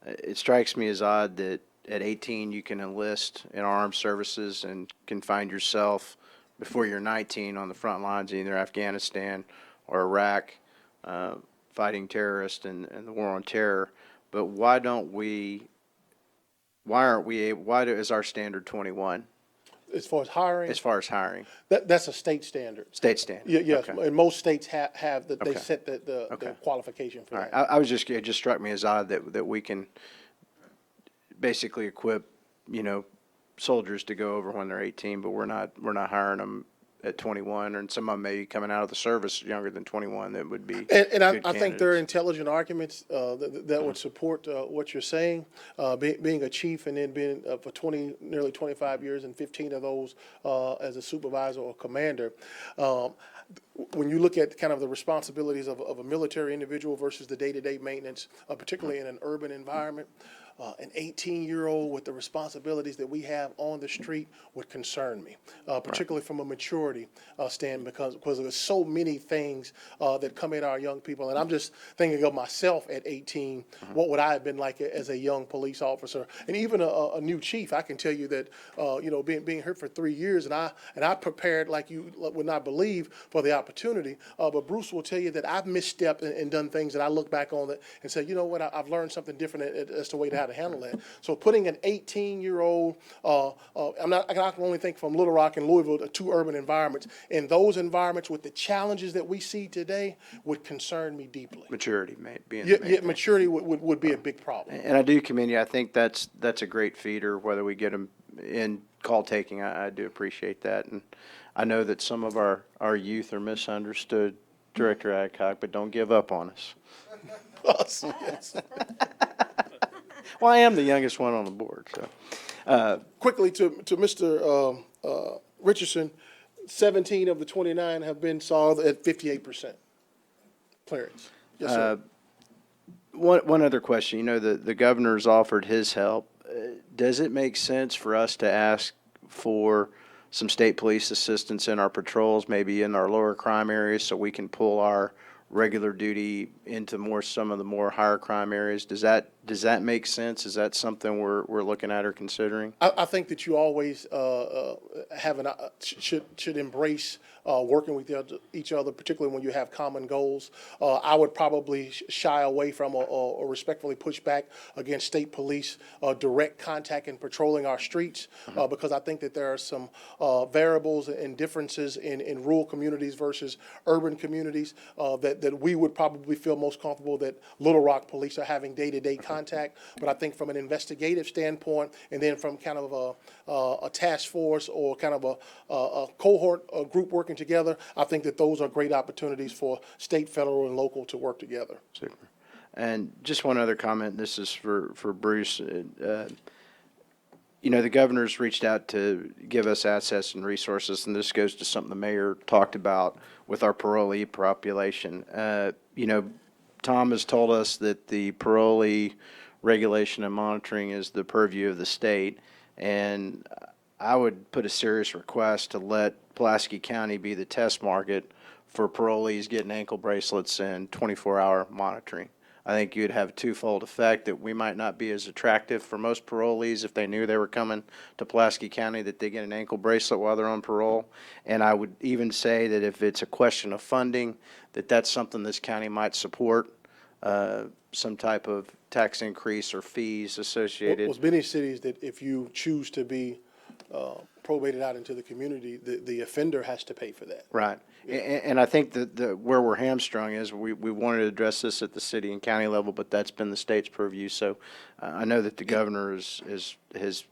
K: It strikes me as odd that at 18 you can enlist in armed services and can find yourself before you're 19 on the front lines in either Afghanistan or Iraq, fighting terrorists and the war on terror. But why is our standard 21?
E: As far as hiring?
K: As far as hiring.
E: That's a state standard.
K: State standard.
E: Yes,
K: Okay.
E: and most states have that, they
K: Okay.
E: set the qualification for
K: All
E: that.
K: right. I was just, it just struck me as odd that we can basically equip, soldiers to go over when they're 18, but we're not hiring them at 21, and some of them may be coming out of the service younger than 21 that would be
E: And I
K: good
E: think there are
K: candidates.
E: intelligent arguments that would support what you're saying. Being a chief and then being for nearly 25 years and 15 of those as a supervisor or commander. When you look at kind of the responsibilities of a military individual versus the day-to-day maintenance, particularly in an urban environment, an 18-year-old with the responsibilities that we have on the street would concern me, particularly from a maturity standpoint, because there's so many things that come at our young people. And I'm just thinking of myself at 18, what would I have been like as a young police officer? And even a new chief, I can tell you that, being here for 3 years, and I prepared like you would not believe for the opportunity. But Bruce will tell you that I've misstepped and done things that I look back on that and say, you know what, I've learned something different as to how to handle that. So putting an 18-year-old, I can only think from Little Rock and Louisville, two urban environments. In those environments with the challenges that we see today would concern me deeply.
K: Maturity may be.
E: Maturity would be a big problem.
K: And I do commend you. I think that's a great feeder, whether we get them in call taking. I do appreciate that. And I know that some of our youth are misunderstood, Director Adcock, but don't give up on us.
E: Yes.
K: Well, I am the youngest one on the board, so.
E: Quickly to Mr. Richardson, 17 of the 29 have been solved at 58% clearance. Yes, sir.
K: One other question. The governor's offered his help. Does it make sense for us to ask for some state police assistance in our patrols, maybe in our lower crime areas, so we can pull our regular duty into some of the more higher crime areas. Does that make sense? Is that something we're looking at or considering?
E: I think that you always should embrace working with each other, particularly when you have common goals. I would probably shy away from or respectfully push back against state police direct contact and patrolling our streets because I think that there are some variables and differences in rural communities versus urban communities that we would probably feel most comfortable that Little Rock police are having day-to-day contact. But I think from an investigative standpoint, and then from kind of a task force or kind of a cohort, a group working together, I think that those are great opportunities for state, federal, and local to work together.
K: Super. And just one other comment, this is for Bruce. The governor's reached out to give us access and resources, and this goes to something the mayor talked about with our parolee population. Tom has told us that the parolee regulation and monitoring is the purview of the state, and I would put a serious request to let Pulaski County be the test market for parolees getting ankle bracelets and 24-hour monitoring. I think you'd have a twofold effect that we might not be as attractive for most parolees if they knew they were coming to Pulaski County, that they get an ankle bracelet while they're on parole. And I would even say that if it's a question of funding, that's something this county might support, some type of tax increase or fees associated.
E: Well, many cities that if you choose to be probated out into the community, the offender has to pay for that.
K: Right. And I think that where we're hamstrung is we wanted to address this at the city and county level, but that's been the state's purview. So I know that the governor has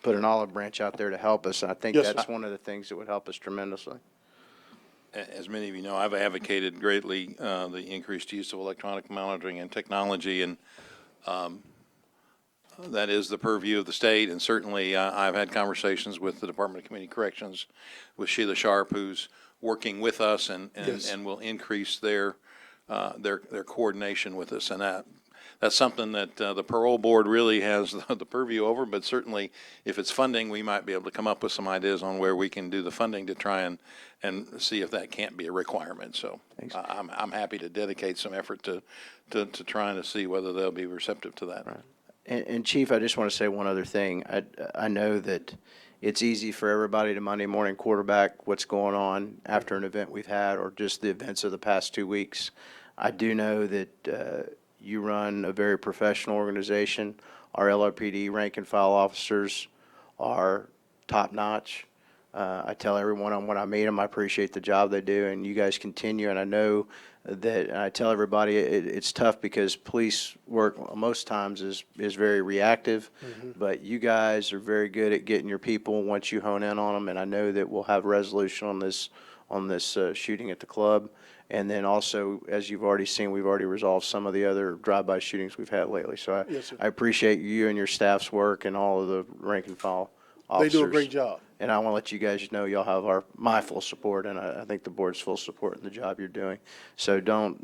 K: put an olive branch out there to help us. And I think that's one of the things that would help us tremendously.
A: As many of you know, I've advocated greatly the increased use of electronic monitoring and technology, and that is the purview of the state. And certainly I've had conversations with the Department of Community Corrections, with Sheila Sharp, who's working with us and will increase their coordination with us. And that's something that the parole board really has the purview over, but certainly if it's funding, we might be able to come up with some ideas on where we can do the funding to try and see if that can't be a requirement. So I'm happy to dedicate some effort to trying to see whether they'll be receptive to that.
K: Right. And Chief, I just want to say one other thing. I know that it's easy for everybody to Monday morning quarterback what's going on after an event we've had or just the events of the past 2 weeks. I do know that you run a very professional organization. Our LRPD rank and file officers are top-notch. I tell everyone when I meet them, I appreciate the job they do, and you guys continue. And I know that, and I tell everybody it's tough because police work most times is very reactive, but you guys are very good at getting your people once you hone in on them. And I know that we'll have resolution on this shooting at the club. And then also, as you've already seen, we've already resolved some of the other drive-by shootings we've had lately. So I appreciate you and your staff's work and all of the rank and file officers.
E: They do a great job.
K: And I want to let you guys know y'all have my full support, and I think the board's full support in the job you're doing. So don't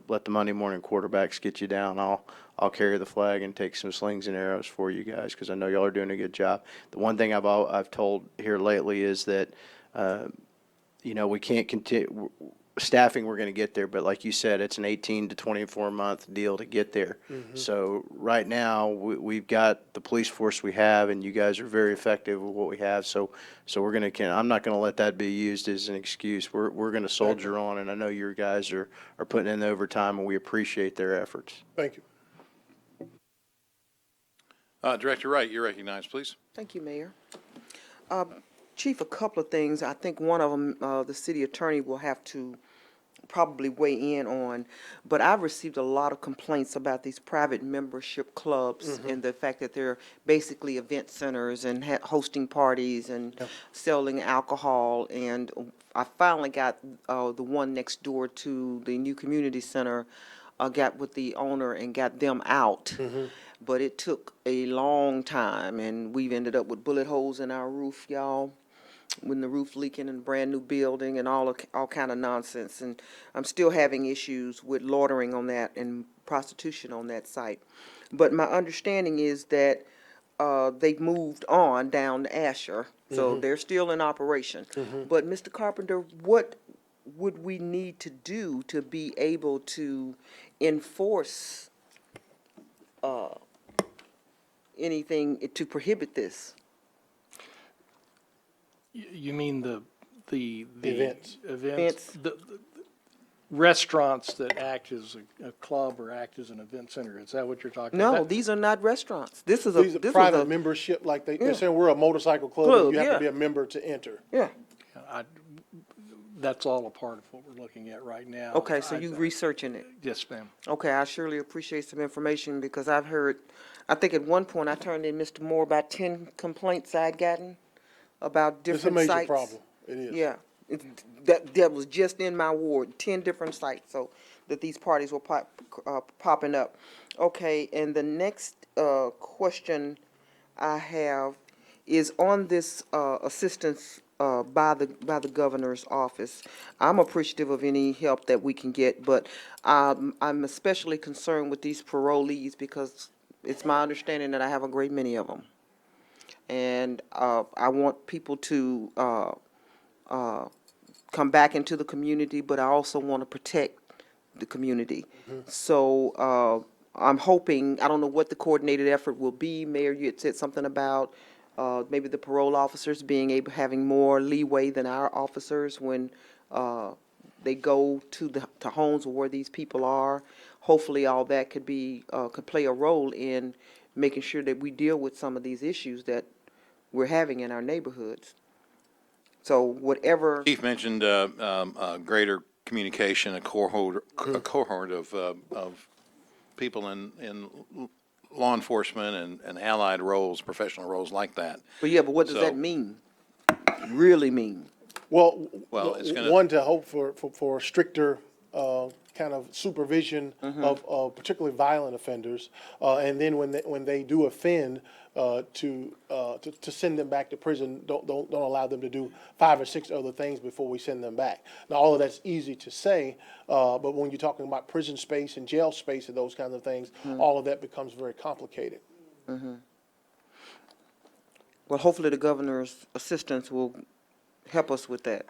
K: let the Monday morning quarterbacks get you down. I'll carry the flag and take some slings and arrows for you guys because I know y'all are doing a good job. The one thing I've told here lately is that we can't continue. Staffing, we're going to get there, but like you said, it's an 18 to 24-month deal to get there. So right now, we've got the police force we have, and you guys are very effective with what we have. So we're going to. I'm not going to let that be used as an excuse. We're going to soldier on, and I know your guys are putting in the overtime, and we appreciate their efforts.
E: Thank you.
A: Director Wright, you're recognized, please.
H: Thank you, Mayor. Chief, a couple of things. I think one of them, the city attorney will have to probably weigh in on, but I've received a lot of complaints about these private membership clubs and the fact that they're basically event centers and hosting parties and selling alcohol. And I finally got the one next door to the new community center, got with the owner and got them out. But it took a long time, and we've ended up with bullet holes in our roof, y'all, when the roof leaking in a brand new building and all kind of nonsense. And I'm still having issues with loitering on that and prostitution on that site. But my understanding is that they've moved on down to Asher, so they're still in operation. But Mr. Carpenter, what would we need to do to be able to enforce anything to prohibit this?
Q: You mean the
E: Events.
Q: events, the restaurants that act as a club or act as an event center? Is that what you're talking
H: No,
Q: about?
H: these are not restaurants. This is
E: These are
H: this was
E: private
H: a
E: membership, like
H: Yeah.
E: they're saying we're a motorcycle club,
H: Club,
E: and you have
H: yeah.
E: to be a member to enter.
H: yeah.
Q: That's all a part of what we're looking at right now.
H: Okay, so you researching it?
Q: Yes, ma'am.
H: Okay, I surely appreciate some information because I've heard, I think at one point I turned in Mr. Moore about 10 complaints I'd gotten about
E: It's a
H: different
E: major
H: sites.
E: problem. It is.
H: Yeah, that was just in my ward, 10 different sites, so that these parties were popping up. Okay, and the next question I have is on this assistance by the governor's office. I'm appreciative of any help that we can get, but I'm especially concerned with these parolees because it's my understanding that I have a great many of them. And I want people to come back into the community, but I also want to protect the community. So I'm hoping, I don't know what the coordinated effort will be. Mayor, you had said something about maybe the parole officers having more leeway than our officers when they go to homes where these people are. Hopefully, all that could play a role in making sure that we deal with some of these issues that we're having in our neighborhoods. So whatever.
M: Chief mentioned greater communication, a cohort of people in law enforcement and allied roles, professional roles like that.
H: But what does
M: So-
H: that mean? Really mean?
E: Well,
M: it's gonna-
E: one, to hope for stricter kind of supervision of particularly violent offenders, and then when they do offend, to send them back to prison. Don't allow them to do 5 or 6 other things before we send them back. Now, all of that's easy to say, but when you're talking about prison space and jail space and those kinds of things, all of that becomes very complicated.
H: Well, hopefully the governor's assistance will help us with that.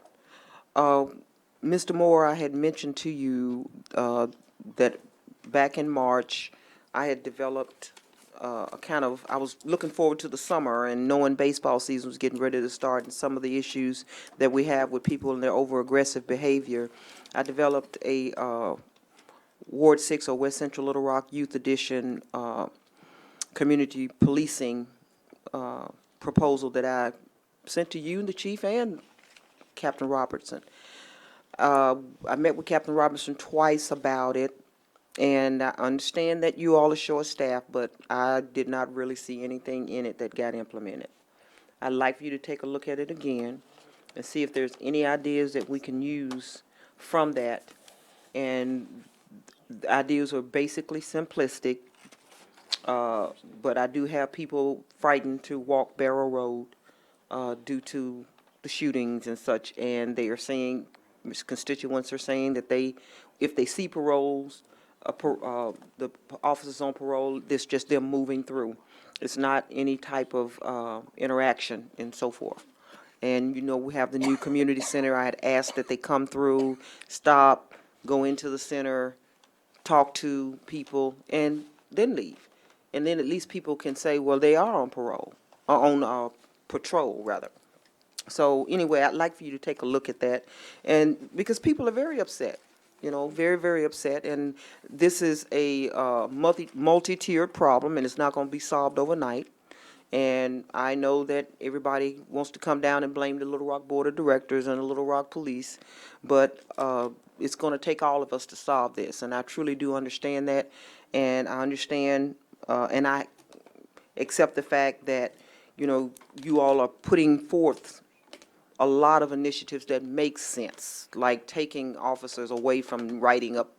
H: Mr. Moore, I had mentioned to you that back in March, I had developed I was looking forward to the summer and knowing baseball season was getting ready to start and some of the issues that we have with people and their over-aggressive behavior. I developed a Ward 6 or West Central Little Rock Youth Edition community policing proposal that I sent to you, the chief, and Captain Robertson. I met with Captain Robertson twice about it, and I understand that you all are short-staffed, but I did not really see anything in it that got implemented. I'd like for you to take a look at it again and see if there's any ideas that we can use from that. And the ideas are basically simplistic, but I do have people frightened to walk Barrow Road due to the shootings and such, and they are saying, constituents are saying that if they see paroles, the officers on parole, it's just them moving through. It's not any type of interaction and so forth. And, we have the new community center. I had asked that they come through, stop, go into the center, talk to people, and then leave. And then at least people can say, well, they are on parole, or on patrol, rather. So anyway, I'd like for you to take a look at that, and because people are very upset, very, very upset, and this is a multi-tiered problem, and it's not going to be solved overnight. And I know that everybody wants to come down and blame the Little Rock Board of Directors and the Little Rock Police, but it's going to take all of us to solve this, and I truly do understand that, and I understand, and I accept the fact that, you all are putting forth a lot of initiatives that make sense, like taking officers away from writing up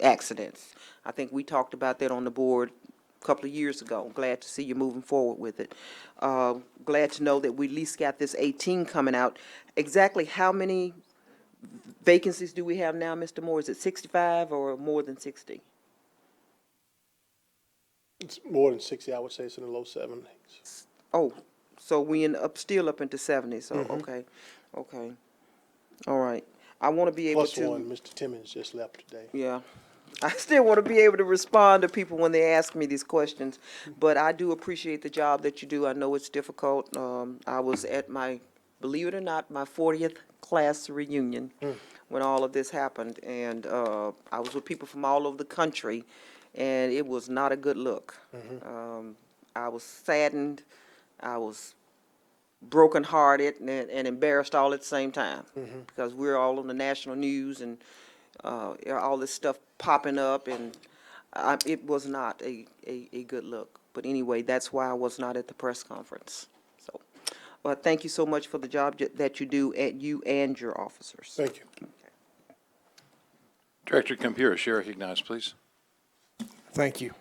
H: accidents. I think we talked about that on the board a couple of years ago. Glad to see you moving forward with it. Glad to know that we at least got this 18 coming out. Exactly how many vacancies do we have now, Mr. Moore? Is it 65 or more than 60?
E: It's more than 60, I would say it's in the low 70s.
H: Oh, so we still up into 70, so, okay, okay. All right. I want to be able
E: Plus
H: to.
E: one, Mr. Timmons just left today.
H: Yeah. I still want to be able to respond to people when they ask me these questions, but I do appreciate the job that you do. I know it's difficult. I was at believe it or not, my 40th class reunion when all of this happened, and I was with people from all over the country, and it was not a good look. I was saddened. I was brokenhearted and embarrassed all at the same time because we're all on the national news and all this stuff popping up, and it was not a good look. But anyway, that's why I was not at the press conference. So, but thank you so much for the job that you do, you and your officers.
E: Thank you.
M: Director Campier, share recognized, please.
I: Thank you.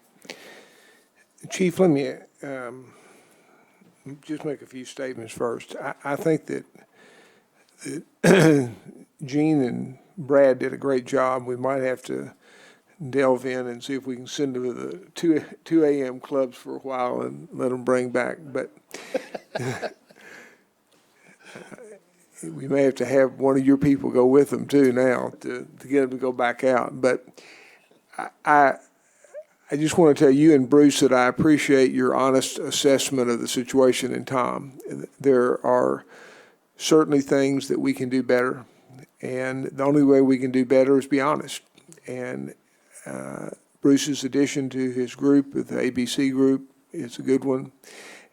I: Chief, let me just make a few statements first. I think that Gene and Brad did a great job. We might have to delve in and see if we can send them to the 2 a.m. clubs for a while and let them bring back. But we may have to have one of your people go with them too now to get them to go back out. But I just want to tell you and Bruce that I appreciate your honest assessment of the situation in Tom. There are certainly things that we can do better, and the only way we can do better is be honest. And Bruce's addition to his group, the ABC group, is a good one.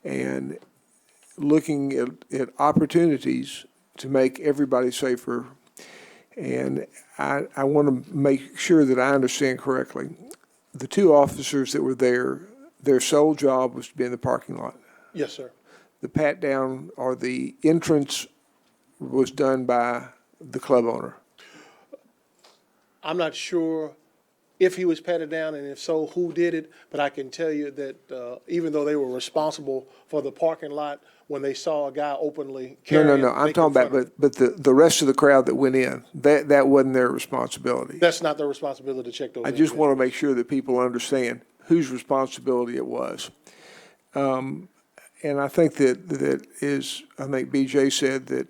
I: And looking at opportunities to make everybody safer. And I want to make sure that I understand correctly. The two officers that were there, their sole job was to be in the parking lot.
E: Yes, sir.
I: The pat down or the entrance was done by the club owner.
E: I'm not sure if he was patted down, and if so, who did it, but I can tell you that even though they were responsible for the parking lot, when they saw a guy openly carrying.
I: No. I'm talking about, but the rest of the crowd that went in, that wasn't their responsibility.
E: That's not their responsibility to check those.
I: I just want to make sure that people understand whose responsibility it was. And I think that is, I think BJ said that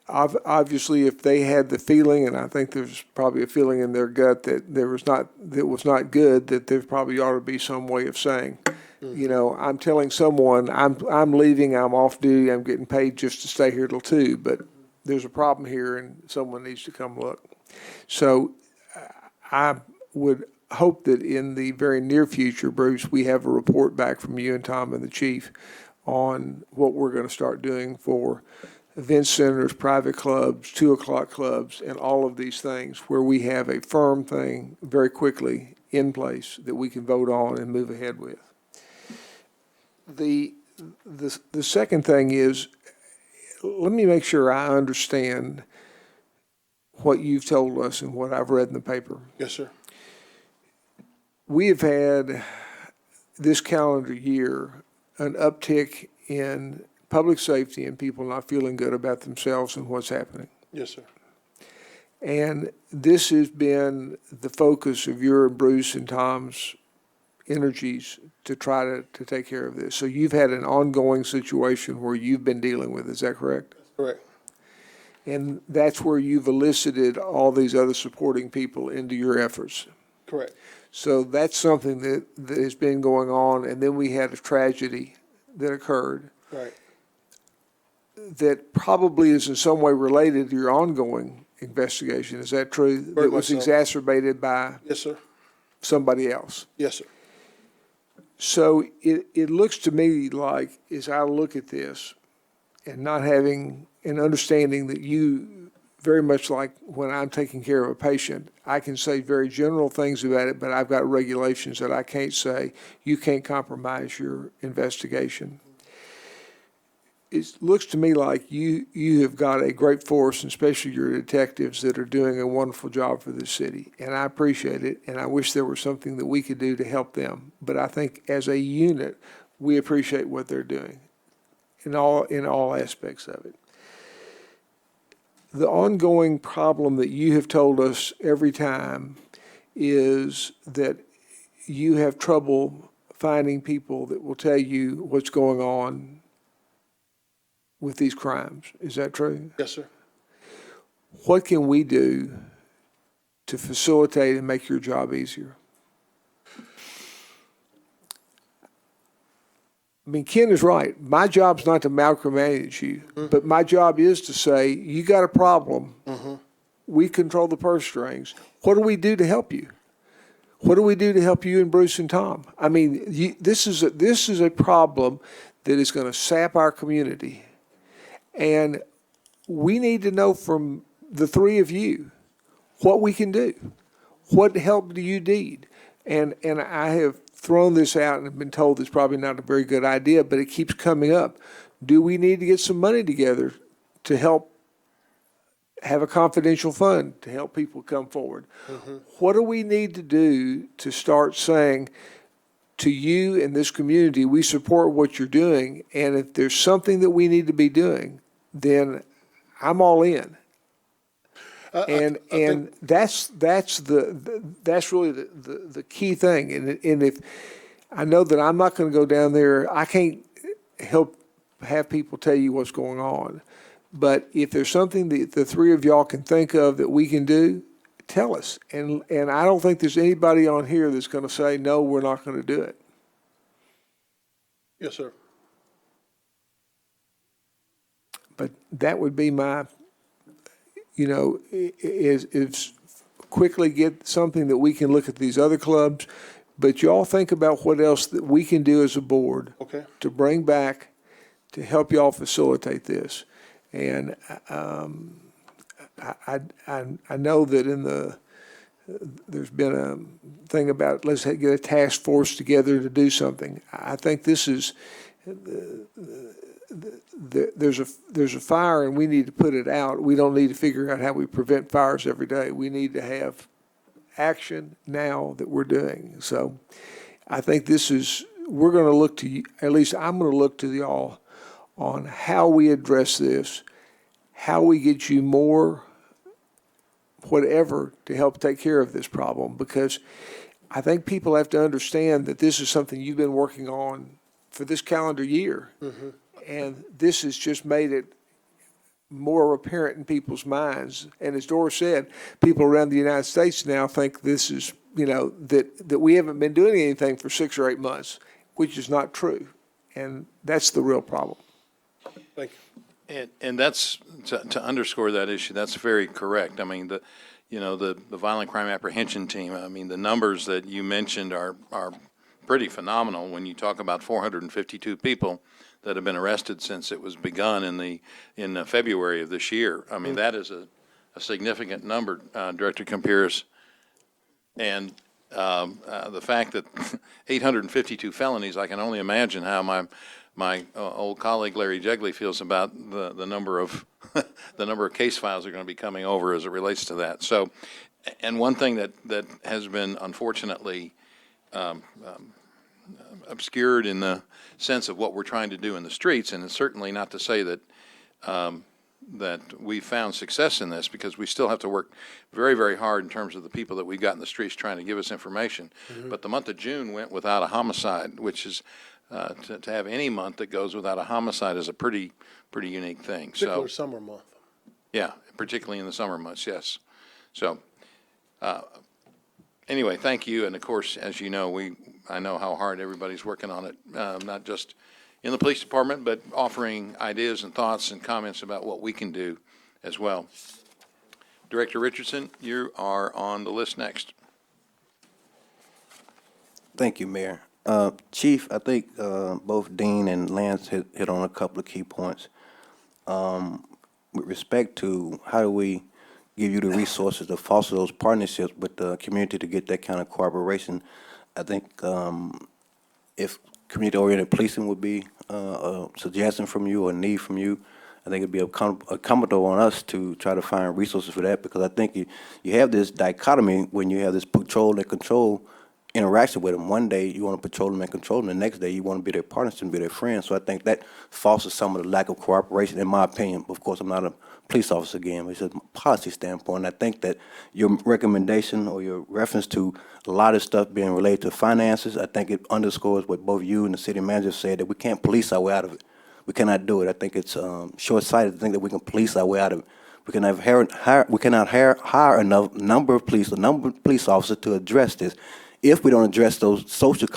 I: obviously if they had the feeling, and I think there's probably a feeling in their gut that was not good, that there probably ought to be some way of saying, you know, I'm telling someone I'm leaving, I'm off duty, I'm getting paid just to stay here till 2, but there's a problem here and someone needs to come look. So I would hope that in the very near future, Bruce, we have a report back from you and Tom and the chief on what we're going to start doing for event centers, private clubs, 2 o'clock clubs, and all of these things where we have a firm thing very quickly in place that we can vote on and move ahead with. The second thing is, let me make sure I understand what you've told us and what I've read in the paper.
E: Yes, sir.
I: We have had this calendar year an uptick in public safety and people not feeling good about themselves and what's happening.
E: Yes, sir.
I: And this has been the focus of your and Bruce and Tom's energies to try to take care of this. So you've had an ongoing situation where you've been dealing with, is that correct?
E: Correct.
I: And that's where you've elicited all these other supporting people into your efforts.
E: Correct.
I: So that's something that has been going on, and then we had a tragedy that occurred.
E: Right.
I: That probably is in some way related to your ongoing investigation. Is that true?
E: Very
I: That was
E: much so.
I: exacerbated by
E: Yes, sir.
I: somebody else.
E: Yes, sir.
I: So it looks to me like, as I look at this, and not having an understanding that you, very much like when I'm taking care of a patient, I can say very general things about it, but I've got regulations that I can't say. You can't compromise your investigation. It looks to me like you have got a great force, and especially your detectives that are doing a wonderful job for this city. And I appreciate it, and I wish there was something that we could do to help them. But I think as a unit, we appreciate what they're doing in all aspects of it. The ongoing problem that you have told us every time is that you have trouble finding people that will tell you what's going on with these crimes. Is that true?
E: Yes, sir.
I: What can we do to facilitate and make your job easier? I mean, Ken is right. My job's not to micromanage you, but my job is to say, you got a problem. We control the purse strings. What do we do to help you? What do we do to help you and Bruce and Tom? I mean, this is a problem that is going to sap our community. And we need to know from the three of you what we can do. What help do you need? And I have thrown this out and have been told it's probably not a very good idea, but it keeps coming up. Do we need to get some money together to help have a confidential fund to help people come forward? What do we need to do to start saying to you and this community, we support what you're doing, and if there's something that we need to be doing, then I'm all in. And that's really the key thing. And if I know that I'm not going to go down there, I can't help have people tell you what's going on. But if there's something that the three of y'all can think of that we can do, tell us. And I don't think there's anybody on here that's going to say, no, we're not going to do it.
E: Yes, sir.
I: But that would be my, is quickly get something that we can look at these other clubs. But y'all think about what else that we can do as a board to bring back to help y'all facilitate this. And I know that there's been a thing about let's get a task force together to do something. I think this is there's a fire and we need to put it out. We don't need to figure out how we prevent fires every day. We need to have action now that we're doing. So I think we're going to look to you, at least I'm going to look to y'all on how we address this, how we get you more whatever to help take care of this problem, because I think people have to understand that this is something you've been working on for this calendar year. And this has just made it more apparent in people's minds. And as Doris said, people around the United States now think this is, that we haven't been doing anything for 6 or 8 months, which is not true. And that's the real problem.
E: Thank you.
A: And that's, to underscore that issue, that's very correct. I mean, the violent crime apprehension team, I mean, the numbers that you mentioned are pretty phenomenal when you talk about 452 people that have been arrested since it was begun in February of this year. I mean, that is a significant number, Director Compeers. And the fact that 852 felonies, I can only imagine how my old colleague Larry Jegley feels about the number of the number of case files that are going to be coming over as it relates to that. So, and one thing that has been unfortunately obscured in the sense of what we're trying to do in the streets, and it's certainly not to say that that we found success in this, because we still have to work very, very hard in terms of the people that we've got in the streets trying to give us information. But the month of June went without a homicide, which is to have any month that goes without a homicide is a pretty unique thing.
E: Particular summer month.
A: Yeah, particularly in the summer months, yes. So anyway, thank you. And of course, as you know, I know how hard everybody's working on it, not just in the police department, but offering ideas and thoughts and comments about what we can do as well. Director Richardson, you are on the list next.
C: Thank you, Mayor. Chief, I think both Dean and Lance hit on a couple of key points. With respect to how do we give you the resources to foster those partnerships with the community to get that kind of cooperation, I think if community-oriented policing would be a suggestion from you or a need from you, I think it'd be incumbent on us to try to find resources for that, because I think you have this dichotomy when you have this patrol and control interaction with them. One day you want to patrol them and control them. The next day you want to be their partners and be their friends. So I think that fosters some of the lack of cooperation, in my opinion. Of course, I'm not a police officer again, but it's just a policy standpoint. I think that your recommendation or your reference to a lot of stuff being related to finances, I think it underscores what both you and the city manager said, that we can't police our way out of it. We cannot do it. I think it's short-sighted to think that we can police our way out of it. We cannot hire enough number of police officers to address this. If we don't address those social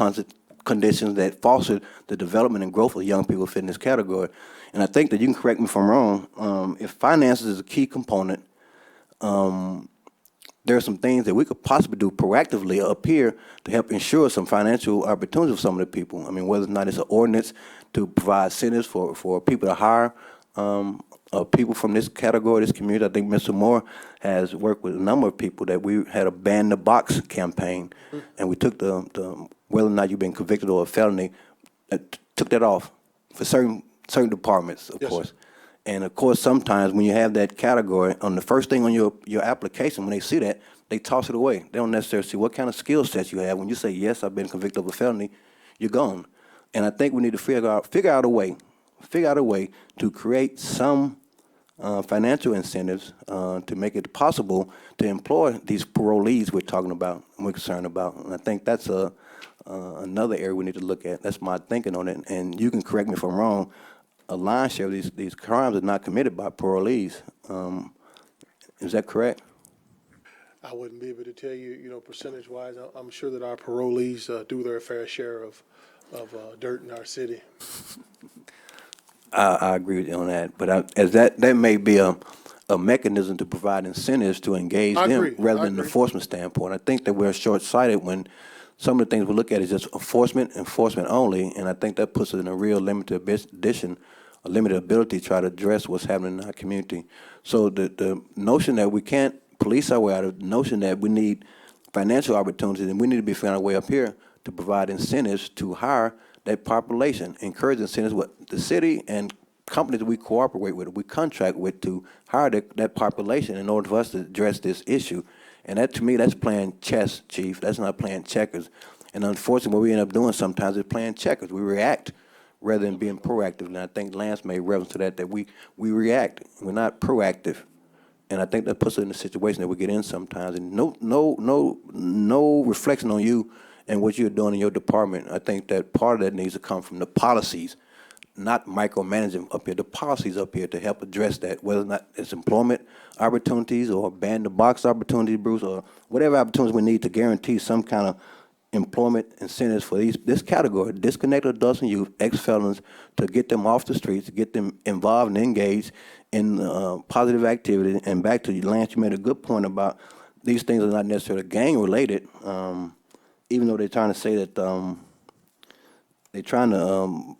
C: conditions that foster the development and growth of young people fit in this category. And I think that you can correct me if I'm wrong, if finances is a key component, there are some things that we could possibly do proactively up here to help ensure some financial opportunities for some of the people. I mean, whether or not it's an ordinance to provide incentives for people to hire people from this category, this community. I think Mr. Moore has worked with a number of people that we had a ban the box campaign, and we took the whether or not you've been convicted of a felony, took that off for certain departments, of course. And of course, sometimes when you have that category, on the first thing on your application, when they see that, they toss it away. They don't necessarily see what kind of skill sets you have. When you say, yes, I've been convicted of a felony, you're gone. And I think we need to figure out a way to create some financial incentives to make it possible to employ these parolees we're talking about and we're concerned about. And I think that's another area we need to look at. That's my thinking on it. And you can correct me if I'm wrong. A lion's share of these crimes are not committed by parolees. Is that correct?
E: I wouldn't be able to tell you, percentage-wise. I'm sure that our parolees do their fair share of dirt in our city.
C: I agree with you on that, but as that may be a mechanism to provide incentives to engage them rather than an enforcement standpoint. I think that we're short-sighted when some of the things we look at is just enforcement only, and I think that puts us in a real limited ability to try to address what's happening in our community. So the notion that we can't police our way out of, the notion that we need financial opportunities, and we need to be figuring our way up here to provide incentives to hire that population, encourage incentives with the city and companies that we cooperate with, we contract with to hire that population in order for us to address this issue. And that, to me, that's playing chess, Chief. That's not playing checkers. And unfortunately, what we end up doing sometimes is playing checkers. We react rather than being proactive. And I think Lance made reference to that we react. We're not proactive. And I think that puts us in a situation that we get in sometimes. And no reflection on you and what you're doing in your department. I think that part of that needs to come from the policies, not micromanaging up here, the policies up here to help address that, whether or not it's employment opportunities or ban the box opportunities, Bruce, or whatever opportunities we need to guarantee some kind of employment incentives for this category, disconnected adults and youth, ex-felons, to get them off the streets, to get them involved and engaged in positive activity. And back to you, Lance, you made a good point about these things are not necessarily gang-related, even though they're trying to say that they're trying to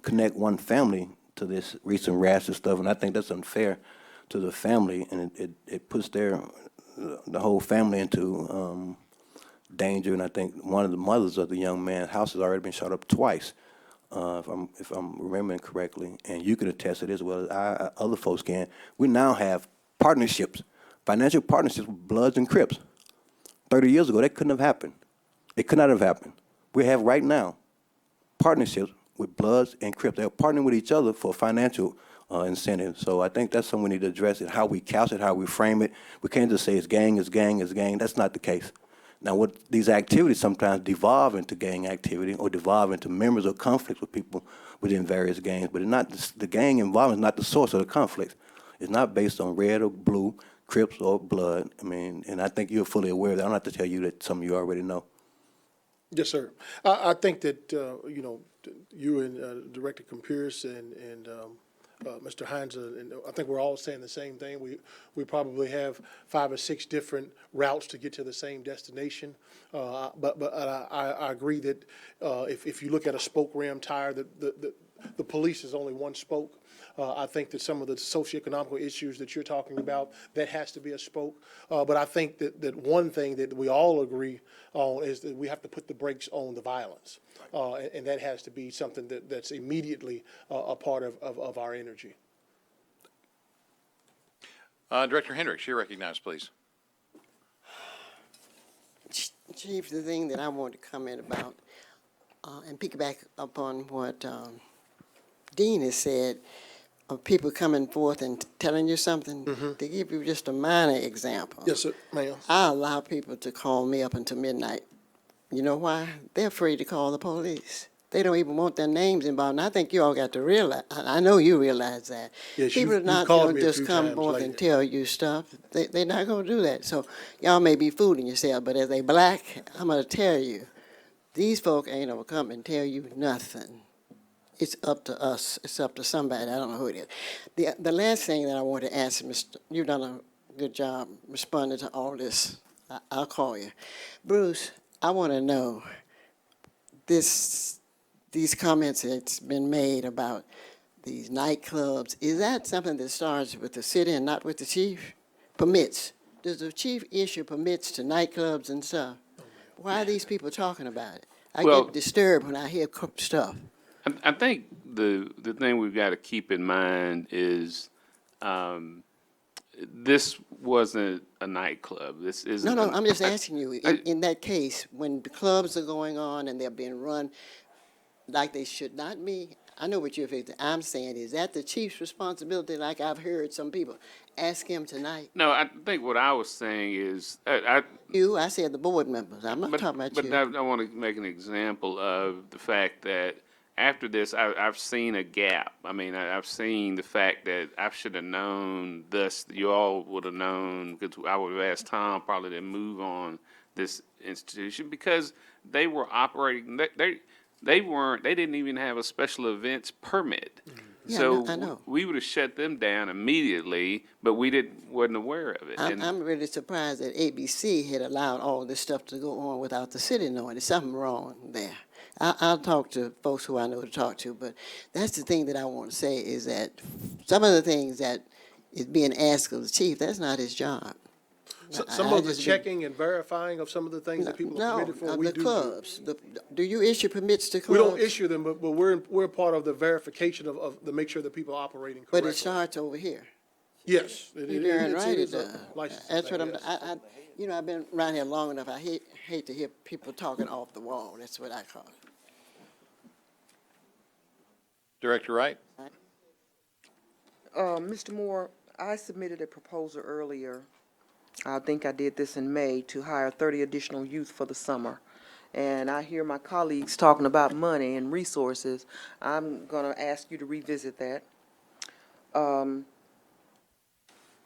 C: connect one family to this recent rash and stuff, and I think that's unfair to the family, and it puts the whole family into danger. And I think one of the mothers of the young man's house has already been shot up twice, if I'm remembering correctly, and you can attest to this as well as other folks can. We now have partnerships, financial partnerships with Bloods and Crips. 30 years ago, that couldn't have happened. It could not have happened. We have right now partnerships with Bloods and Crips. They're partnering with each other for financial incentives. So I think that's something we need to address, it, how we couch it, how we frame it. We can't just say it's gang, it's gang, it's gang. That's not the case. Now, what these activities sometimes devolve into gang activity or devolve into members of conflicts with people within various gangs, but it's not the gang involvement is not the source of the conflict. It's not based on red or blue, Crips or Blood. I mean, and I think you're fully aware of that. I don't have to tell you that some of you already know.
E: Yes, sir. I think that, you and Director Compeers and Mr. Hines, and I think we're all saying the same thing. We probably have 5 or 6 different routes to get to the same destination. But I agree that if you look at a spoke ram tire, the police is only one spoke. I think that some of the socioeconomic issues that you're talking about, that has to be a spoke. But I think that one thing that we all agree on is that we have to put the brakes on the violence. And that has to be something that's immediately a part of our energy.
M: Director Hendricks, you're recognized, please.
G: Chief, the thing that I want to comment about, and piggyback upon what Dean has said, of people coming forth and telling you something, to give you just a minor example.
E: Yes, sir, ma'am.
G: I allow people to call me up until midnight. You know why? They're afraid to call the police. They don't even want their names involved. And I think you all got to realize, I know you realize that.
E: Yes,
G: People are
E: you've
G: not
E: called
G: going
E: me
G: to
E: a
G: just
E: few
G: come
E: times
G: forth and
E: lately.
G: tell you stuff. They're not going to do that. So y'all may be fooling yourself, but as a black, I'm going to tell you, these folk ain't going to come and tell you nothing. It's up to us. It's up to somebody. I don't know who it is. The last thing that I want to ask, Mr. You've done a good job responding to all this. I'll call you. Bruce, I want to know these comments that's been made about these nightclubs. Is that something that starts with the city and not with the chief? Permits. Does the chief issue permits to nightclubs and stuff? Why are these people talking about it? I
D: Well-
G: get disturbed when I hear stuff.
D: I think the thing we've got to keep in mind is this wasn't a nightclub. This isn't.
G: No, I'm just asking you, in that case, when the clubs are going on and they're being run like they should not be, I know what you're thinking. I'm saying, is that the chief's responsibility, like I've heard some people ask him tonight?
D: No, I think what I was saying is, I
G: said the board members. I'm not talking about
D: but
G: you.
D: I want to make an example of the fact that after this, I've seen a gap. I mean, I've seen the fact that I should have known this. You all would have known, because I would have asked Tom probably to move on this institution because they were operating. They didn't even have a special events permit.
G: Yeah,
D: So
G: I know.
D: we would have shut them down immediately, but we wasn't aware of it.
G: I'm really surprised that ABC had allowed all this stuff to go on without the city knowing. There's something wrong there. I'll talk to folks who I know to talk to, but that's the thing that I want to say is that some of the things that is being asked of the chief, that's not his job.
E: Some of the checking and verifying of some of the things that people are permitted for, we
G: the
E: do.
G: clubs. Do you issue permits to
E: We
G: clubs?
E: don't issue them, but we're part of the verification of to make sure that people are operating
G: But
E: correctly.
G: it starts over here.
E: Yes.
G: You're darn right it
E: is a
G: does.
E: licensing
G: That's what
E: thing,
G: I'm,
E: yes.
G: I've been around here long enough. I hate to hear people talking off the wall. That's what I call it.
L: Director Wright?
H: Mr. Moore, I submitted a proposal earlier, I think I did this in May, to hire 30 additional youth for the summer. And I hear my colleagues talking about money and resources. I'm going to ask you to revisit that.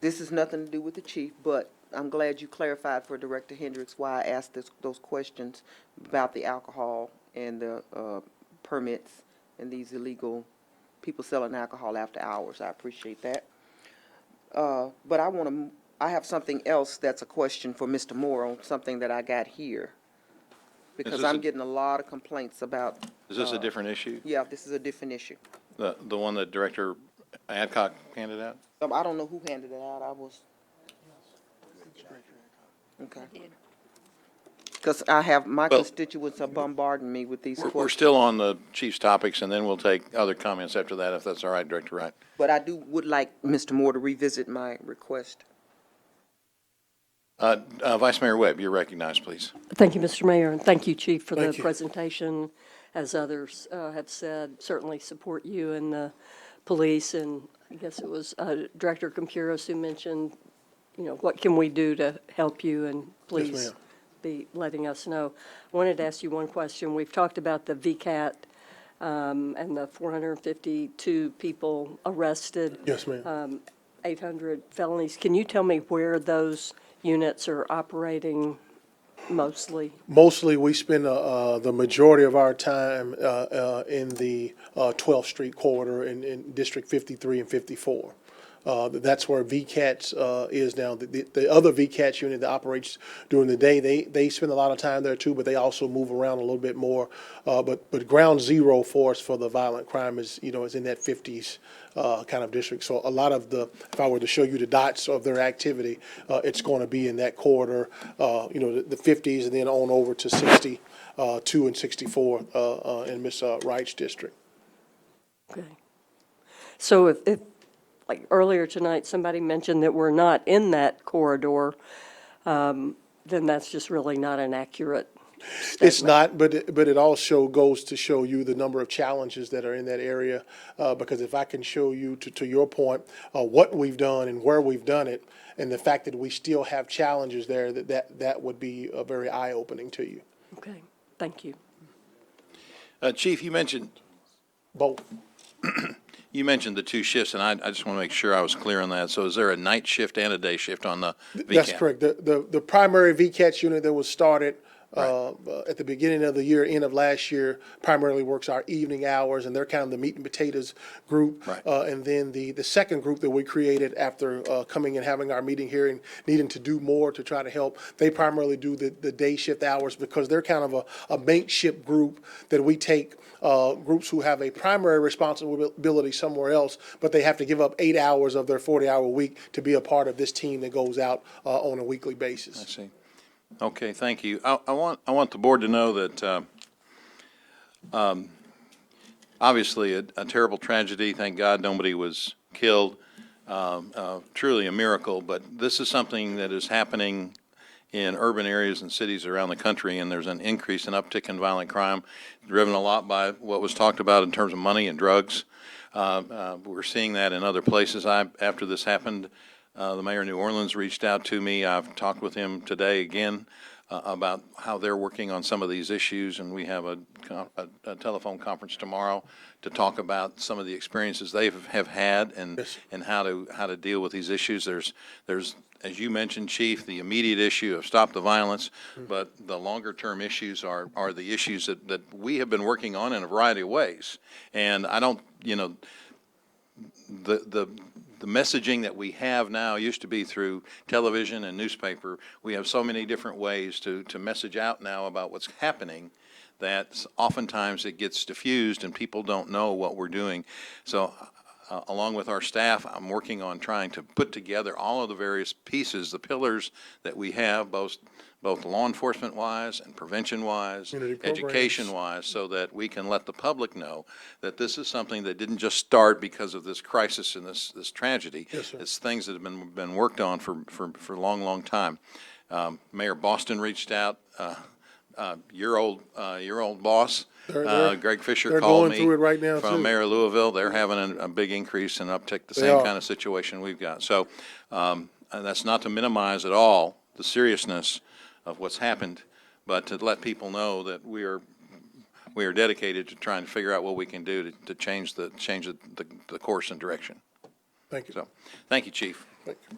H: This has nothing to do with the chief, but I'm glad you clarified for Director Hendricks why I asked those questions about the alcohol and the permits and these illegal people selling alcohol after hours. I appreciate that. But I have something else that's a question for Mr. Moore on something that I got here. Because I'm getting a lot of complaints about.
L: Is this a different issue?
H: Yeah, this is a different issue.
L: The one that Director Adcock handed out?
H: I don't know who handed it out. I was. Okay. Because I have, my
L: Well-
H: constituents are bombarding me with these
L: We're
H: questions.
L: still on the chief's topics, and then we'll take other comments after that, if that's all right, Director Wright.
H: But I would like Mr. Moore to revisit my request.
L: Vice Mayor Webb, you're recognized, please.
N: Thank you, Mr. Mayor, and thank you, Chief, for the
E: Thank you.
N: presentation. As others have said, certainly support you and the police, and I guess it was Director Compuros who mentioned, what can we do to help you, and please
E: ma'am.
N: be letting us know. I wanted to ask you one question. We've talked about the VCAT and the 452 people arrested.
E: Yes, ma'am.
N: 800 felonies. Can you tell me where those units are operating mostly?
E: Mostly, we spend the majority of our time in the 12th Street corridor in District 53 and 54. That's where VCATS is now. The other VCATS unit that operates during the day, they spend a lot of time there too, but they also move around a little bit more. But ground zero for us for the violent crime is in that 50s kind of district. So a lot of if I were to show you the dots of their activity, it's going to be in that corridor, the 50s and then on over to 62 and 64 in Ms. Wright's district.
N: Okay. So if like earlier tonight, somebody mentioned that we're not in that corridor, then that's just really not an accurate statement.
E: It's not, but it also goes to show you the number of challenges that are in that area. Because if I can show you, to your point, what we've done and where we've done it, and the fact that we still have challenges there, that would be very eye-opening to you.
N: Okay, thank you.
M: Chief, you mentioned
E: Both.
M: You mentioned the two shifts, and I just want to make sure I was clear on that. So is there a night shift and a day shift on the VCAT?
E: That's correct. The primary VCATS unit that was started at the beginning of the year, end of last year, primarily works our evening hours, and they're kind of the meat and potatoes group.
M: Right.
E: And then the second group that we created after coming and having our meeting here and needing to do more to try to help, they primarily do the day shift hours because they're kind of a makeshift group that we take groups who have a primary responsibility somewhere else, but they have to give up 8 hours of their 40-hour week to be a part of this team that goes out on a weekly basis.
M: I see. Okay, thank you. I want the board to know that obviously a terrible tragedy. Thank God nobody was killed. Truly a miracle, but this is something that is happening in urban areas and cities around the country, and there's an increase, an uptick in violent crime, driven a lot by what was talked about in terms of money and drugs. We're seeing that in other places. After this happened, the mayor of New Orleans reached out to me. I've talked with him today again about how they're working on some of these issues, and we have a telephone conference tomorrow to talk about some of the experiences they have had and how to deal with these issues. There's as you mentioned, Chief, the immediate issue of stop the violence, but the longer term issues are the issues that we have been working on in a variety of ways. And I don't, the messaging that we have now used to be through television and newspaper. We have so many different ways to message out now about what's happening that oftentimes it gets diffused and people don't know what we're doing. So along with our staff, I'm working on trying to put together all of the various pieces, the pillars that we have, both law enforcement-wise and prevention-wise, education-wise, so that we can let the public know that this is something that didn't just start because of this crisis and this tragedy.
E: Yes, sir.
M: It's things that have been worked on for a long, long time. Mayor Boston reached out. Your old boss, Greg Fisher,
E: they're
M: called
E: going
M: me
E: through it right now,
M: from
E: too.
M: Mayor of Louisville. They're having a big increase and uptick, the same kind of situation we've got. So and that's not to minimize at all the seriousness of what's happened, but to let people know that we are dedicated to trying to figure out what we can do to change the course and direction.
E: Thank you.
M: So, thank you, Chief.
E: Thank you.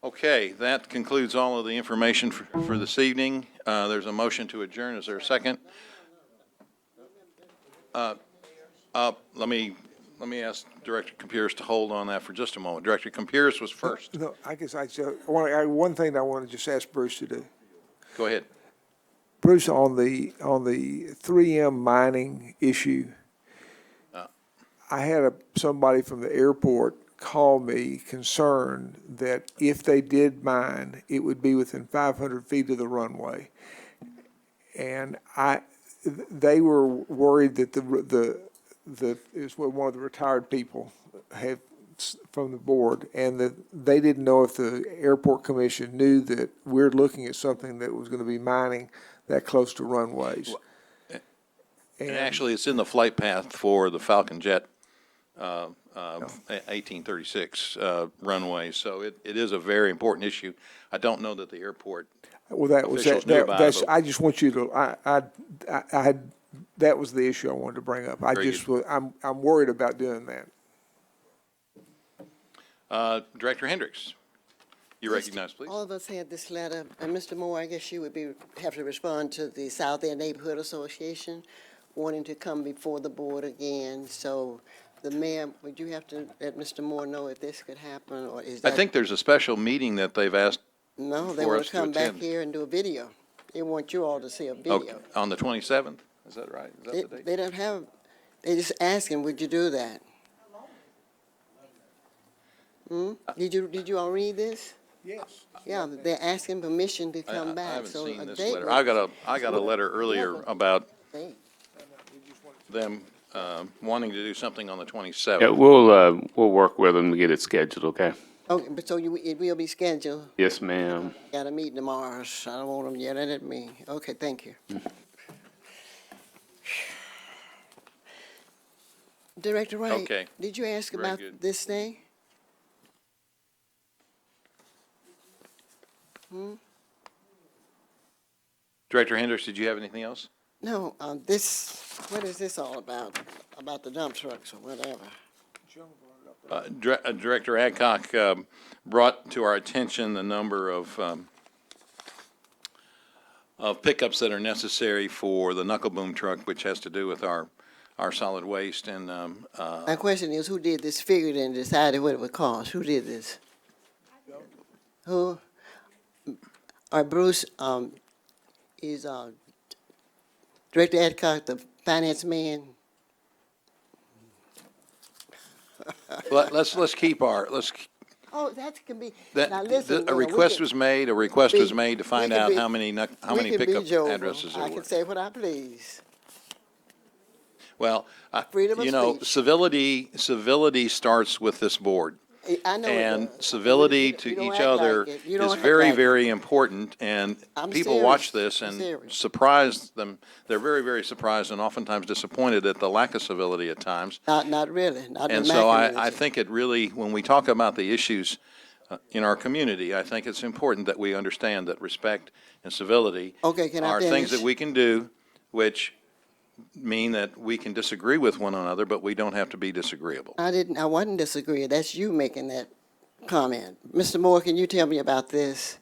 M: Okay, that concludes all of the information for this evening. There's a motion to adjourn. Is there a second? Let me ask Director Computers to hold on that for just a moment. Director Computers was first.
I: No, I guess one thing I want to just ask Bruce to do.
M: Go ahead.
I: Bruce, on the 3M mining issue, I had somebody from the airport call me concerned that if they did mine, it would be within 500 feet of the runway. And they were worried that it was one of the retired people had from the board, and that they didn't know if the airport commission knew that we're looking at something that was going to be mining that close to runways.
M: And actually, it's in the flight path for the Falcon Jet 1836 runway, so it is a very important issue. I don't know that the airport officials knew about it.
I: I just want you to, that was the issue I wanted to bring up. I'm worried about doing that.
M: Director Hendricks, you recognize, please.
G: All of us had this letter, and Mr. Moore, I guess you would have to respond to the South End Neighborhood Association wanting to come before the board again. So the mayor, would you have to let Mr. Moore know if this could happen, or is that?
M: I think there's a special meeting that they've asked
G: No, they
M: for
G: want
M: us
G: to
M: to
G: come back
M: attend.
G: here and do a video. They want you all to see a video.
M: Okay, on the 27th, is that right? Is that the date?
G: They don't have, they just asking, would you do that? Did you all read this?
I: Yes.
G: Yeah, they're asking permission to come back.
M: I haven't
G: So
M: seen
G: a
M: this
G: date
M: letter.
G: was-
M: I got a letter earlier about
G: Date.
M: them wanting to do something on the 27th.
D: Yeah, we'll work with them to get it scheduled, okay?
G: Okay, but so it will be scheduled?
D: Yes, ma'am.
G: Got a meeting tomorrow, so I don't want them yelling at me. Okay, thank you. Director Wright?
A: Okay.
G: Did you ask
A: Very
G: about
A: good.
G: this thing?
A: Director Hendricks, did you have anything else?
G: No, what is this all about? About the dump trucks or whatever?
A: Director Adcock brought to our attention the number of pickups that are necessary for the knuckle boom truck, which has to do with our solid waste. And
G: My question is, who did this, figured and decided what it would cost? Who did this? Who? Or Bruce, is Director Adcock the finance man?
A: let's keep
G: Oh, that can be,
A: that
G: now listen.
A: a request was made. A request was made to find out how many pickup addresses there
G: I
A: were.
G: can say what I please.
A: Well,
G: Freedom of
A: you know,
G: speech.
A: civility starts with this board.
G: I know it
A: And
G: does.
A: civility
G: You
A: to
G: don't
A: each
G: act
A: other
G: like it. You don't
A: is
G: act
A: very,
G: like it.
A: very important, and
G: I'm
A: people watch
G: serious.
A: this
G: I'm
A: and
G: serious.
A: surprise them. They're very, very surprised and oftentimes disappointed at the lack of civility at times.
G: Not really, not in
A: And
G: my
A: so
G: community.
A: I think it really, when we talk about the issues in our community, I think it's important that we understand that respect and civility
G: Okay, can I
A: are things
G: finish?
A: that we can do, which mean that we can disagree with one another, but we don't have to be disagreeable.
G: I wasn't disagreeing. That's you making that comment. Mr. Moore, can you tell me about this?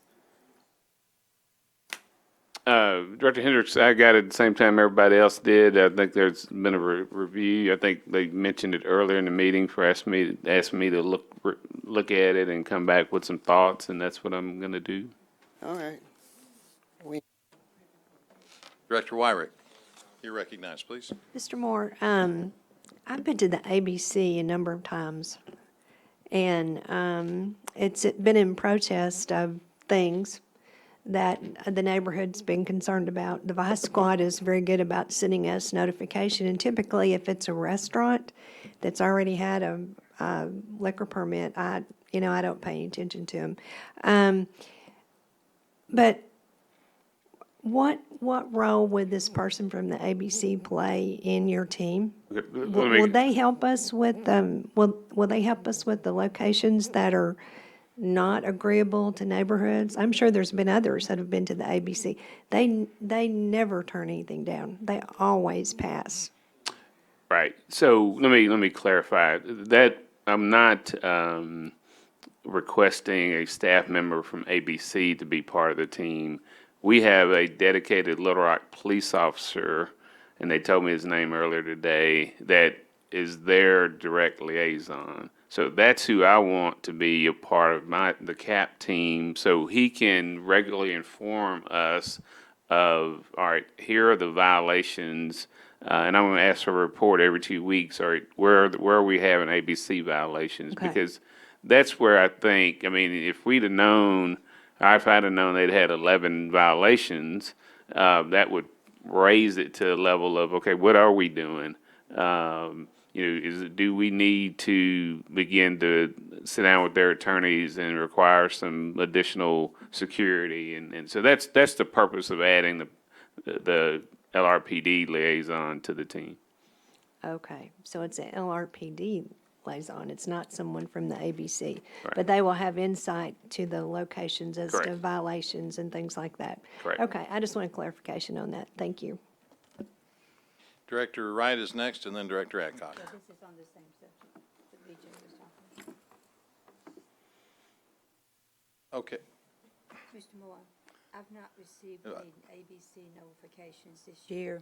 D: Director Hendricks, I got it at the same time everybody else did. I think there's been a review. I think they mentioned it earlier in the meeting for asking me to look at it and come back with some thoughts, and that's what I'm going to do.
G: All right.
A: Director Wyrick, you're recognized, please.
F: Mr. Moore, I've been to the ABC a number of times, and it's been in protest of things that the neighborhood's been concerned about. The Vice Squad is very good about sending us notification, and typically if it's a restaurant that's already had a liquor permit, I don't pay any attention to them. But what role would this person from the ABC play in your team? Will they help us with will they help us with the locations that are not agreeable to neighborhoods? I'm sure there's been others that have been to the ABC. They never turn anything down. They always pass.
D: Right. So let me clarify that I'm not requesting a staff member from ABC to be part of the team. We have a dedicated Little Rock police officer, and they told me his name earlier today, that is their direct liaison. So that's who I want to be a part of the CAP team, so he can regularly inform us of, all right, here are the violations, and I'm going to ask for a report every 2 weeks, all right, where are we having ABC violations?
F: Okay.
D: Because that's where I think, I mean, if we'd have known, if I'd have known they'd had 11 violations, that would raise it to a level of, okay, what are we doing? Do we need to begin to sit down with their attorneys and require some additional security? And so that's the purpose of adding the LRPD liaison to the team.
F: Okay, so it's an LRPD liaison. It's not someone from the ABC.
D: Right.
F: But they will have insight to the locations as to
D: Correct.
F: violations and things like that.
D: Correct.
F: Okay, I just want clarification on that. Thank you.
A: Director Wright is next, and then Director Adcock.
J: This is on the same subject that BJ was talking about.
A: Okay.
J: Mr. Moore, I've not received any ABC notifications this year.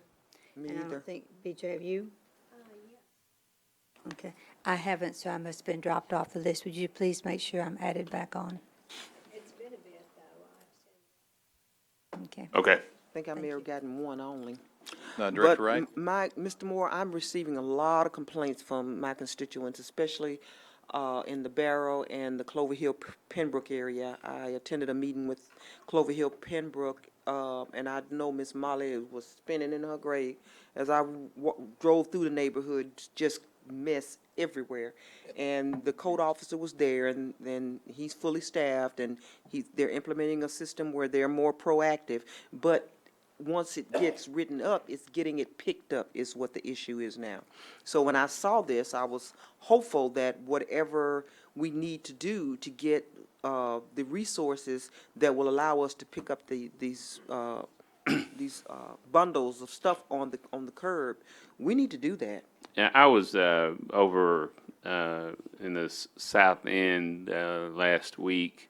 H: Me
J: And I
H: either.
J: don't think, BJ, have you? Okay, I haven't, so I must have been dropped off the list. Would you please make sure I'm added back on?
F: It's been a bit, though.
J: Okay.
D: Okay.
H: I think I may have gotten one only.
A: Director Wright?
H: Mr. Moore, I'm receiving a lot of complaints from my constituents, especially in the Barrow and the Clover Hill Pembroke area. I attended a meeting with Clover Hill Pembroke and I know Miss Molly was spinning in her grave as I drove through the neighborhood, just mess everywhere. And the code officer was there, and then he's fully staffed, and they're implementing a system where they're more proactive. But once it gets written up, it's getting it picked up is what the issue is now. So when I saw this, I was hopeful that whatever we need to do to get the resources that will allow us to pick up these bundles of stuff on the curb, we need to do that.
D: Yeah, I was over in the South End last week,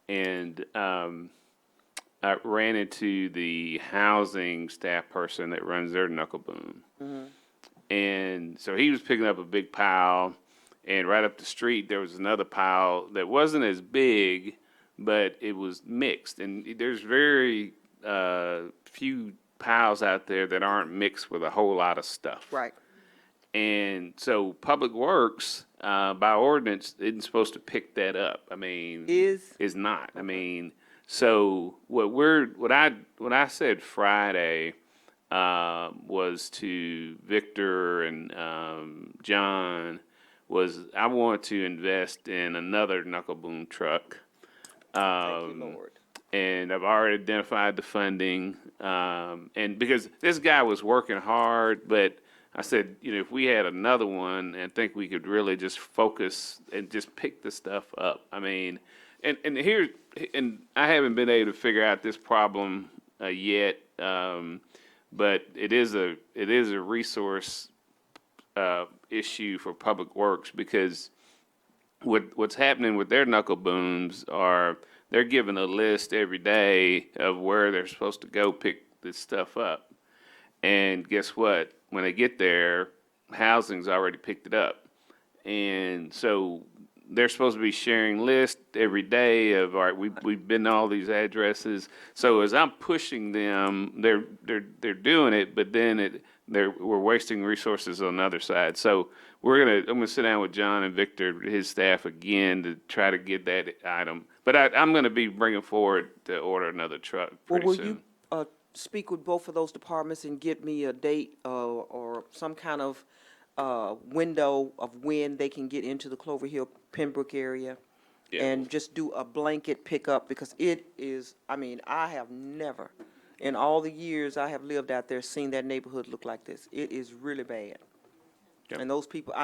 D: and I ran into the housing staff person that runs their knuckle boom.
H: Mm-hmm.
D: And so he was picking up a big pile, and right up the street there was another pile that wasn't as big, but it was mixed. And there's very few piles out there that aren't mixed with a whole lot of stuff.
H: Right.
D: And so Public Works, by ordinance, isn't supposed to pick that up. I mean, is not. I mean, so what I said Friday was to Victor and John was I want to invest in another knuckle boom truck.
H: Thank you, Lord.
D: And I've already identified the funding. And because this guy was working hard, but I said, if we had another one, I think we could really just focus and just pick the stuff up. I mean, and I haven't been able to figure out this problem yet, but it is a resource issue for Public Works, because what's happening with their knuckle booms are they're given a list every day of where they're supposed to go pick this stuff up. And guess what? When they get there, housing's already picked it up. And so they're supposed to be sharing lists every day of, all right, we've been to all these addresses. So as I'm pushing them, they're doing it, but then we're wasting resources on the other side. So I'm gonna sit down with John and Victor, his staff, again to try to get that item. But I'm gonna be bringing forward to order another truck pretty soon.
H: Will you speak with both of those departments and get me a date or some kind of window of when they can get into the Clover Hill, Pembroke area? Yeah. And just do a blanket pickup, because it is, I have never, in all the years I have lived out there, seen that neighborhood look like this. It is really bad. Yep. And those people,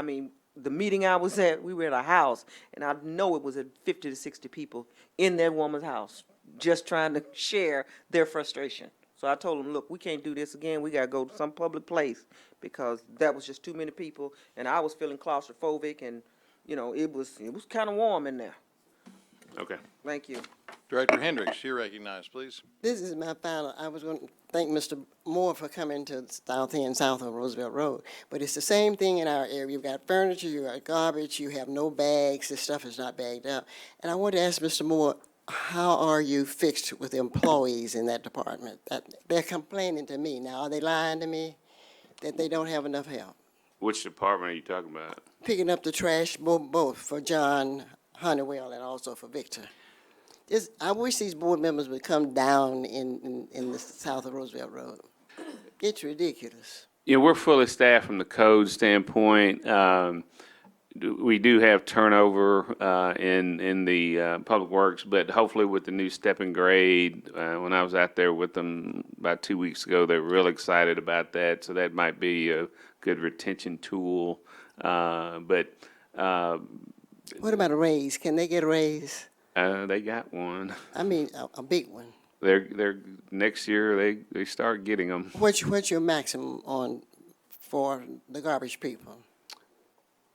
H: the meeting I was at, we were at a house, and I know it was at 50 to 60 people in that woman's house, just trying to share their frustration. So I told them, look, we can't do this again. We got to go to some public place, because that was just too many people, and I was feeling claustrophobic, and, it was kind of warm in there.
D: Okay.
H: Thank you.
A: Director Hendricks, you're recognized, please.
G: This is my final. I was going to thank Mr. Moore for coming to South End, south of Roosevelt Road. But it's the same thing in our area. You've got furniture, you've got garbage, you have no bags. This stuff is not bagged up. And I want to ask Mr. Moore, how are you fixed with employees in that department? They're complaining to me. Now, are they lying to me that they don't have enough help?
D: Which department are you talking about?
G: Picking up the trash, both for John Honeywell and also for Victor. I wish these board members would come down in the south of Roosevelt Road. It's ridiculous.
D: Yeah, we're fully staffed from the code standpoint. We do have turnover in the Public Works, but hopefully with the new step and grade, when I was out there with them about 2 weeks ago, they're real excited about that. So that might be a good retention tool. But
G: what about a raise? Can they get a raise?
D: They got one.
G: I mean, a big one.
D: They're next year they start getting them.
G: What's your maximum for the garbage people?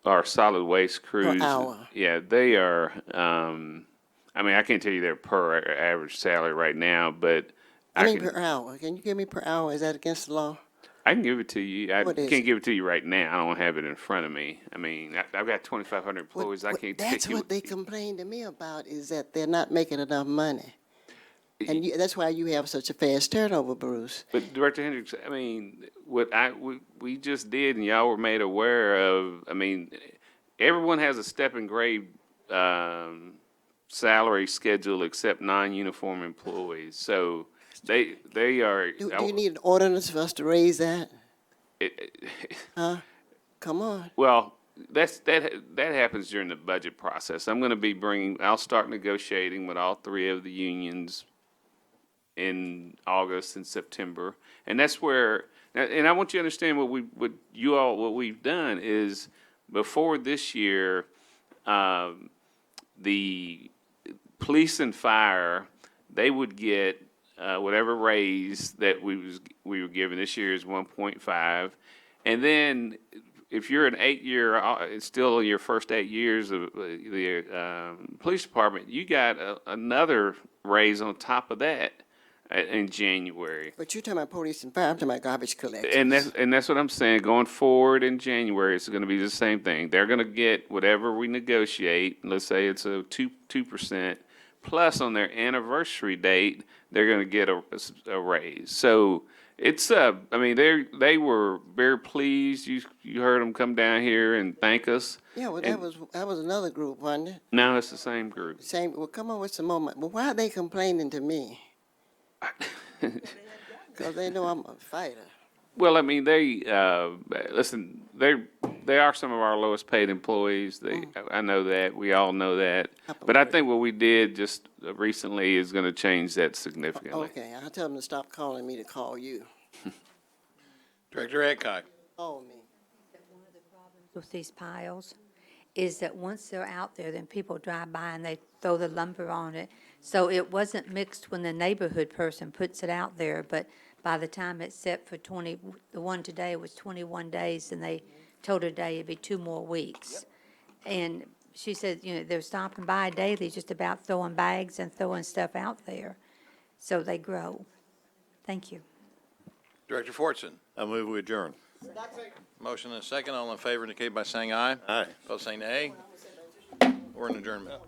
D: Our solid waste crews.
G: Per hour.
D: Yeah, they are. I can't tell you their per average salary right now, but
G: per hour. Can you give me per hour? Is that against the law?
D: I can give it to you. I
G: What is
D: can't
G: it?
D: give it to you right now. I don't have it in front of me. I've got 2,500 employees. I can't
G: That's
D: tell you.
G: what they complain to me about, is that they're not making enough money. And that's why you have such a fast turnover, Bruce.
D: But Director Hendricks, what we just did, and y'all were made aware of. Everyone has a step and grade salary schedule except non-uniform employees. So They are.
G: Do you need an ordinance for us to raise that? Huh? Come on.
D: Well, that happens during the budget process. I'll start negotiating with all three of the unions in August and September. And that's where, and I want you to understand what we've done is before this year, the police and fire, they would get whatever raise that we were given. This year is 1.5. And then if you're an 8-year, it's still your first 8 years of the police department, you got another raise on top of that in January.
G: But you're talking about police and fire, I'm talking about garbage collectors.
D: And that's what I'm saying. Going forward in January, it's going to be the same thing. They're going to get whatever we negotiate. Let's say it's a 2%. Plus, on their anniversary date, they're going to get a raise. So it's I mean, they were very pleased. You heard them come down here and thank us.
G: Yeah, well, that was another group, wasn't it?
D: No, it's the same group.
G: Well, come on with some more. Well, why are they complaining to me? Because they know I'm a fighter.
D: Well, I mean, listen, they are some of our lowest paid employees. I know that. We all know that. But I think what we did just recently is going to change that significantly.
G: Okay, I'll tell them to stop calling me to call you.
A: Director Adcock.
G: Call me.
J: With these piles is that once they're out there, then people drive by and they throw the lumber on it. So it wasn't mixed when the neighborhood person puts it out there, but by the time it's set for the one today was 21 days, and they told her today it'd be 2 more weeks. And she said, they're stopping by daily just about throwing bags and throwing stuff out there. So they grow. Thank you.
A: Director Fortson. I move we adjourn. Motion and a second. All in favor indicate by saying aye.
L: Aye.
A: Opposed, say nay. We're in adjournment.